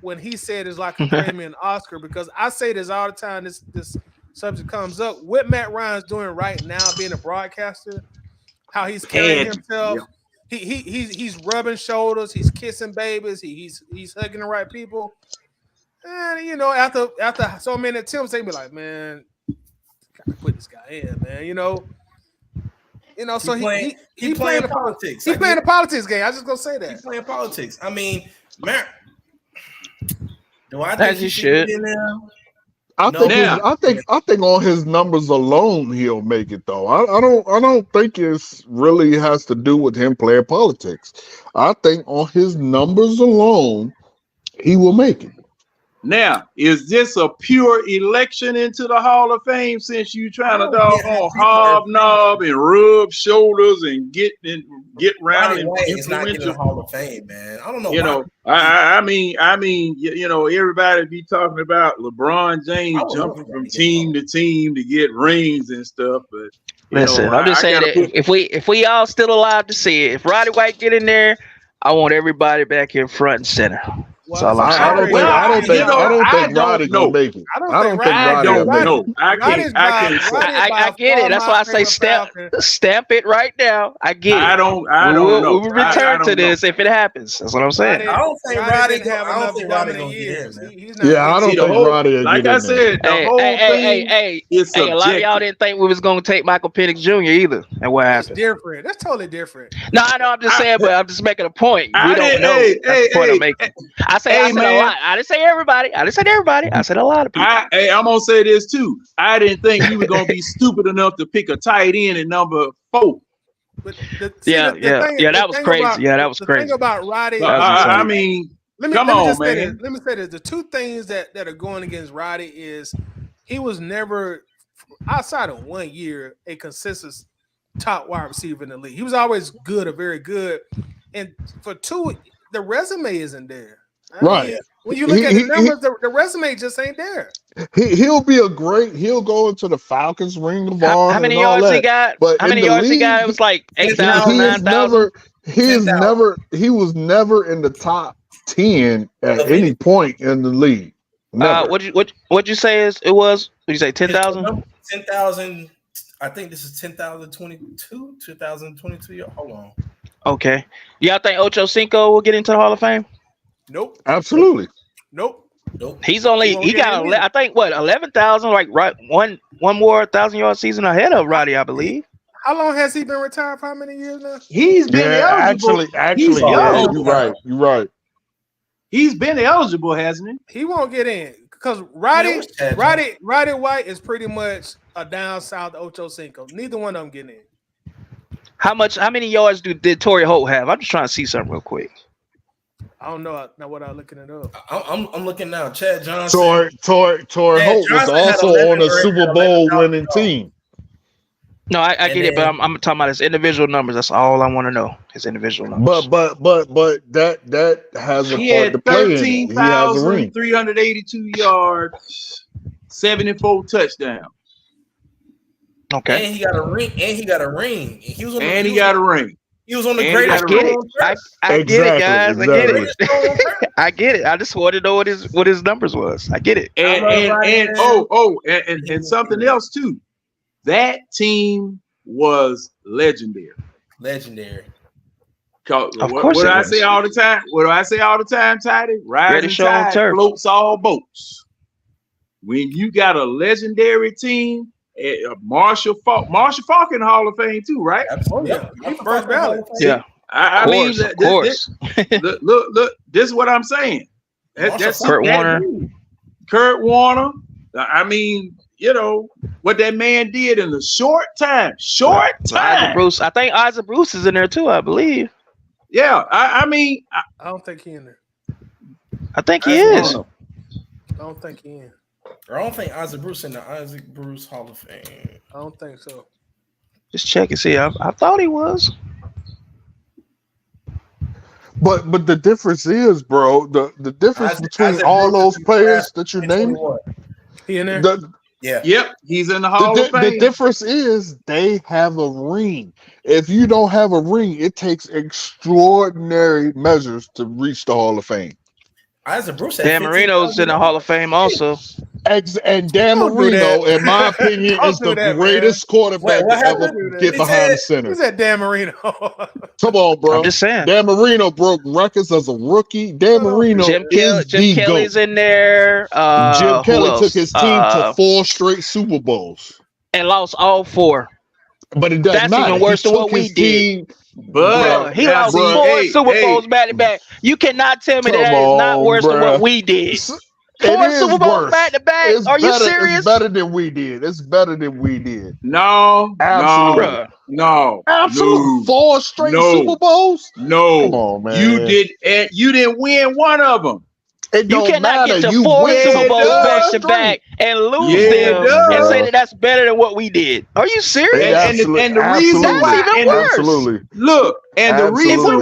when he said it's like a Grammy and Oscar, because I say this all the time. This subject comes up. What Matt Ryan's doing right now, being a broadcaster, how he's carrying himself. Yeah. He's rubbing shoulders, he's kissing babies, he's hugging the right people. And after so many attempts, they be like, man, gotta put this guy in, man. So he playing the politics. He's playing the politics game. I just gonna say that. He's playing politics. I mean, man, do I think he should be in there? I think on his numbers alone he'll make it though. I don't think it's really has to do with him playing politics. I think on his numbers alone he will make it. Now, is this a pure election into the Hall of Fame, since you trying to hobnob and rub shoulders and get round and it's not getting the Hall of Fame, man. I don't know. I mean, everybody be talking about LeBron James jumping from team to team to get rings and stuff, but listen, I'm just saying that if we all still alive to see it, if Roddy White get in there, I want everybody back in front and center. Well, I don't think Roddy gonna make it. I don't think Roddy will make it. I get it. That's why I say stamp it right now. I get it. I don't know. We'll return to this if it happens. That's what I'm saying. I don't think Roddy gonna get in, man. Yeah, I don't think Roddy will get in. Like I said, the whole thing is subjective. A lot of y'all didn't think we was gonna take Michael Penix Jr. either, and what happened? That's different. That's totally different. No, I know. I'm just saying, but I'm just making a point. We don't know. That's the point I'm making. I said a lot. I didn't say everybody. I said a lot of people. I'm gonna say this too. I didn't think you were gonna be stupid enough to pick a tight end at number 4. But that was crazy. That was crazy. The thing about Roddy, I mean, Let me Come just on, say this. man. Let me say this. The two things that are going against Roddy is he was never, outside of 1 year, a consistent top wide receiver in the league. He was always good or very good. And for two, the resume isn't there. I mean, when you look at the numbers, the resume just ain't there. He'll go into the Falcons ring of honor. How many and all yards that. he got? But How in many the yards he league, got? It was like 8,000, 9,000. he was never in the top 10 at any point in the league. Never. What'd you say it was? What'd you say, 10,000? 10,000. I think this is 2022. Hold on. Okay. Y'all think Ocho Cinco will get into the Hall of Fame? Nope. Absolutely. Nope. He got I think 11,000, like right one more 1,000-yard season ahead of Roddy, I believe. How long has he been retired for? How many years now? He's been eligible. Actually, you're right. He's been eligible, hasn't he? He won't get in because Roddy White is pretty much a down south Ocho Cinco. Neither one of them getting in. How many yards did Torrey Holt have? I'm just trying to see something real quick. I don't know without looking it up. I'm looking now. Chad Johnson. Torrey Holt was also on a Super Bowl winning team. No, I get it, but I'm talking about his individual numbers. That's all I want to know. His individual numbers. But that has a part to play in it. He has a ring. 13,382 yards, 74 touchdowns. Okay. And he got a ring. He got a ring. He was on the greatest. I get it. I get it, guys. I get it. I get it. I just wanted to know what his numbers was. I get it. And something else too. That team was legendary. Of course, what do I say all the time? Tidy? Rising tide floats all boats. When you got a legendary team, Marshall Falk in the Hall of Fame too, right? Absolutely. He first ballot. Yeah. I mean, of course. Look, this is what I'm saying. That's Kurt Warner. Kurt Warner. I mean, you know what that man did in a short time. Isaac Bruce. I think Isaac Bruce is in there too. I believe. Yeah, I mean, I don't think he in there. I think he is. I don't think he in. I don't think Isaac Bruce in the Isaac Bruce Hall of Fame. I don't think so. Just check and see. I thought he was. But the difference is, bro, the difference between all those players that you named. He in there? Yep, he's in the Hall of Fame. The difference is they have a ring. If you don't have a ring, it takes extraordinary measures to reach the Hall of Fame. Isaac Bruce. Dan Marino's in the Hall of Fame also. And Dan Marino, in my opinion, is the greatest quarterback to ever get behind the center. Who's that Dan Marino? Come on, bro. I'm just saying. Dan Marino broke records as a rookie. Dan Marino Jim is the Kelly's GOAT. in there. Jim Kelly who took his team to 4 straight Super Bowls. And lost all 4. But it doesn't That's matter. even worse than what we did. But he lost 4 Super Bowls back to back. You cannot tell me that is not worse than what we did. 4 Super Bowls back to back. Are you serious? It's better than we did. No, absolutely. No. 4 straight Super Bowls? No. Come on, man. You didn't win one of them. You cannot get to 4 Super Bowls back to back and lose them and say that that's better than what we did. Are you serious? And the reason why, that's even worse. Absolutely. Look, and the reason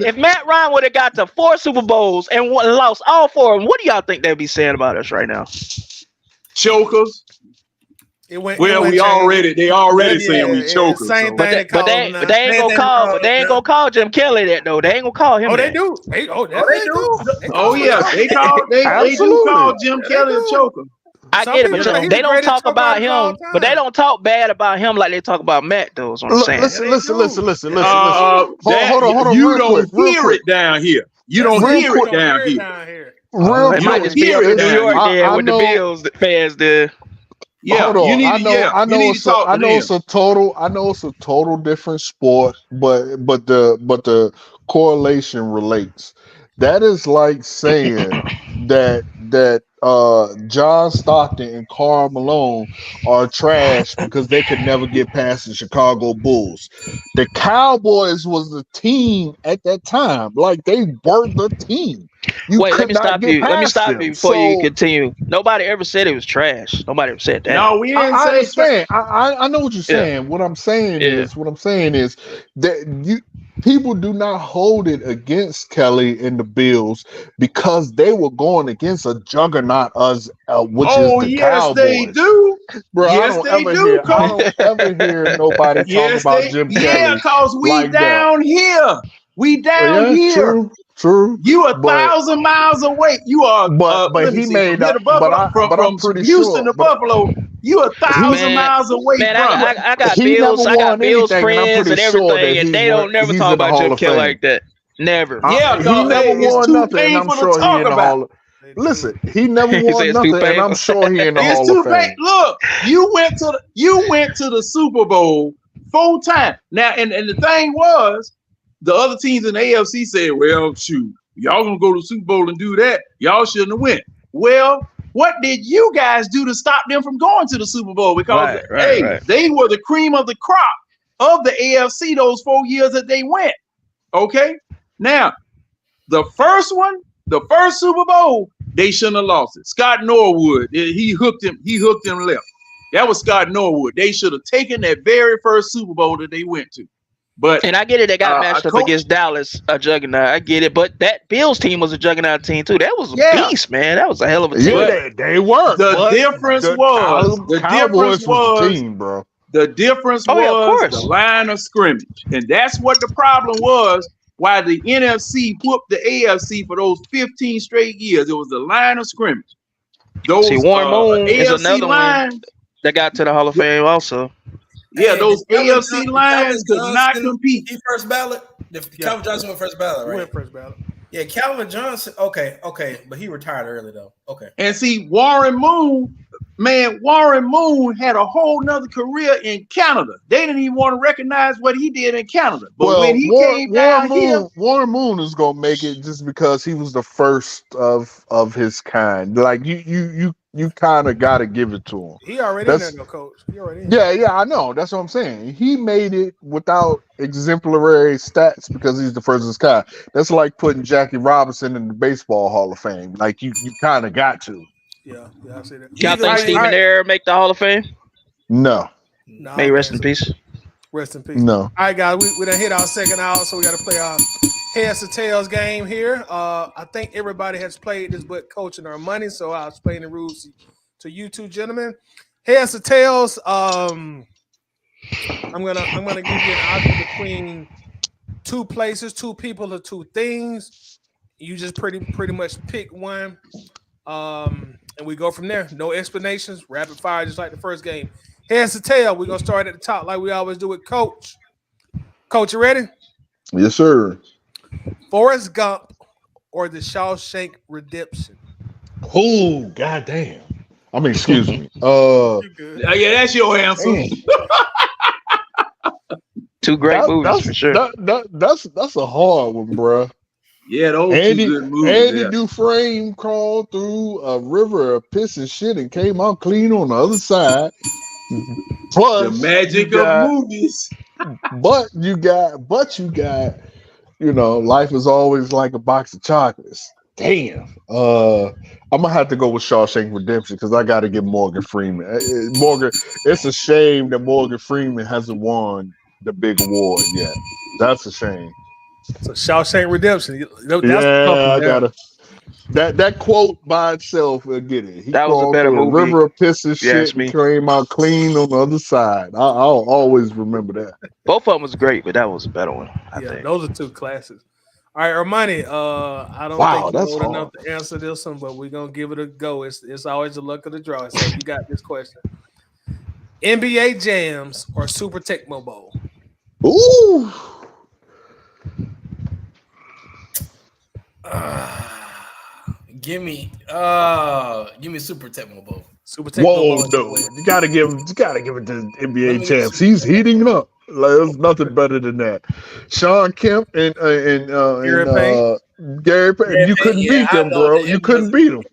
if Matt Ryan would have got to 4 Super Bowls and lost all 4 of them, what do y'all think they'd be saying about us right now? Chokers. They already saying we chokers. But they ain't gonna call Jim Kelly that though. They ain't gonna call him. They do. They do. They do call Jim Kelly a choker. I get it, but they don't talk about him. But they don't talk bad about him like they talk about Matt. Though is what I'm saying. Listen. Hold on. You don't hear it down here. You don't hear it down here. It might just be up in New York there with the Bills fans there. Yeah, I know it's a total different sport, but the correlation relates. That is like saying that that John Stockton and Karl Malone are trash because they could never get past the Chicago Bulls. The Cowboys was the team at that time. Like, they were the team. Wait, let me stop you. Let me stop you before you continue. Nobody ever said it was trash. Nobody ever said that. No, we didn't I say understand. I know what you're saying. What I'm saying is that people do not hold it against Kelly and the Bills because they were going against a juggernaut, which is the Cowboys. They do. Bro, Yes, I don't ever hear nobody talk about Jim Kelly. Yeah, because we like down here. We down here. True. You 1,000 miles away. You are, but he made up. But I'm pretty Houston sure, to Buffalo. You 1,000 miles away from. I got Bills. I got Bills friends and everything, and they don't never talk about Jim Kelly like that. Never. Yeah, he never won nothing, and I'm sure he in the Hall of. Listen, he never won nothing, and I'm sure he in the Hall of Fame. Look, you went to the Super Bowl 4 times. Now, and the thing was, the other teams in the AFC said, well, shoot, y'all gonna go to the Super Bowl and do that. Y'all shouldn't have went. Well, what did you guys do to stop them from going to the Super Bowl? Because they were the cream of the crop of the AFC those 4 years that they went. Okay? Now, the first Super Bowl, they shouldn't have lost it. Scott Norwood, he hooked him left. That was Scott Norwood. They should have taken that very first Super Bowl that they went to. And I get it, they got matched up against Dallas, a juggernaut. I get it, but that Bills team was a juggernaut team too. That was a beast, man. That was a hell of a team. Yeah, they were. The difference was the line of scrimmage, and that's what the problem was. Why the NFC whooped the AFC for those 15 straight years? It was the line of scrimmage. Warren Moon is another one that got to the Hall of Fame also. Yeah, those AFC lines could not compete. He first ballot. Calvin Johnson went first ballot, right? He went first ballot. Yeah, Calvin Johnson. Okay, but he retired early though. Okay. And see, Warren Moon had a whole nother career in Canada. They didn't even want to recognize what he did in Canada. But when he came down here, Warren Moon is gonna make it just because he was the first of his kind. Like you kind of got to give it to him. He already in there, no coach. Yeah, I know. That's what I'm saying. He made it without exemplary stats because he's the first of his kind. That's like putting Jackie Robinson in the Baseball Hall of Fame. Like you kind of got to. Yeah, I see that. Y'all think Stephen Ayer make the Hall of Fame? No. May he rest in peace. Rest in peace. No. All right, guys, we done hit our second hour, so we got to play our heads to tails game here. I think everybody has played this but coaching our money, so I'll explain the rules to you two gentlemen. Heads to tails. I'm gonna give you an option between 2 places, 2 people, or 2 things. You just pretty much pick one, and we go from there. No explanations, rapid fire, just like the first game. Heads to tail. We're gonna start at the top like we always do with Coach. Coach, you ready? Yes, sir. Forrest Gump or the Shawshank Redemption? Oh, goddamn. I mean, excuse me. Yeah, that's your answer. 2 great movies for sure. That's a hard one, bro. Yeah, those 2 good movies. Andy Dufresne crawled through a river of piss and shit and came out clean on the other side. Plus, the magic of movies. But you got, life is always like a box of chocolates. Damn. I'm gonna have to go with Shawshank Redemption because I got to get Morgan Freeman. It's a shame that Morgan Freeman hasn't won the big award yet. That's a shame. So Shawshank Redemption. I gotta. That quote by itself will get it. He that was a better movie. River of piss and shit came out clean on the other side. I'll always remember that. Both of them was great, but that was a better one. I think. Those are 2 classics. All right, Armani. I don't think you're old enough to answer this one, but we're gonna give it a go. It's always the luck of the draw. So you got this question: NBA Jams or Super Tecmo Bowl? Ooh. Give me Super Tecmo Bowl. Super Tecmo Bowl. No. You gotta give it to NBA champs. He's heating up. Like, there's nothing better than that. Sean Kemp and Gary Payne. You couldn't beat them, bro. You couldn't beat them.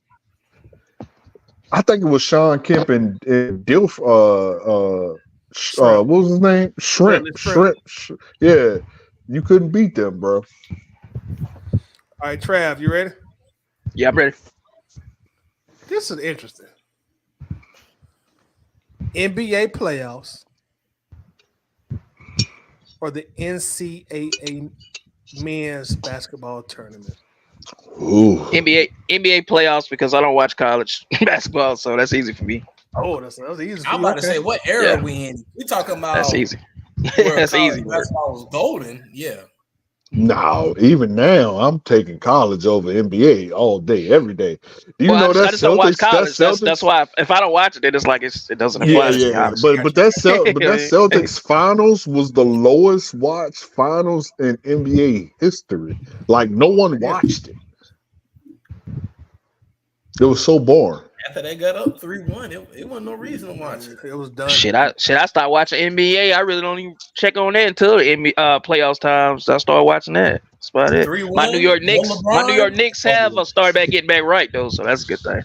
I think it was Sean Kemp and Dilf. What was his name? Shrimp. Yeah, you couldn't beat them, bro. All right, Trav, you ready? Yeah, I'm ready. This is interesting. NBA playoffs or the NCAA men's basketball tournament? Ooh. NBA playoffs because I don't watch college basketball, so that's easy for me. Oh, that was easy. I'm about to say, what era we in? We talking about That's easy. where That's college easy. basketball was golden. Yeah. No, even now I'm taking college over NBA all day, every day. Do you know that I just don't watch college. Celtics? That's why if I don't watch it, then it's like it doesn't apply to me. Obviously. But that Celtics finals was the lowest watched finals in NBA history. Like no one watched it. It was so boring. After they got up 3-1, it wasn't no reason to watch it. It was done. Should I start watching NBA? I really don't even check on that until the NBA playoffs times. I start watching that. That's about it. 3-1, My New York Knicks have started back getting back right though, so that's a good thing.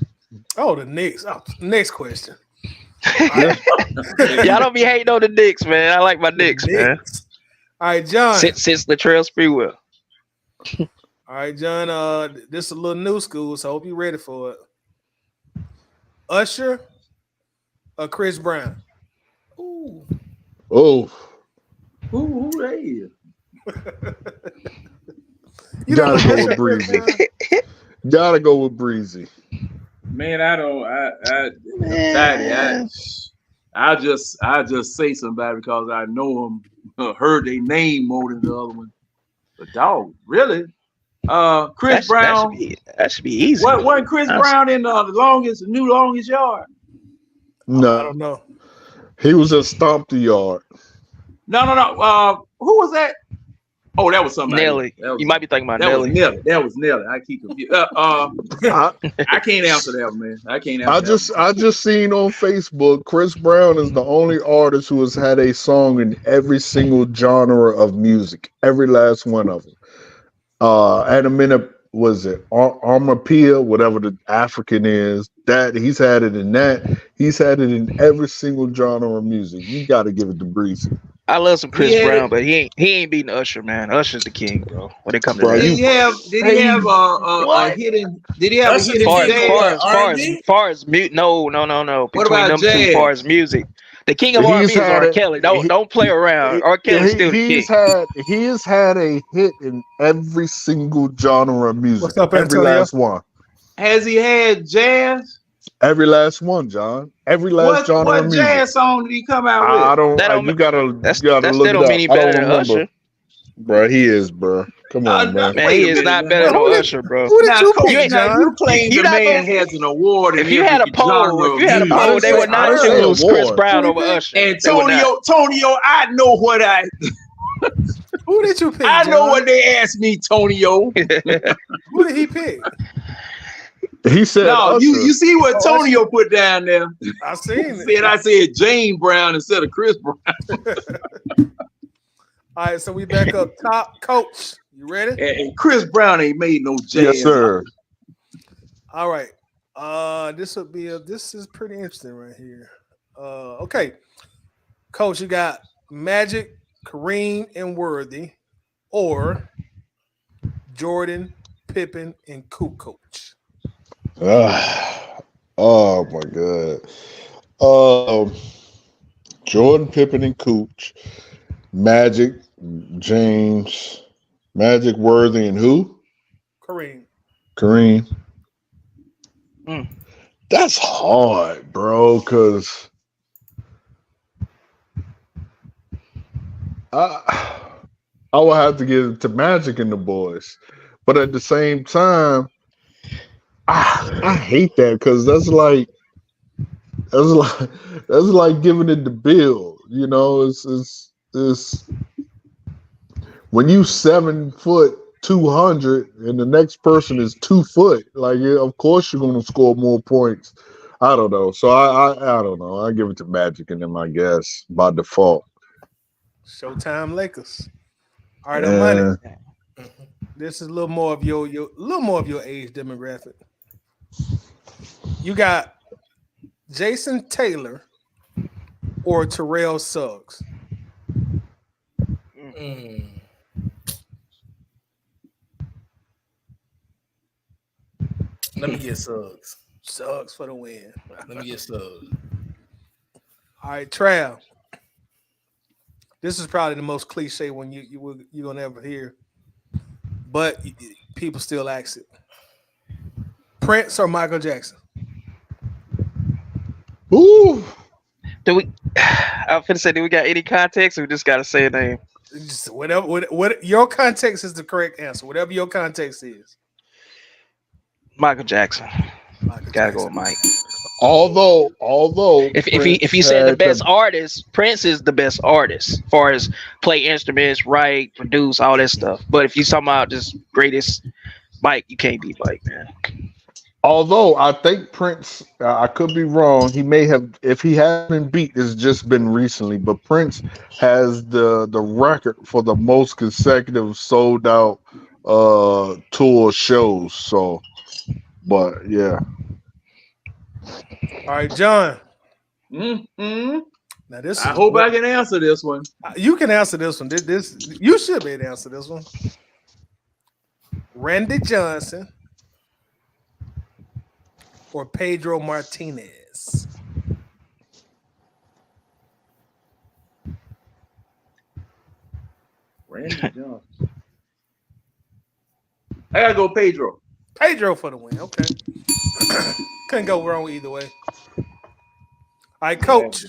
Oh, the Knicks. Oh, next question. Y'all don't be hating on the Knicks, man. I like my Knicks, man. All right, John. Since Latrell Sprewell. All right, John. This is a little new school, so I hope you're ready for it. Usher or Chris Brown? Ooh. Oh. Who they is? You gotta go with Breezy. Gotta go with Breezy. Man, I don't. I just say somebody because I know them, heard their name more than the other one. But dog, really? Chris Brown. That should be easy. What wasn't Chris Brown in the new longest yard? No, I don't know. He was just stomped the yard. No. Who was that? Oh, that was somebody. Nelly. You might be thinking about that Nelly. That was Nelly. I keep confused. I can't answer that, man. I can't answer I just seen on Facebook Chris Brown is the only artist who has had a song in every single genre of music, every last one of them. At a minute, was it Armapia, whatever the African is, that he's had it in that. He's had it in every single genre of music. You got to give it to Breezy. I love some Chris Brown, but he ain't beating Usher, man. Usher's the king, bro. When it comes to that. Did he have a hidden? Did he have a hidden? Far as mute? No. What about jazz? Far as music, the king of R&B is R. Kelly. Don't play around. R. Kelly's still the king. He has had a hit in every single genre of music. What's up, every Antonio? last one. Has he had jazz? Every last one, John. Every last genre of What music. jazz song did he come out with? I don't. You gotta look it up. Mean he better than Usher. Bro, he is, bro. Come on, man. Man, he is not better than Usher, bro. Who did you pick, You John? claim the man has an award. If you had a poll, they would not choose Chris Brown over Usher. Antonio, I know what Who did you pick? I know John? what they asked me, Tonio. Who did he pick? He said, "No, you see what Tonio put down there? I seen it. I said Jane Brown instead of Chris Brown." All right, so we back up top. Coach, you ready? And Chris Brown ain't made no jazz. Yes, sir. All right. This is pretty interesting right here. Okay. Coach, you got Magic, Kareem, and Worthy, or Jordan, Pippen, and Kukoc. Oh my God. Jordan, Pippen, and Cooch, Magic, James, Magic, Worthy, and who? Kareem. That's hard, bro, because I will have to give it to Magic and the boys. But at the same time, I hate that because that's like giving it to Bill. You know, it's when you 7 foot 200 and the next person is 2 foot. Like, of course you're gonna score more points. I don't know. So I don't know. I give it to Magic and them, I guess, by default. Showtime Lakers. All right, Money. This is a little more of your age demographic. You got Jason Taylor or Terrell Suggs? Let me get Suggs. Suggs for the win. Let me get Suggs. All right, Trav. This is probably the most cliche one you're gonna ever hear, but people still ask it. Prince or Michael Jackson? Ooh. Do we? I'm finna say, do we got any context, or we just gotta say a name? Just whatever. What your context is the correct answer. Whatever your context is. Michael Jackson. Michael Gotta Jackson. go with Mike. Although If you said the best artist, Prince is the best artist as far as play instruments, write, produce, all that stuff. But if you talking about just greatest, Mike, you can't beat Mike, man. Although I think Prince, I could be wrong. He may have, if he hasn't been beat, it's just been recently. But Prince has the record for the most consecutive sold out tour shows. So, but yeah. All right, John. Mm-hmm. Now this. I hope I can answer this one. You can answer this one. This you should be able to answer this one. Randy Johnson or Pedro Martinez? Randy Johnson. I gotta go Pedro. Pedro for the win. Okay. Couldn't go wrong either way. All right, Coach.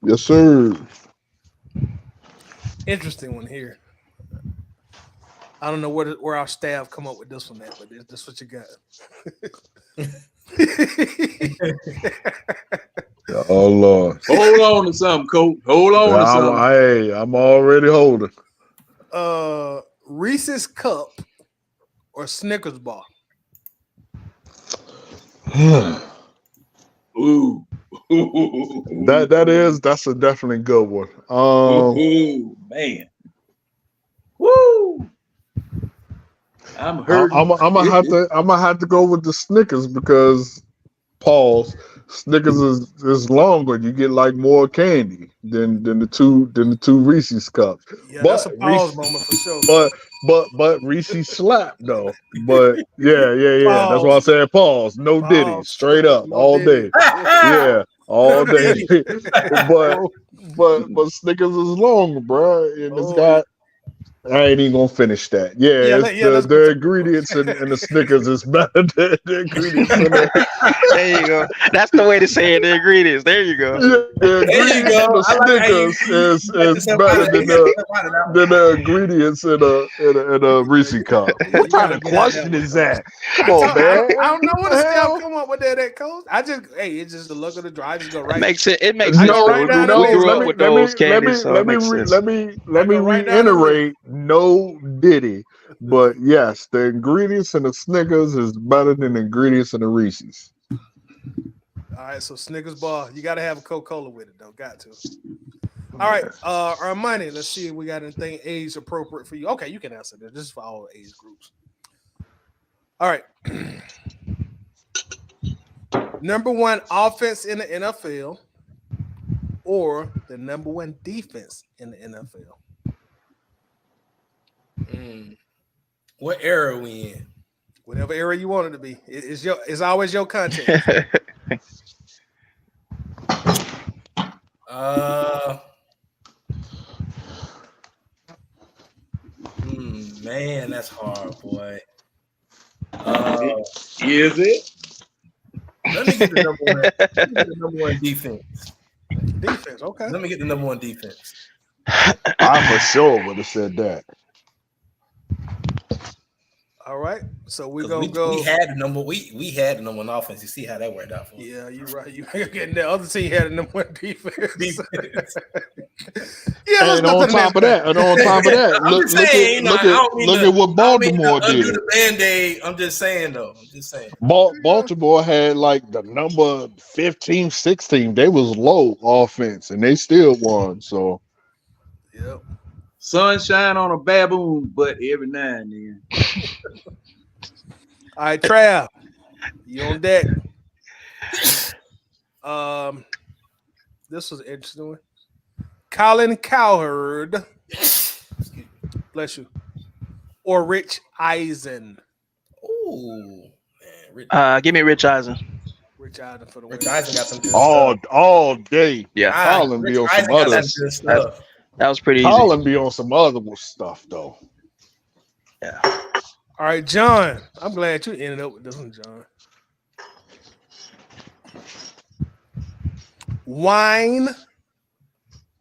Yes, sir. Interesting one here. I don't know where our staff come up with this one at, but this what you got. Oh Lord. Hold on to something, Coach. Hold on to something. Hey, I'm already holding. Reese's Cup or Snickers bar? Ooh. That's a definitely good one. Ooh, man. Woo. I'm hurt. I'm gonna have to go with the Snickers because pause. Snickers is longer. You get like more candy than the two Reese's cups. Yeah, but that's a pause moment for sure. But Reese's slap though. But yeah. That's why I said pause. No Pause. Diddy, straight up, No all Diddy. day. Yeah, all day. but Snickers is long, bro, and it's got. I ain't even gonna finish that. The ingredients in the Snickers is better than the ingredients in the. There you go. That's the way to say it. The ingredients. There you go. The ingredients in the Snickers is better than the ingredients in a Reese's cup. What kind of question is that? Come on, man. I don't know what the staff come up with that Coach. It's just the look of the drive. I just go right. It makes sense. Let me reiterate. No Diddy, but yes, the ingredients in the Snickers is better than the ingredients in the Reese's. All right, so Snickers bar, you got to have a Coca-Cola with it, though. Got to. All right, Armani, let's see if we got anything age appropriate for you. Okay, you can answer this. This is for all age groups. All right. Number one offense in the NFL or the number one defense in the NFL? What era are we in? Whatever era you want it to be. It's always your content. Man, that's hard, boy. Is it? Let me get the number one defense. Defense, okay. Let me get the number one defense. I for sure would have said that. All right, so we're gonna go. We had the number one offense. You see how that worked out for us. Yeah, you're right. You getting the other team had the number one defense. And on top of that, look at what Baltimore did. The Band-Aid. I'm just saying though. Baltimore had like the number 15, 16. They was low offense, and they still won. So, yep. Sunshine on a baboon, but every now and then. All right, Trav, you on deck. This was an interesting one. Colin Cowherd. Bless you. Or Rich Eisen. Ooh, man. Give me Rich Eisen. Rich Eisen for the Rich win. Eisen got some good stuff. All day. Yeah. Colin be on some other stuff. That was pretty easy. Colin be on some other stuff though. Yeah. All right, John. I'm glad you ended up with this one, John. Wine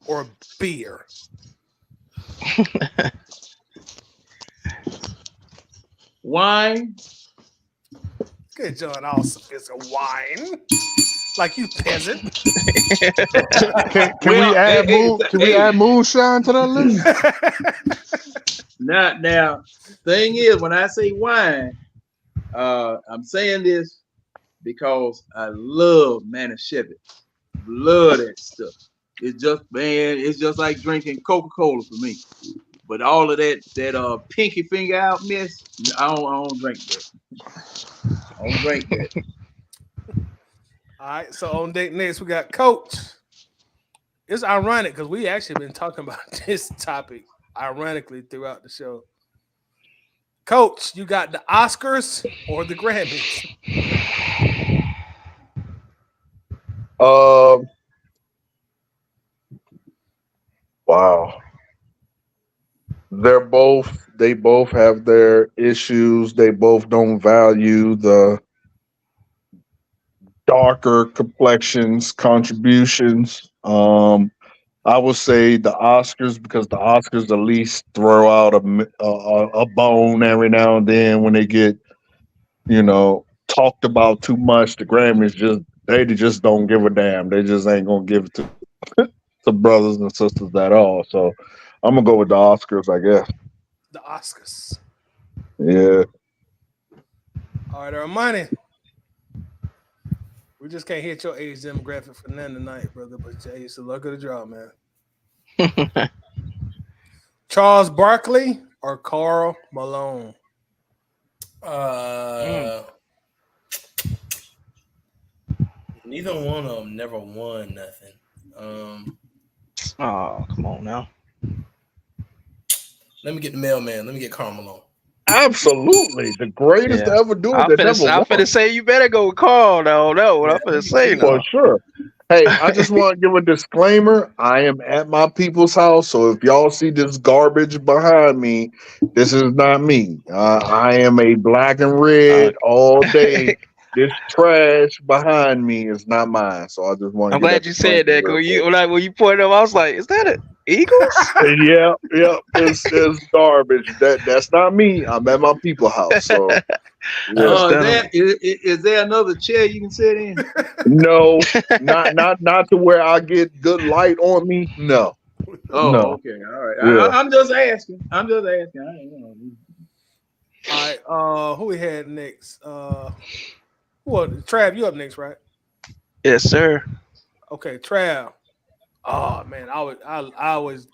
or beer? Wine. Good, John. Also, it's a wine. Like you peasant. Can we add moonshine to that list? Now, thing is, when I say wine, I'm saying this because I love Manischewitz. Love that stuff. It's just like drinking Coca-Cola for me. But all of that pinky finger out mess, I don't drink that. I don't drink that. All right, so on deck next we got Coach. It's ironic because we actually been talking about this topic ironically throughout the show. Coach, you got the Oscars or the Grammys? Wow. They both have their issues. They both don't value the darker complexions, contributions. I would say the Oscars because the Oscars at least throw out a bone every now and then when they get, talked about too much. The Grammys just don't give a damn. They just ain't gonna give it to brothers and sisters at all. So I'm gonna go with the Oscars, I guess. The Oscars. Yeah. All right, Armani. We just can't hit your age demographic for none tonight, brother. But Jay, it's the luck of the draw, man. Charles Barkley or Karl Malone? Neither one of them never won nothing. Oh, come on now. Let me get the mailman. Let me get Karl Malone. Absolutely. The greatest to ever do it. I'm finna say you better go with Karl. No, what I'm finna say now. For sure. Hey, I just want to give a disclaimer. I am at my people's house, so if y'all see this garbage behind me, this is not me. I am a black and red all day. This trash behind me is not mine. So I just want to. I'm glad you said that because when you pointed up, I was like, "Is that an Eagles?" Yeah. It's garbage. That's not me. I'm at my people's house. So. Is there another chair you can sit in? No, not to where I get good light on me. No. Oh, no. Okay, all right. Yeah. I'm just asking. I ain't All right, who we had next? Trav, you up next, right? Yes, sir. Okay, Trav. Oh man, I always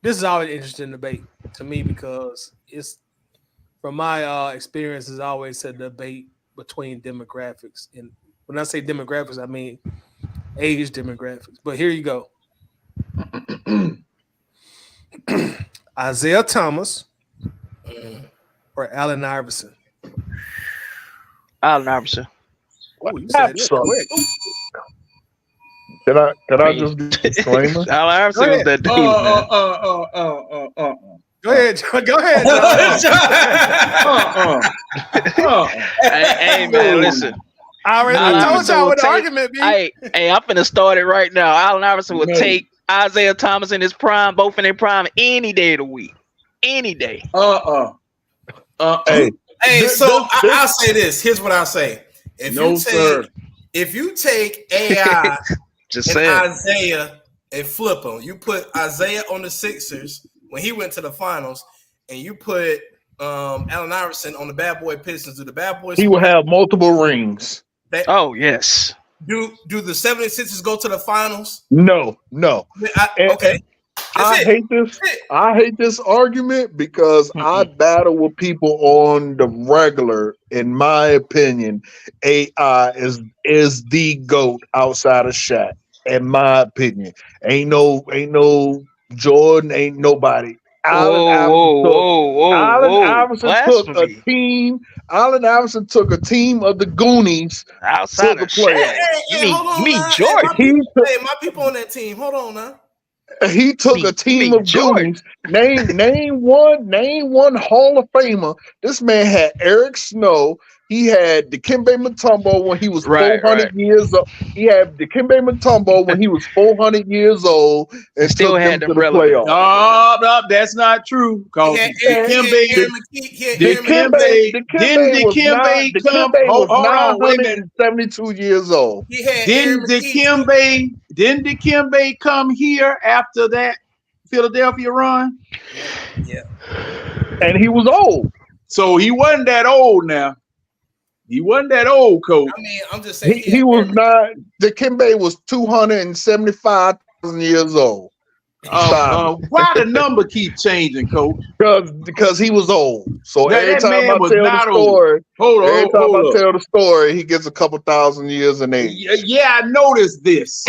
this is always an interesting debate to me because it's from my experiences. I always said debate between demographics, and when I say demographics, I mean age demographics. But here you go. Isaiah Thomas or Allen Iverson? Allen Iverson. Oh, you said it quick. Can I just do a disclaimer? Allen Iverson was that dude, man. Go ahead. Hey, man, listen. I told y'all what the argument be. Hey, I'm finna start it right now. Allen Iverson would take Isaiah Thomas in his prime, both in their prime, any day of the week. Any day. Hey, so I'll say this. Here's what I'll say. If you take AI and Isaiah and flip them, you put Isaiah on the Sixers when he went to the finals, and you put Allen Iverson on the Bad Boy Pistons. Do the Bad Boys? He will have multiple rings. Yes. Do the 76ers go to the finals? No. Okay. I hate this argument because I battle with people on the regular. In my opinion, AI is the GOAT outside of Shaq. In my opinion, ain't no Jordan, ain't nobody. Allen Iverson took a team. Allen Iverson took a team of the Goonies outside to of the playoffs. You mean Jordan? My people on that team. Hold on now. He took a team of Goonies. Name one Hall of Famer. This man had Eric Snow. He had Dikembe Mutombo when he was 400 years old. He had Dikembe Mutombo when he was 400 years old and still took had them to the playoffs. No, that's not true. Because Dikembe come. Hold on, wait a minute. 72 years old. Didn't Dikembe come here after that Philadelphia run? Yeah. And he was old. So he wasn't that old now. He wasn't that old, Coach. I mean, I'm just saying. He was not. Dikembe was 275,000 years old. Why the number keep changing, Coach? Because he was old. So every time I tell the story, he gets a couple thousand years in age. Yeah, I noticed this.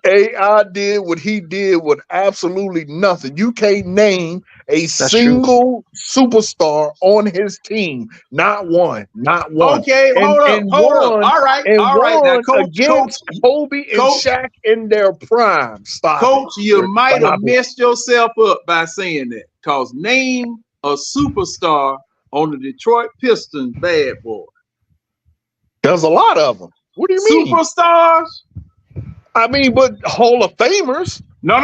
AI did what he did with absolutely nothing. You can't name a single superstar on his team. Not one. Okay, hold up. All right. Now, Coach, against Kobe and Shaq in their prime. Stop Coach, it. you might have messed yourself up by saying that. Because name a superstar on the Detroit Pistons bad boy. There's a lot of them. What do you mean? Superstars? I mean, but Hall of Famers. No.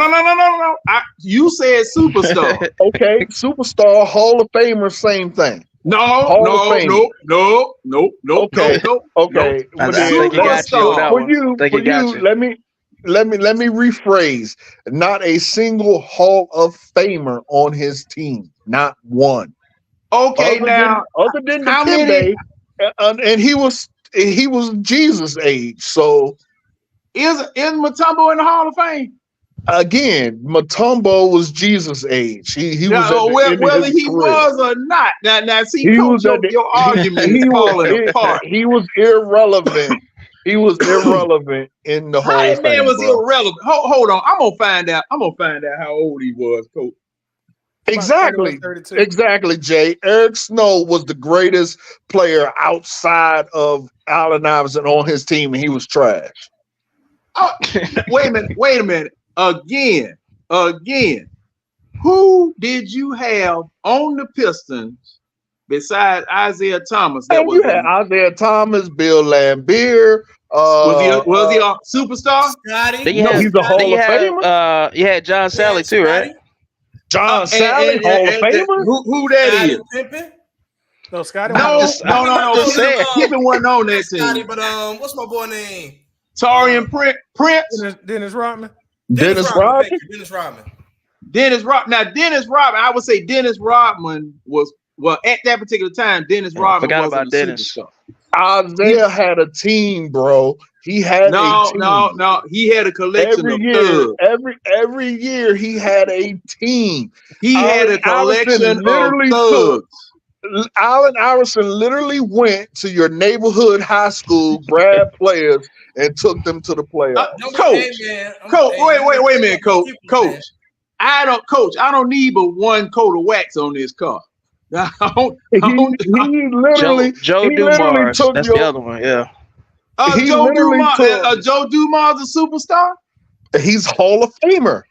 You said superstar. Okay, superstar, Hall of Famer, same thing. No. Okay. Let me rephrase. Not a single Hall of Famer on his team. Not one. Okay, other than Dikembe, and he was Jesus' age. So is Mutombo in the Hall of Fame? Again, Mutombo was Jesus' age. He was whether he was or not. Now see, Coach, your argument is falling apart. He was irrelevant. He was irrelevant in the whole thing. Man was irrelevant. Hold on, I'm gonna find out how old he was, Coach. Exactly, Jay. Eric Snow was the greatest player outside of Allen Iverson on his team, and he was trash. Oh, wait a minute. Again. Who did you have on the Pistons besides Isaiah Thomas? You had Isaiah Thomas, Bill Laimbeer. Was he a superstar? Scotty? He's a Hall of Famer. You had John Sally too, right? John Sally, Hall of Famer. Who that is? Pimpin'? No, Scotty. No. Pimpin' wasn't on that team. Scotty, but what's my boy name? Taurean Prince. Dennis Rodman. Dennis Rodman. Now, Dennis Rodman. I would say Dennis Rodman was at that particular time. Dennis Rodman forgot wasn't about Dennis. Isaiah had a team, bro. He had a team. No. He had a collection of thugs. Every year he had a team. He had a collection of thugs. Allen Iverson literally went to your neighborhood high school, grabbed players, and took them to the playoffs. Coach, wait a minute, Coach. I don't need but one coat of wax on this car. He literally Joe Dumars. That's the other one, yeah. Joe Dumars a superstar? He's Hall of Famer.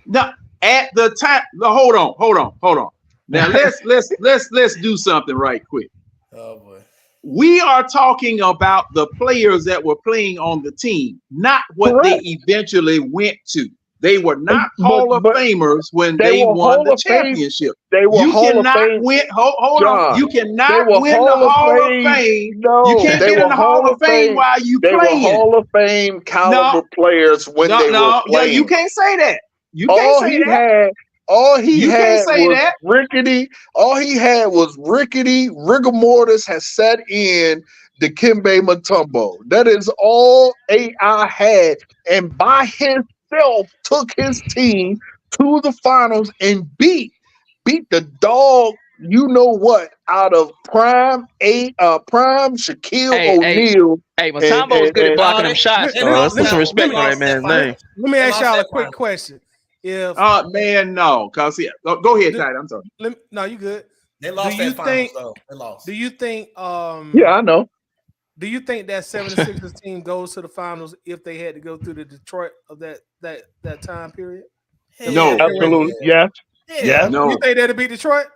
Now, at the time, hold on. Now let's do something right quick. Oh boy. We are talking about the players that were playing on the team, not what they eventually went to. They were not Hall of Famers when they won the championship. They were Hall of Fame. Hold on. You cannot win the Hall of Fame. No, you can't get in the Hall of Fame while you playing. They were Hall of Fame caliber players when they were playing. You can't say that. You can't say that. All he You had can't say was that. rickety. All he had was rickety. Rigor mortis has set in Dikembe Mutombo. That is all AI had, and by himself took his team to the finals and beat the dog. You know what? Out of prime Shaquille O'Neal. Hey, Mutombo was good at blocking them shots, Let- though. let- Let's put some let- respect let on me- that man's name. Let me ask They y'all a lost that quick final. question. If Man, no. Cause go ahead, Ty. I'm sorry. no, you good. They lost Do you that finals, think- though. They lost. Do you think Yeah, I know. do you think that 76ers team goes to the finals if they had to go through the Detroit of that time period? No. Absolutely. Yes. Yes. No. You think that'd beat Detroit?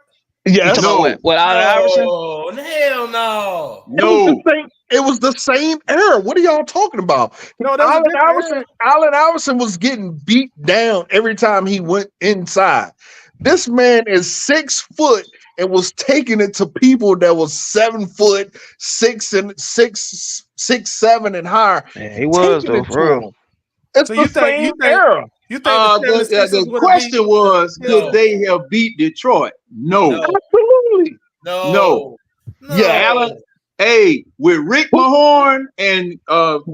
Yes. You talking about what Allen Iverson? Oh, hell no. No. It was the same era. What are y'all talking about? No, that was a Allen different Iverson, era. Allen Iverson was getting beat down every time he went inside. This man is 6 foot and was taking it to people that was 7 foot, 6'7" and higher. Yeah, he was Taking though, it for to real. him. It's So the you think- same you think- era. You think the 76ers The would have question was, No. could they have beat Detroit? No. Absolutely. No. Yeah. Allen, hey, with Rick Mahorn and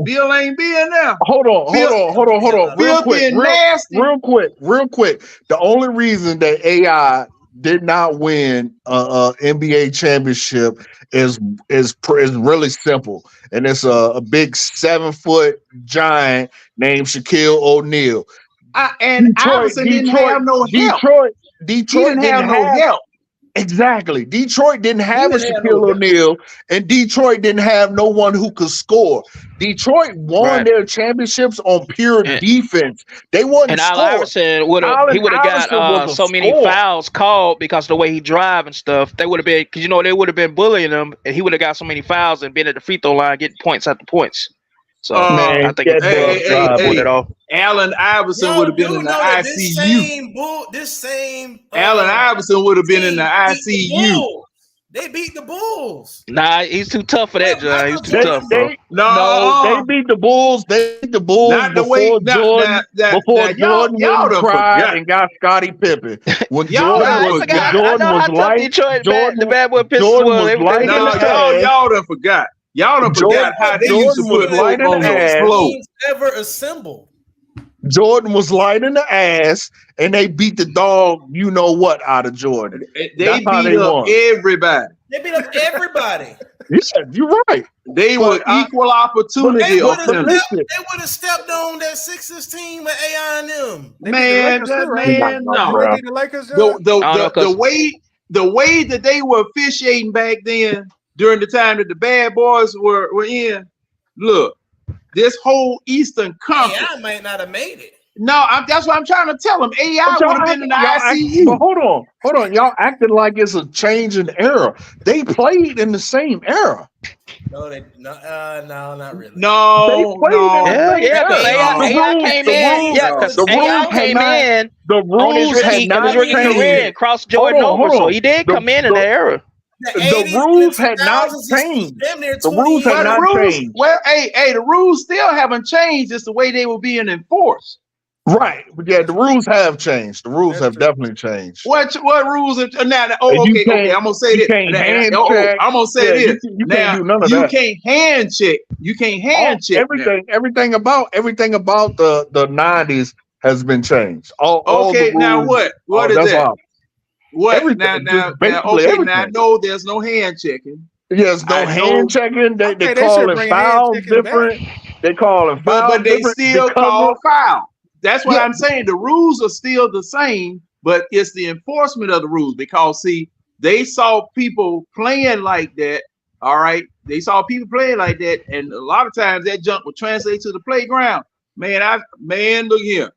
Bill ain't being there. Hold on. Real Filthy and nasty. Real quick. The only reason that AI did not win NBA championship is really simple, and it's a big 7 foot giant named Shaquille O'Neal. And Iverson didn't have no help. Detroit He didn't have no help. Exactly. Detroit didn't have a didn't have Shaquille no help. O'Neal, and Detroit didn't have no one who could score. Detroit won Right. their championships on pure And- defense. They wasn't And Allen scoring. Iverson would have Iverson got was a so many scorer. fouls called because of the way he drive and stuff. They would have been, because they would have been bullying him, and he would have got so many fouls and been at the free throw line getting points after points. So Man, I think get it's that off. Allen Iverson would have been in the ICU. This same Allen Iverson would have been in the beat the ICU. Bulls. They beat the Bulls. Nah, he's too tough for that, John. He's too tough, bro. They beat the Bulls. They beat the Bulls Not the before way- Jordan. now, Before y'all Jordan done went and cried forgot. and got Scottie Pippen. When Y'all Jordan done was forgot. Jordan I know was how tough light. Detroit Jordan, the bad boy Pistons Jordan was. was They were light in getting the the ass. Y'all done forgot. Y'all done Jordan- forgot how they used to Jordan put was light in on the the ass. floor. Teams ever assembled. Jordan was light in the ass, and they beat the dog. You know what out of Jordan? They That's how beat they up won. everybody. They beat up everybody. Yeah, you're right. They were equal opportunity They would offenders. have stepped on that Sixers team with AI and them. They beat the Man, Lakers that too, right? man, no. They beat the Lakers, John? The way that they were officiating back then during the time that the bad boys were in, look, this whole Eastern Conference. AI might not have made it. No, that's what I'm trying to tell them. AI would have been in the ICU. But hold on. Y'all acting like it's a change in era. They played in the same era. No, not really. No, Because AI came in. Yeah, because AI came in. The rules had not rookie career changed. and crossed Jordan over, so he did come in the era. The rules had not changed. The rules had not changed. Well, hey, the rules still haven't changed. It's the way they were being enforced. Right. Yeah, the rules have changed. The rules have definitely changed. What rules are now? Okay. I'm gonna say this. I'm gonna say this. You can't do none of you that. can't hand check. You can't hand check everything about the 90s has been changed. All okay, the now rules, what is that? What everything, now? basically Okay, everything. now I know there's no hand checking. Yes, no hand checking. They they call should it bring fouls hand checking different. They call it fouls but they different still because call foul. That's what Yeah. I'm saying. The rules are still the same, but it's the enforcement of the rules because see, they saw people playing like that. All right, they saw people playing like that, and a lot of times that junk would translate to the playground. Man, look here,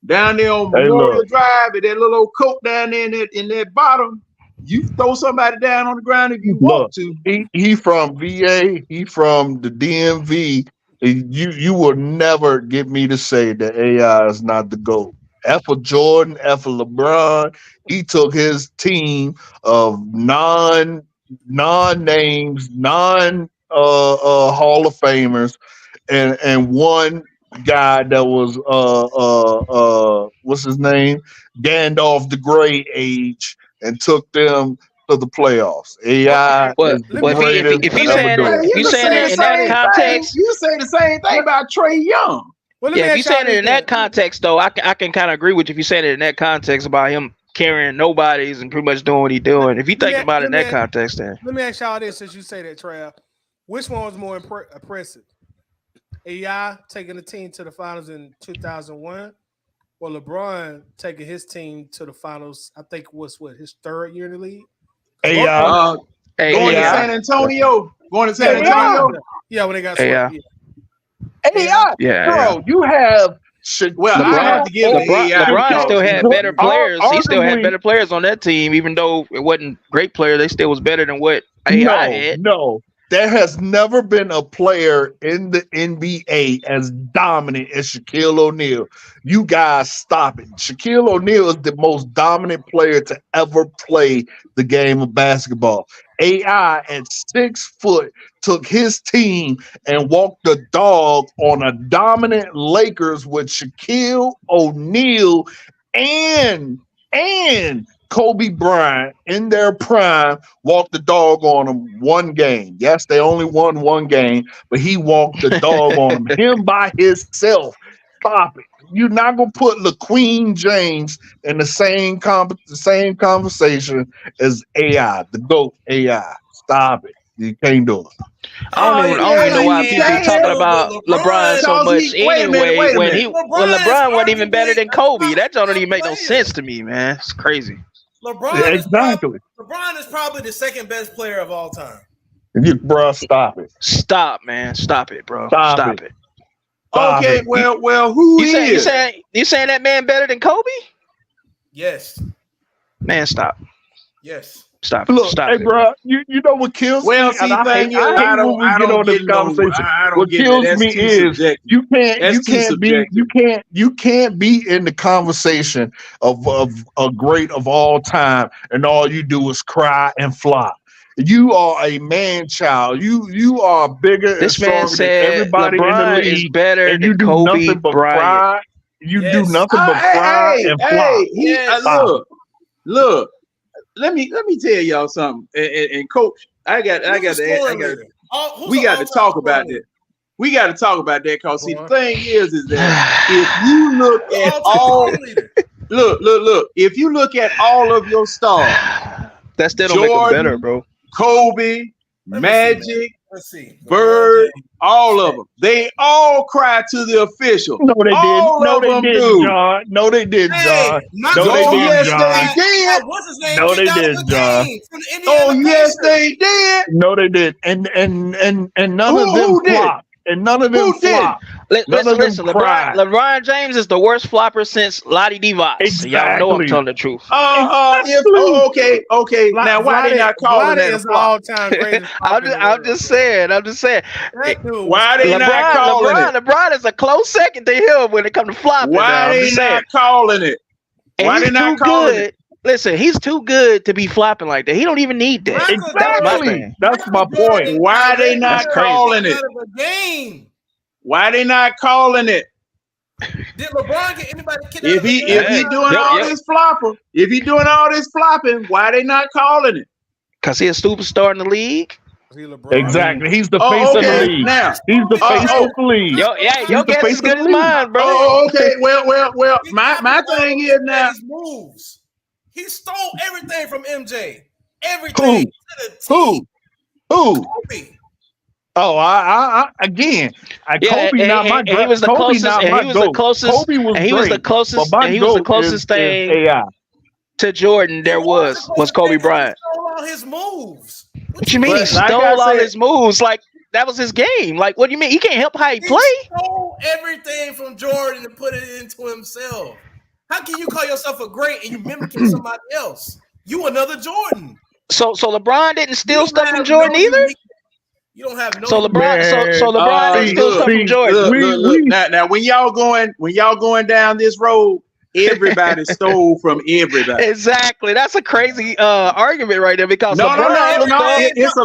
down there on Memorial Drive, at that little old coat down there in that bottom. You throw somebody down on the ground if you want to. He from VA. He from the DMV. You will never get me to say that AI is not the GOAT. F of Jordan, F of LeBron. He took his team of non-names, Hall of Famers, and won guy that was what's his name? Gandalf the Grey age and took them to the playoffs. AI Well, is the well, greatest if to you ever saying do that, it. if you saying it in that context, you say the same thing about Trey Young. Well, let me yeah, if you ask y'all saying it in this that then. context, though, I can kind of agree with you. If you saying it in that context about him carrying nobodies and pretty much doing what he doing, if you think about it in that context, then Let me ask y'all this, since you say that, Trav. Which one was more impressive? AI taking the team to the finals in 2001, or LeBron taking his team to the finals? I think was his third year in the league. AI. Going to San Antonio. Going to San Antonio. Yeah, when they got swept. AI. Bro, you have well, I have to give LeBron still had better players. He still had arguably- better players on that team, even though it wasn't great player. They still was better than what AI had. No. There has never been a player in the NBA as dominant as Shaquille O'Neal. You guys stop it. Shaquille O'Neal is the most dominant player to ever play the game of basketball. AI at 6 foot took his team and walked the dog on a dominant Lakers with Shaquille O'Neal and Kobe Bryant in their prime walked the dog on them one game. Yes, they only won one game, but he walked the dog on them. Him by himself. Stop it. You're not gonna put LaQueen James in the same conversation as AI, the GOAT AI. Stop it. You can't do it. I don't even know why people be talking about LeBron so much anyway. When LeBron wasn't even better than Kobe. That don't even make no sense to me, man. It's crazy. LeBron is probably the second best player of all time. Bro, stop it. Stop, man. Stop it, bro. Stop it. Stop okay, it. well, who you saying that man better than Kobe? Yes. Man, stop. Yes. Stop. Look, Stop hey, it. bro, you know what kills me? Well, see, I hate when we get on this conversation. What kills me is you can't be in the conversation of a great of all time, and all you do is cry and flop. You are a man child. You are bigger This and man stronger said than everybody LeBron in the league, is better and than you do Kobe nothing but Bryant. cry. You do nothing but cry and flop. Look. Let me tell y'all something. And Coach, we got to talk about that. We got to talk about that because see, the thing is that if you look at if you look at all of your stars, that still don't make them better, bro. Kobe, Magic, Bird, all of them. They all cry to the official. No, they didn't. No, they didn't, John. No, they did, John. What's his name? No, they did, John. Oh, yes, they did. No, they did. And none of them flopped. And none of them flopped. Listen. LeBron James is the worst flopper since Lottie Divac. Exactly. Y'all know I'm telling the truth. Okay. Now, why they not calling that a flop? All-time greatest I'm just saying. Why they not calling it? LeBron is a close second to him when it comes to flopping. Why they not calling it? Why they not calling it? Listen, he's too good to be flopping like that. He don't even need that. Exactly. That's my point. Why they not calling it? Why they not calling it? Did LeBron get anybody kicked If he doing all this flopping, why they not calling it? Because he's a superstar in the league. Exactly. He's the face of the league. Now, he's the face of the league. Your guess is good as mine, bro. Okay. Well. My thing is now. Moves. He stole everything from MJ. Everything. Who? Kobe. Oh, Kobe not my GOAT. He was the closest. Kobe was he was the closest. And he was the closest thing to Jordan there was Kobe Bryant. Stole all his moves. What you mean he stole all his moves? Like that was his game. Like what do you mean? He can't help how he play. He stole everything from Jordan and put it into himself. How can you call yourself a great and you mimicking somebody else? You another Jordan. So LeBron didn't steal stuff from Jordan either. You don't have no. So LeBron didn't steal stuff from Jordan. Look. Now when y'all going down this road, everybody stole from everybody. Exactly. That's a crazy argument right there because No, LeBron looked up. It's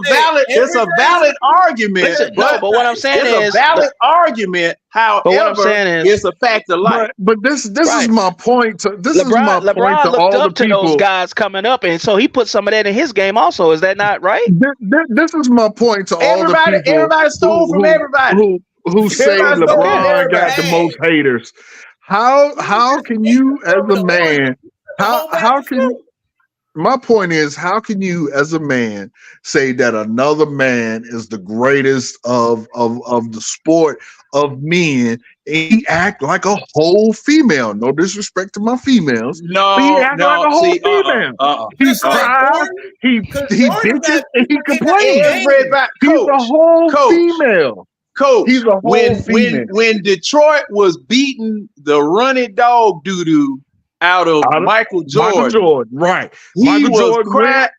a valid argument. Listen, but what I'm saying it's a valid argument. However, what I'm saying is, it's a fact of life. But this Right. is my point. This is my point LeBron to looked all up the to those people. guys coming up, and so he put some of that in his game also. Is that not right? This is my point to all the people. Everybody stole from everybody. Who say Everybody stole from LeBron got everybody. the most haters? How can you as a man? How can you? My point is, how can you as a man say that another man is the greatest of the sport of men? And he act like a whole female. No disrespect to my females. No, But he act like a whole female. He cries, he bitches, and he complains. Everybody, He's a whole female. Coach, He's a whole female. when Detroit was beating the running dog doo-doo out of Michael Jordan, right. He Michael was Jordan crying.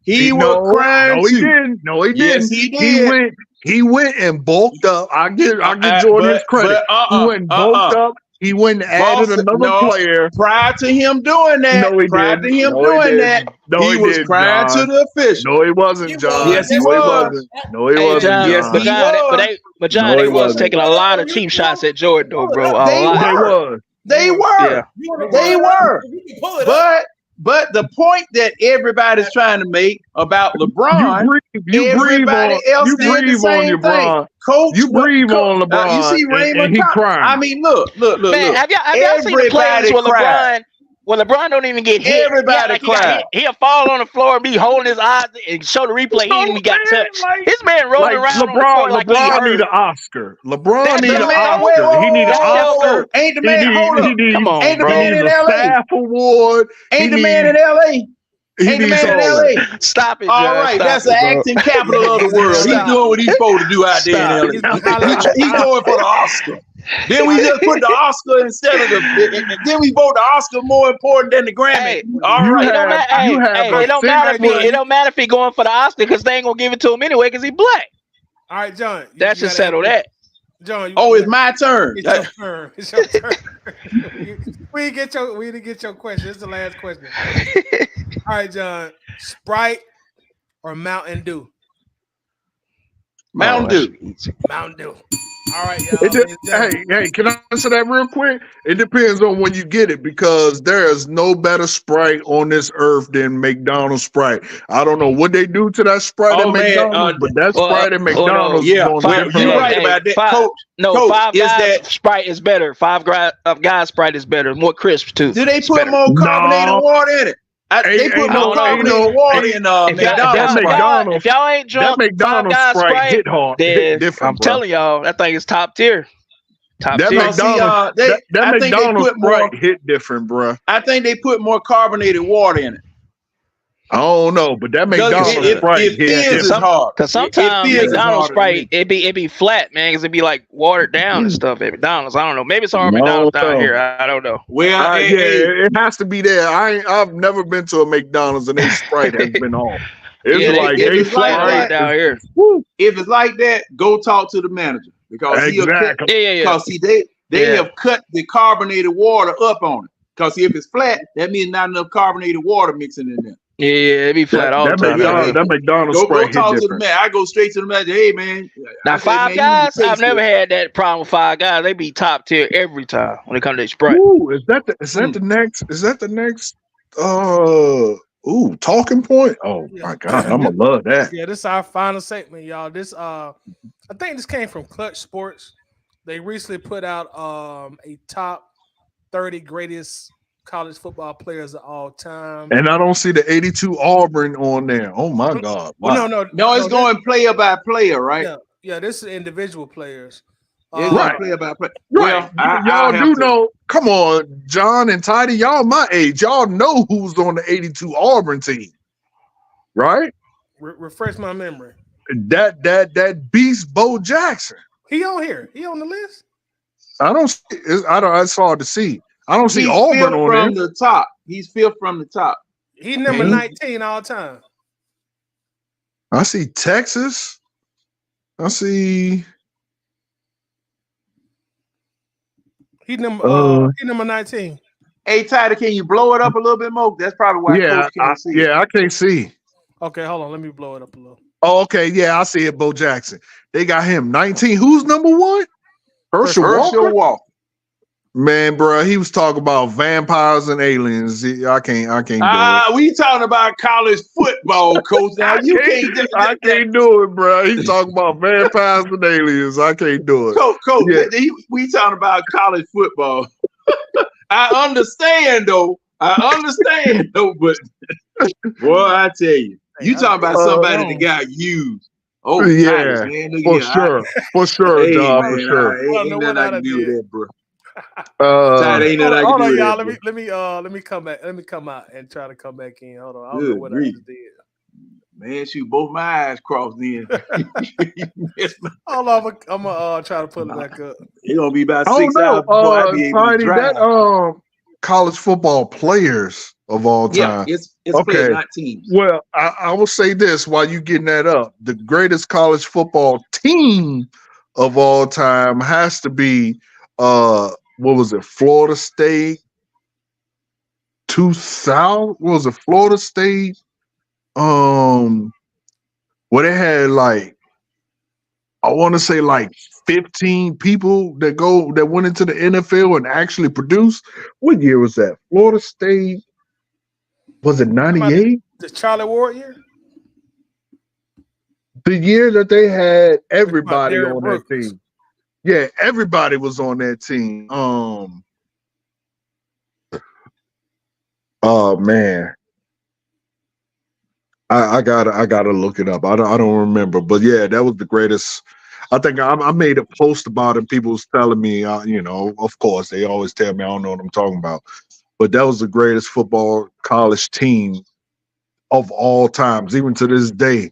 He was crying. No, he didn't. No, he didn't. Yes, he did. He went and bulked up. I give Jordan his credit. He went and bulked up. He went and added another player. Prior to him doing that, he was crying to the official. No, he wasn't, John. Yes, he was. No, he wasn't, John. John. But John, they was taking a lot of cheap shots at Jordan, though, bro. They were. But the point that everybody's trying to make about LeBron, everybody else did the same thing. Coach, you breathe on LeBron. You see Raymond and he crying. I mean, look. Man, have y'all seen the plays where LeBron? Well, LeBron don't even get hit. Everybody cried. He'll fall on the floor and be holding his eyes and show the replay. He didn't even got touched. His man rolling around on the floor like LeBron need an Oscar. LeBron need an Oscar. He need an Oscar. Ain't the man? Hold up. Come on, ain't the bro. man in LA? Staff award. Ain't the man in LA? Ain't the man in LA? Stop it, John. All right, that's the acting capital of the world. He's doing what he's supposed to do out there in LA. He's going for the Oscar. Then we just put the Oscar instead of then we vote the Oscar more important than the Grammy. Hey, all right. It don't matter if he going for the Oscar because they ain't gonna give it to him anyway because he black. All right, John. That should settle that. John. It's my turn. It's your turn. It's your turn. we didn't get your question. This is the last question. All right, John. Sprite or Mountain Dew? Mountain Dew. Mountain Dew. All right, y'all. Hey, can I answer that real quick? It depends on when you get it because there is no better Sprite on this earth than McDonald's Sprite. I don't know what they do to that Sprite at McDonald's, but that Sprite at McDonald's is on a different You're level. right about that. Five Guys Sprite is better. Five Guys Sprite is better. More crisp too. Do they put more carbonated water in it? They put more carbonated water in McDonald's. If y'all ain't drunk, that McDonald's Sprite hit hard. Then I'm telling y'all, that thing is top tier. That McDonald's Sprite hit different, bro. I think they put more carbonated water in it. I don't know, but that McDonald's Sprite hit hard. Because sometimes McDonald's Sprite it be flat, man. Because it be like watered down and stuff at McDonald's. I don't know. Maybe it's hard McDonald's down here. I don't know. Well, it has to be there. I've never been to a McDonald's and their Sprite has been on. It's flat down here. If it's like that, go talk to the manager because they have cut the carbonated water up on it. Because if it's flat, that means not enough carbonated water mixing in there. Yeah, it be flat all the time. That McDonald's Sprite go talk to the man. I go straight to the manager. Hey, man. Now, Five Guys, I've never had that problem with Five Guys. They be top tier every time when it comes to Sprite. Ooh, is that the next talking point? Oh my God, I'm gonna love that. Yeah, this is our final segment, y'all. This I think this came from Clutch Sports. They recently put out a top 30 greatest college football players of all time. And I don't see the 82 Auburn on there. Oh my God. Wow. No, it's going player by player, right? Yeah, this is individual players. Right. Player by player. Right. Well, y'all do know, come on, John and Tidy, y'all my age. Y'all know who's on the 82 Auburn team. Right? Refresh my memory. That beast Bo Jackson. He on here. He on the list? It's hard to see. I don't see Auburn on from the top. He's fifth from the top. He's number 19 all time. I see Texas. I see. He's number 19. Hey, Tyler, can you blow it up a little bit more? That's probably why Coach can't see it. I can't see. Okay, hold on. Let me blow it up a little. Oh, okay, yeah, I see it. Bo Jackson. They got him 19. Who's number one? Herschel Walker. Man, bro, he was talking about vampires and aliens. I can't do it. We talking about college football, Coach. Now I can't do it, bro. He's talking about vampires and aliens. I can't do it. Coach, we talking about college football. I understand though, but boy, I tell you, you talking about somebody that got used. Oh yeah, man, for sure, hey, dog, man, for sure. Ain't nothing I can do with that, bro. Ain't nothing I can do y'all. Let me come back. Let me come out and try to come back in. Hold on. I don't know what I just did. Man, shoot, both my eyes crossed in. Hold on, I'm gonna try to pull it back up. It's gonna be about 6 hours before I be able to drive. That college football players of all time. Yeah, it's players, not teams. Well, I will say this while you getting that up. The greatest college football team of all time has to be what was it? Florida State 2000? What was it? Florida State where they had like I want to say like 15 people that went into the NFL and actually produced. What year was that? Florida State, was it 98? The Charlie Ward year? The year that they had everybody on that team. Yeah, everybody was on that team. Oh man. I gotta look it up. I don't remember, but yeah, that was the greatest. I think I made a post about it. People was telling me, of course, they always tell me I don't know what I'm talking about, but that was the greatest football college team of all times, even to this day.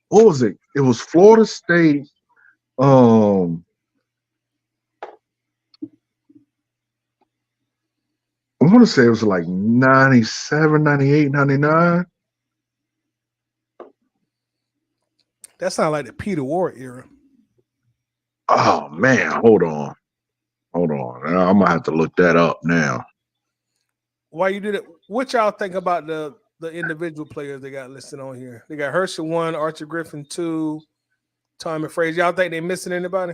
What was it? It was Florida State. I want to say it was like 97, 98, 99. That sounds like the Peter Ward era. Oh man, hold on. I'm gonna have to look that up now. Why you did it? What y'all think about the individual players they got listed on here? They got Herschel 1, Archie Griffin 2, Tommy Frazier. Y'all think they missing anybody?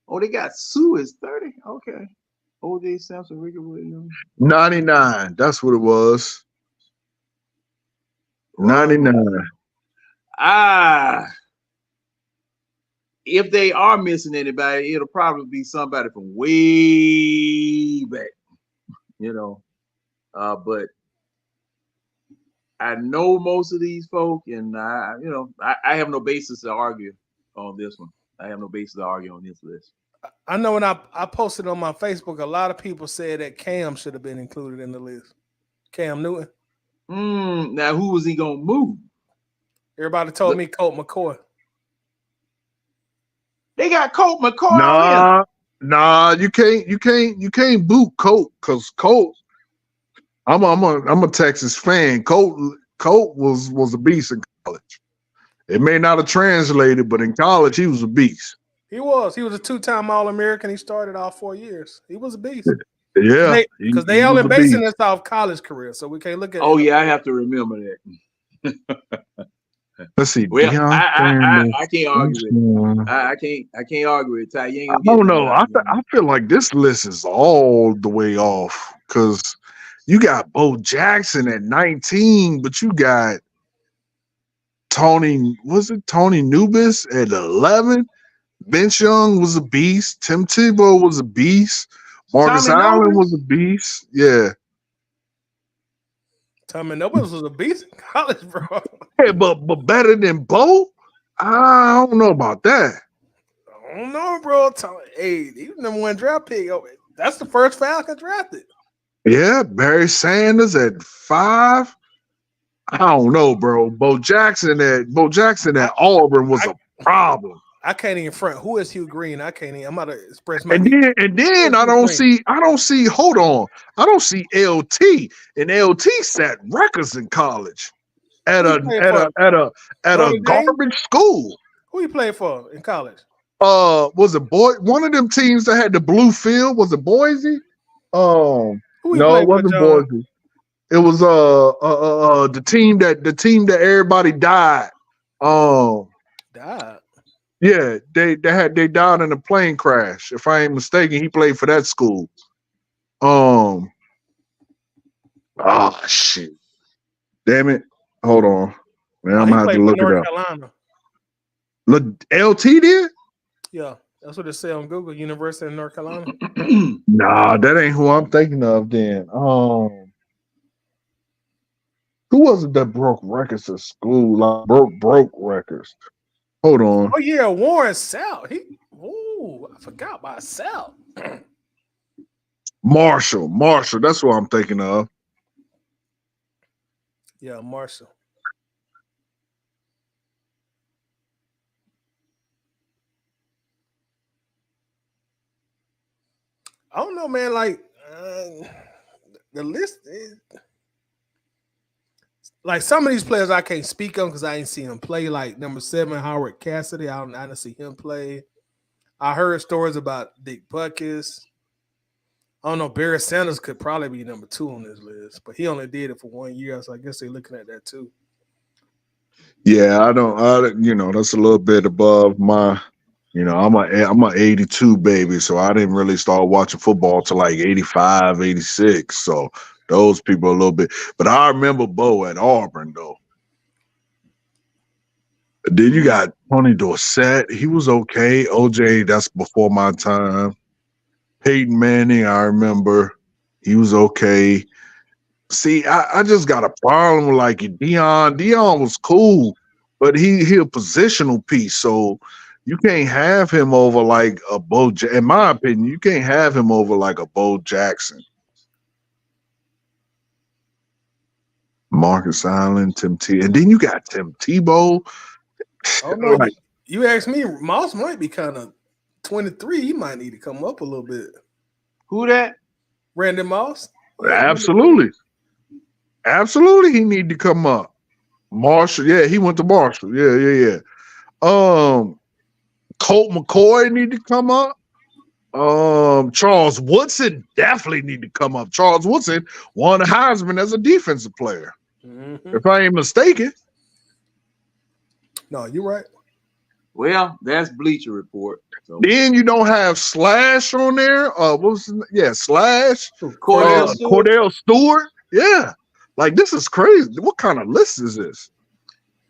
Oh, they got Sue is 30. Okay. O.J. Simpson, Ricky Williams. 99. That's what it was. 99. If they are missing anybody, it'll probably be somebody from way back, but I know most of these folk, and I have no basis to argue on this one. I have no basis to argue on this list. I know when I posted on my Facebook, a lot of people said that Cam should have been included in the list. Cam Newton. Now who was he gonna move? Everybody told me Colt McCoy. They got Colt McCoy. Nah, you can't boot Colt because Colt. I'm a Texas fan. Colt was a beast in college. It may not have translated, but in college he was a beast. He was a 2-time All-American. He started all 4 years. He was a beast. Yeah, because they only basing this off college career, so we can't look at. Oh yeah, I have to remember that. Let's see. Well, I can't argue it. I can't argue it. Ty, I don't know. I feel like this list is all the way off because you got Bo Jackson at 19, but you got Tony Nubis at 11. Vince Young was a beast. Tim Tebow was a beast. Marcus Allen was a beast. Yeah. Tommy Nubis was a beast in college, bro. Hey, but better than Bo? I don't know about that. I don't know, bro. Hey, he was number 1 draft pick. That's the first Falcon drafted. Yeah, Barry Sanders at 5. I don't know, bro. Bo Jackson at Auburn was a problem. I can't even front. Who is Hugh Green? I can't even. I'm about to express my. And then I don't see. Hold on. I don't see LT. And LT set records in college at a garbage school. Who he played for in college? Was it one of them teams that had the blue field? Was it Boise? Who he No, played it for, wasn't John? Boise. It was the team that everybody died. Died. Yeah, they died in a plane crash. If I ain't mistaken, he played for that school. Shit. Damn it. Hold on. Man, I'm He gonna have played to for look it North up. Carolina. LT did? Yeah, that's what it said on Google. University of North Carolina. Nah, that ain't who I'm thinking of then. Who was it that broke records at school? Like broke records. Hold on. Oh yeah, Warren South. I forgot about South. Marshall. That's what I'm thinking of. Yeah, Marshall. I don't know, man. Like the list is like some of these players I can't speak on because I ain't seen him play. Like number 7, Howard Cassidy. I didn't see him play. I heard stories about Dick Butkus. I don't know. Barry Sanders could probably be number 2 on this list, but he only did it for 1 year, so I guess they're looking at that too. Yeah, I don't. That's a little bit above my. I'm a 82 baby, so I didn't really start watching football till like 85, 86. So those people a little bit. But I remember Bo at Auburn though. Then you got Tony Dorsett. He was okay. OJ, that's before my time. Peyton Manning, I remember. He was okay. See, I just got a problem with like Deion. Deion was cool, but he a positional piece. So you can't have him over like a Bo. In my opinion, you can't have him over like a Bo Jackson. Marcus Allen, Tim Tebow, and then you got Tim Tebow. Oh no, you asked me. Moss might be kind of 23. He might need to come up a little bit. Who that? Randy Moss. Absolutely, he need to come up. Marshall, yeah, he went to Marshall. Yeah. Colt McCoy need to come up. Charles Woodson definitely need to come up. Charles Woodson won a Heisman as a defensive player. Mm-hmm. If I ain't mistaken. No, you're right. Well, that's Bleacher Report. So. Then you don't have Slash on there. What was his name? Yeah, Slash. Cordell Stewart. Yeah. Like, this is crazy. What kind of list is this?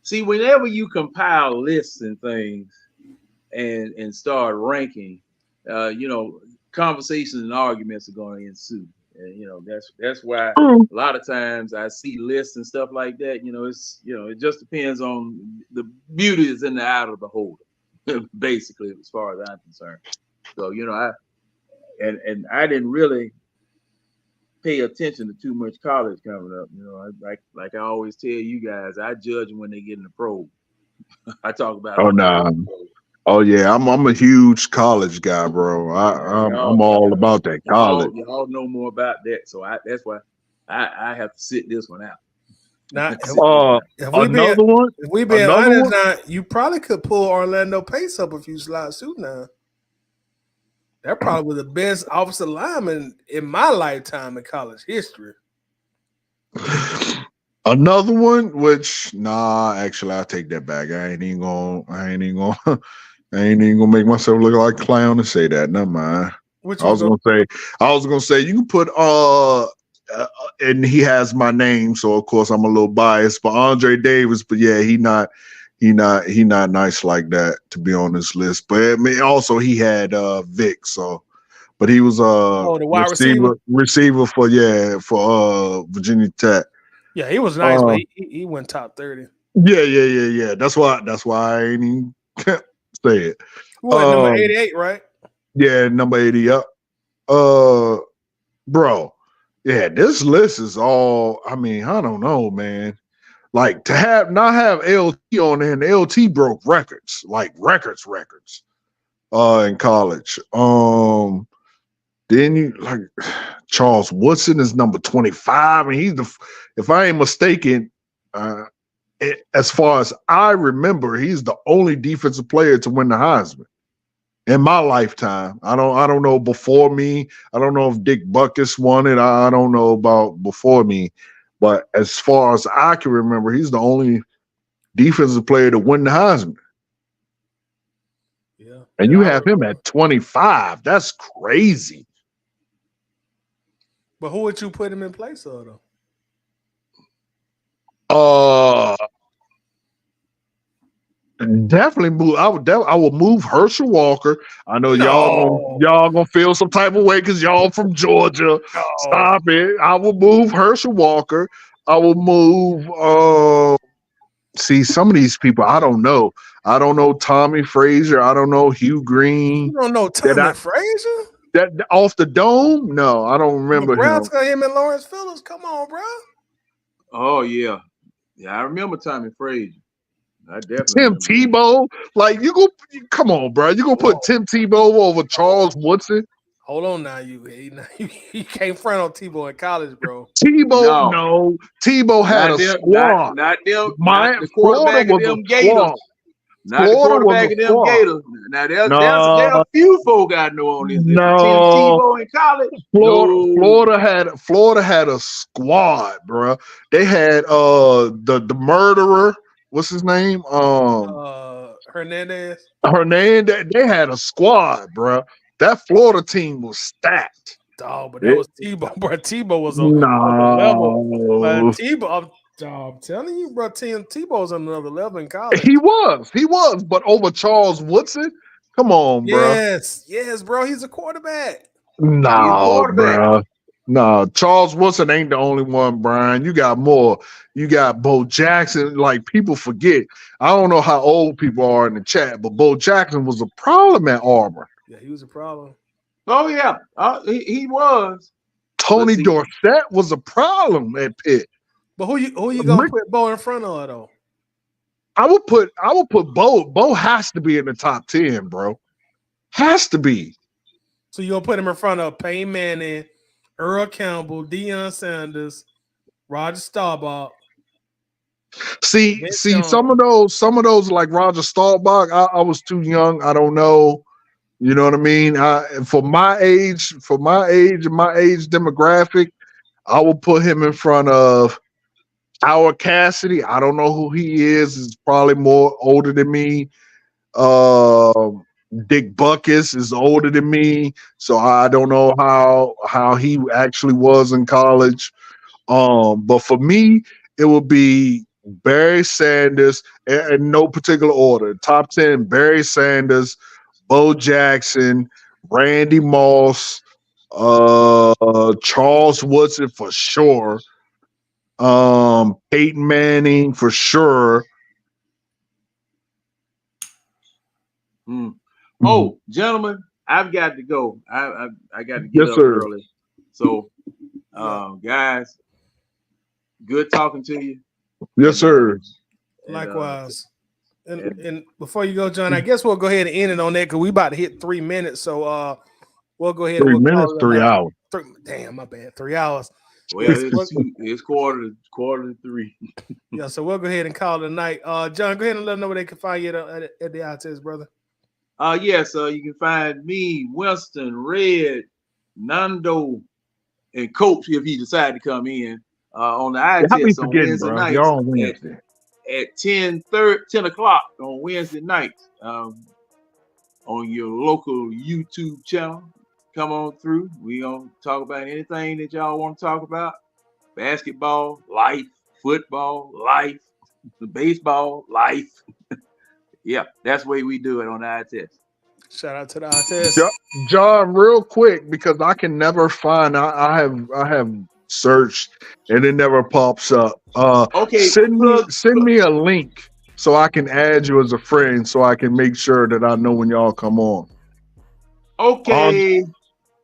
See, whenever you compile lists and things and start ranking, conversations and arguments are going to ensue. And that's why a lot of times I see lists and stuff like that. It just depends on the beauty is in the eye of the beholder, basically, as far as I'm concerned. So I didn't really pay attention to too much college coming up. Like I always tell you guys, I judge them when they get in the pro. I talk about. Oh no. Oh yeah, I'm a huge college guy, bro. I'm all about that college. Y'all know more about that, so that's why I have to sit this one out. Now, if we being honest, now, you probably could pull Orlando Pace up if you slide suit now. That probably was the best offensive lineman in my lifetime in college history. Another one, which actually I take that back. I ain't even gonna make myself look like a clown and say that. Never mind. I was gonna say you can put and he has my name, so of course I'm a little biased, but Andre Davis, but yeah, he not nice like that to be on this list. But I mean, also he had Vic, so but he was the wide receiver for Virginia Tech. Yeah, he was nice, but he went top 30. Yeah. That's why I ain't even say it. What, number 88, right? Yeah, number 80. Yep. Bro. Yeah, this list is all. I mean, I don't know, man. Like to not have LT on there, and LT broke records, like records. In college. Then you like Charles Woodson is number 25, and he's if I ain't mistaken, as far as I remember, he's the only defensive player to win the Heisman in my lifetime. I don't know before me. I don't know if Dick Butkus won it. I don't know about before me. But as far as I can remember, he's the only defensive player to win the Heisman. Yeah. And you have him at 25. That's crazy. But who would you put him in place of, though? Definitely move. I would move Herschel Walker. I know y'all gonna feel some type of way because y'all from Georgia. No. Stop it. I will move Herschel Walker. I will move. See, some of these people I don't know. I don't know Tommy Frazier. I don't know Hugh Green. You don't know Tommy Frazier? That off the dome? No, I don't remember Nebraska, him and Lawrence Phillips. Come on, bro. Oh yeah, I remember Tommy Frazier. I definitely Tim Tebow. Like come on, bro. You gonna put Tim Tebow over Charles Woodson? Hold on now, you can't front on Tebow in college, bro. Tebow, no. Tebow had a squad. Not the quarterback of them Gators. Not the quarterback of them Gators. Now there's a few folk I know on this. No. Tim Tebow in college. Florida had a squad, bro. They had the murderer. What's his name? Hernandez. They had a squad, bro. That Florida team was stacked. Oh, but that was Tebow, bro. Tebow was on another level. Tebow, I'm telling you, bro. Tebow's on another level in college. He was, but over Charles Woodson. Come on, bro. Yes, bro. He's a quarterback. No, bro. No, Charles Woodson ain't the only one, Brian. You got more. You got Bo Jackson. Like, people forget. I don't know how old people are in the chat, but Bo Jackson was a problem at Auburn. Yeah, he was a problem. Oh, yeah. He was. Tony Dorsett was a problem at Pitt. But who you gonna put Bo in front of, though? I would put Bo. Bo has to be in the top 10, bro. Has to be. So you gonna put him in front of Peyton Manning, Earl Campbell, Deion Sanders, Roger Staubach. See, some of those like Roger Staubach, I was too young. I don't know. You know what I mean? For my age and my age demographic, I will put him in front of Howard Cassidy. I don't know who he is. He's probably more older than me. Dick Butkus is older than me, so I don't know how he actually was in college. But for me, it would be Barry Sanders in no particular order. Top 10: Barry Sanders, Bo Jackson, Randy Moss, Charles Woodson for sure, Peyton Manning for sure. Oh, gentlemen, I've got to go. I got to get up early. So, guys, good talking to you. Yes, sir. Likewise. And before you go, John, I guess we'll go ahead and end it on that because we about to hit 3 minutes. So we'll go ahead. 3 minutes, 3 hours. Damn, my bad. 3 hours. Well, it's quarter to 3. Yeah, so we'll go ahead and call it a night. John, go ahead and let them know where they can find you at the eye test, brother. Yes, you can find me, Winston, Red, Nando, and Coach if he decide to come in on the eye test on Wednesday night at 10 o'clock on Wednesday night on your local YouTube channel. Come on through. We gonna talk about anything that y'all want to talk about: basketball, life, football, life, the baseball, life. Yeah, that's the way we do it on the eye test. Shout out to the eye test. John, real quick, because I can never find. I have searched and it never pops up. Okay, send me a link so I can add you as a friend, so I can make sure that I know when y'all come on. Okay.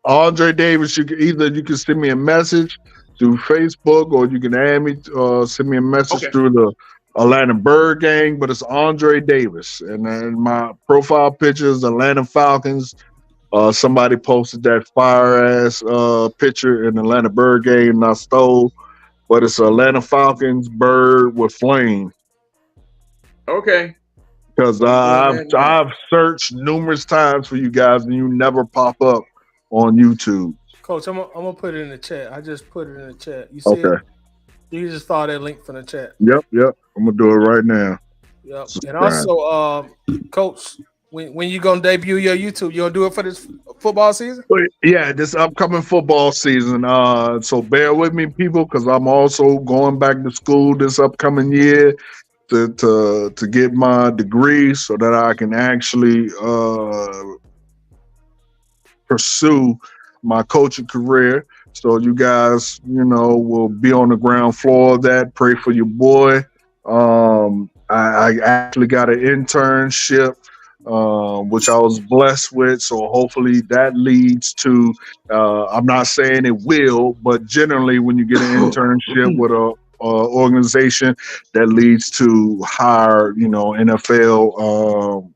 Andre Davis, you can send me a message through Facebook, or you can add me. Send me a message through the Atlanta Bird Gang, but it's Andre Davis, and then my profile picture is Atlanta Falcons. Somebody posted that fire ass picture in Atlanta Bird Gang, and I stole, but it's Atlanta Falcons bird with flame. Okay. Because I'm doing that now. I've searched numerous times for you guys and you never pop up on YouTube. Coach, I'm gonna put it in the chat. I just put it in the chat. You see Okay. it? You just follow that link from the chat. Yep. I'm gonna do it right now. Yep. And Subscribe. also, Coach, when you gonna debut your YouTube? You gonna do it for this football season? Yeah, this upcoming football season. So bear with me, people, because I'm also going back to school this upcoming year to get my degree so that I can actually pursue my coaching career. So you guys, will be on the ground floor of that. Pray for your boy. I actually got an internship, which I was blessed with. So hopefully that leads to, I'm not saying it will, but generally when you get an internship with a organization, that leads to higher, NFL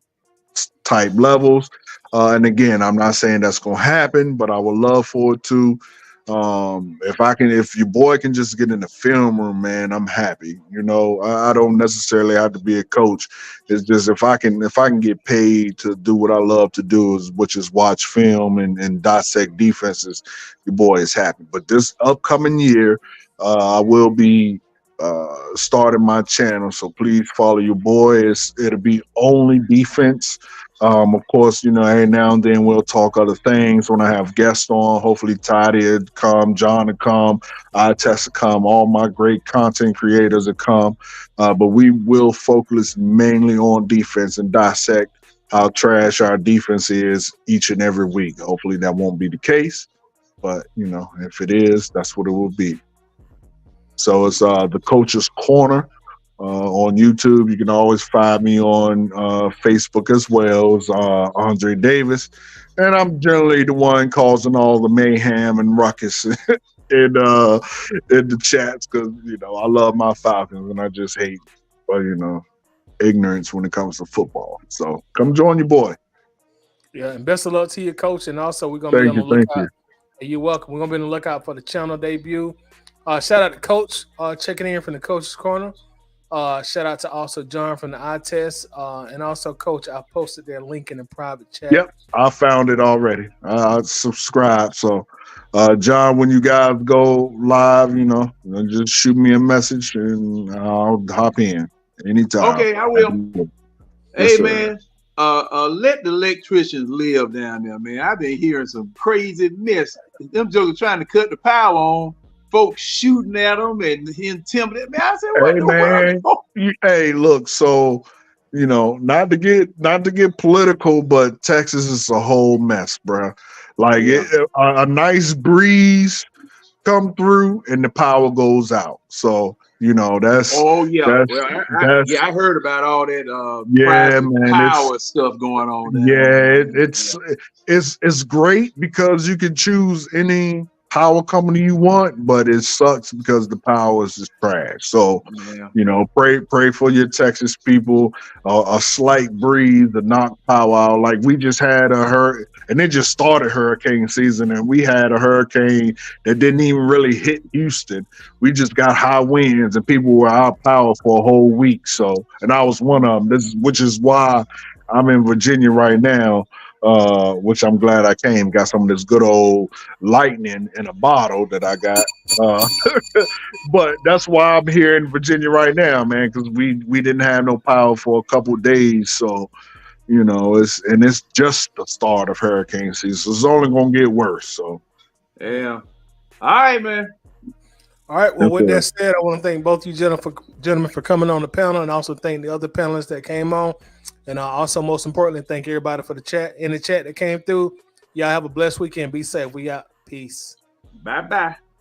type levels. And again, I'm not saying that's going to happen, but I would love for it to. If your boy can just get in the film room, man, I'm happy. I don't necessarily have to be a coach. It's just if I can get paid to do what I love to do, which is watch film and dissect defenses, your boy is happy. But this upcoming year, I will be starting my channel, so please follow your boy. It'll be only defense. Of course, every now and then we'll talk other things when I have guests on. Hopefully Toddy will come, John will come, Tess will come, all my great content creators will come. But we will focus mainly on defense and dissect how trash our defense is each and every week. Hopefully that won't be the case, but if it is, that's what it will be. So it's the Coach's Corner on YouTube. You can always find me on Facebook as well as Andre Davis. And I'm generally the one causing all the mayhem and ruckus in the chats because, I love my Falcons and I just hate, ignorance when it comes to football. So come join your boy. Yeah, and best of luck to you, Coach. And also, we're going to be on the lookout. You're welcome. We're going to be on the lookout for the channel debut. Shout out to Coach checking in from the Coach's Corner. Shout out to also John from the eye test. And also, Coach, I posted their link in the private chat. Yep, I found it already. I subscribed. So, John, when you guys go live, just shoot me a message and I'll hop in anytime. Okay, I will. Hey, man, let the electricians live down there, man. I've been hearing some crazy mess. Them jokers trying to cut the power on. Folks shooting at them and intimidating. Man, I said, "What the world?" Hey, look. So, not to get political, but Texas is a whole mess, bro. Like a nice breeze come through and the power goes out. So that's. Oh yeah, I heard about all that. Power stuff going on. It's great because you can choose any power company you want, but it sucks because the power is just trash. So, pray for your Texas people. A slight breeze to knock power out. Like we just had a hurricane, and they just started hurricane season, and we had a hurricane that didn't even really hit Houston. We just got high winds, and people were out power for a whole week. So, and I was one of them. Which is why I'm in Virginia right now. Which I'm glad I came. Got some of this good old lightning in a bottle that I got. But that's why I'm here in Virginia right now, man, because we didn't have no power for a couple of days. So, it's just the start of hurricane season. So it's only gonna get worse. So yeah. All right, man. All right. Well, with that said, I want to thank both you gentlemen for coming on the panel, and also thank the other panelists that came on. And also, most importantly, thank everybody for the chat that came through. Y'all have a blessed weekend. Be safe. We out. Peace. Bye-bye.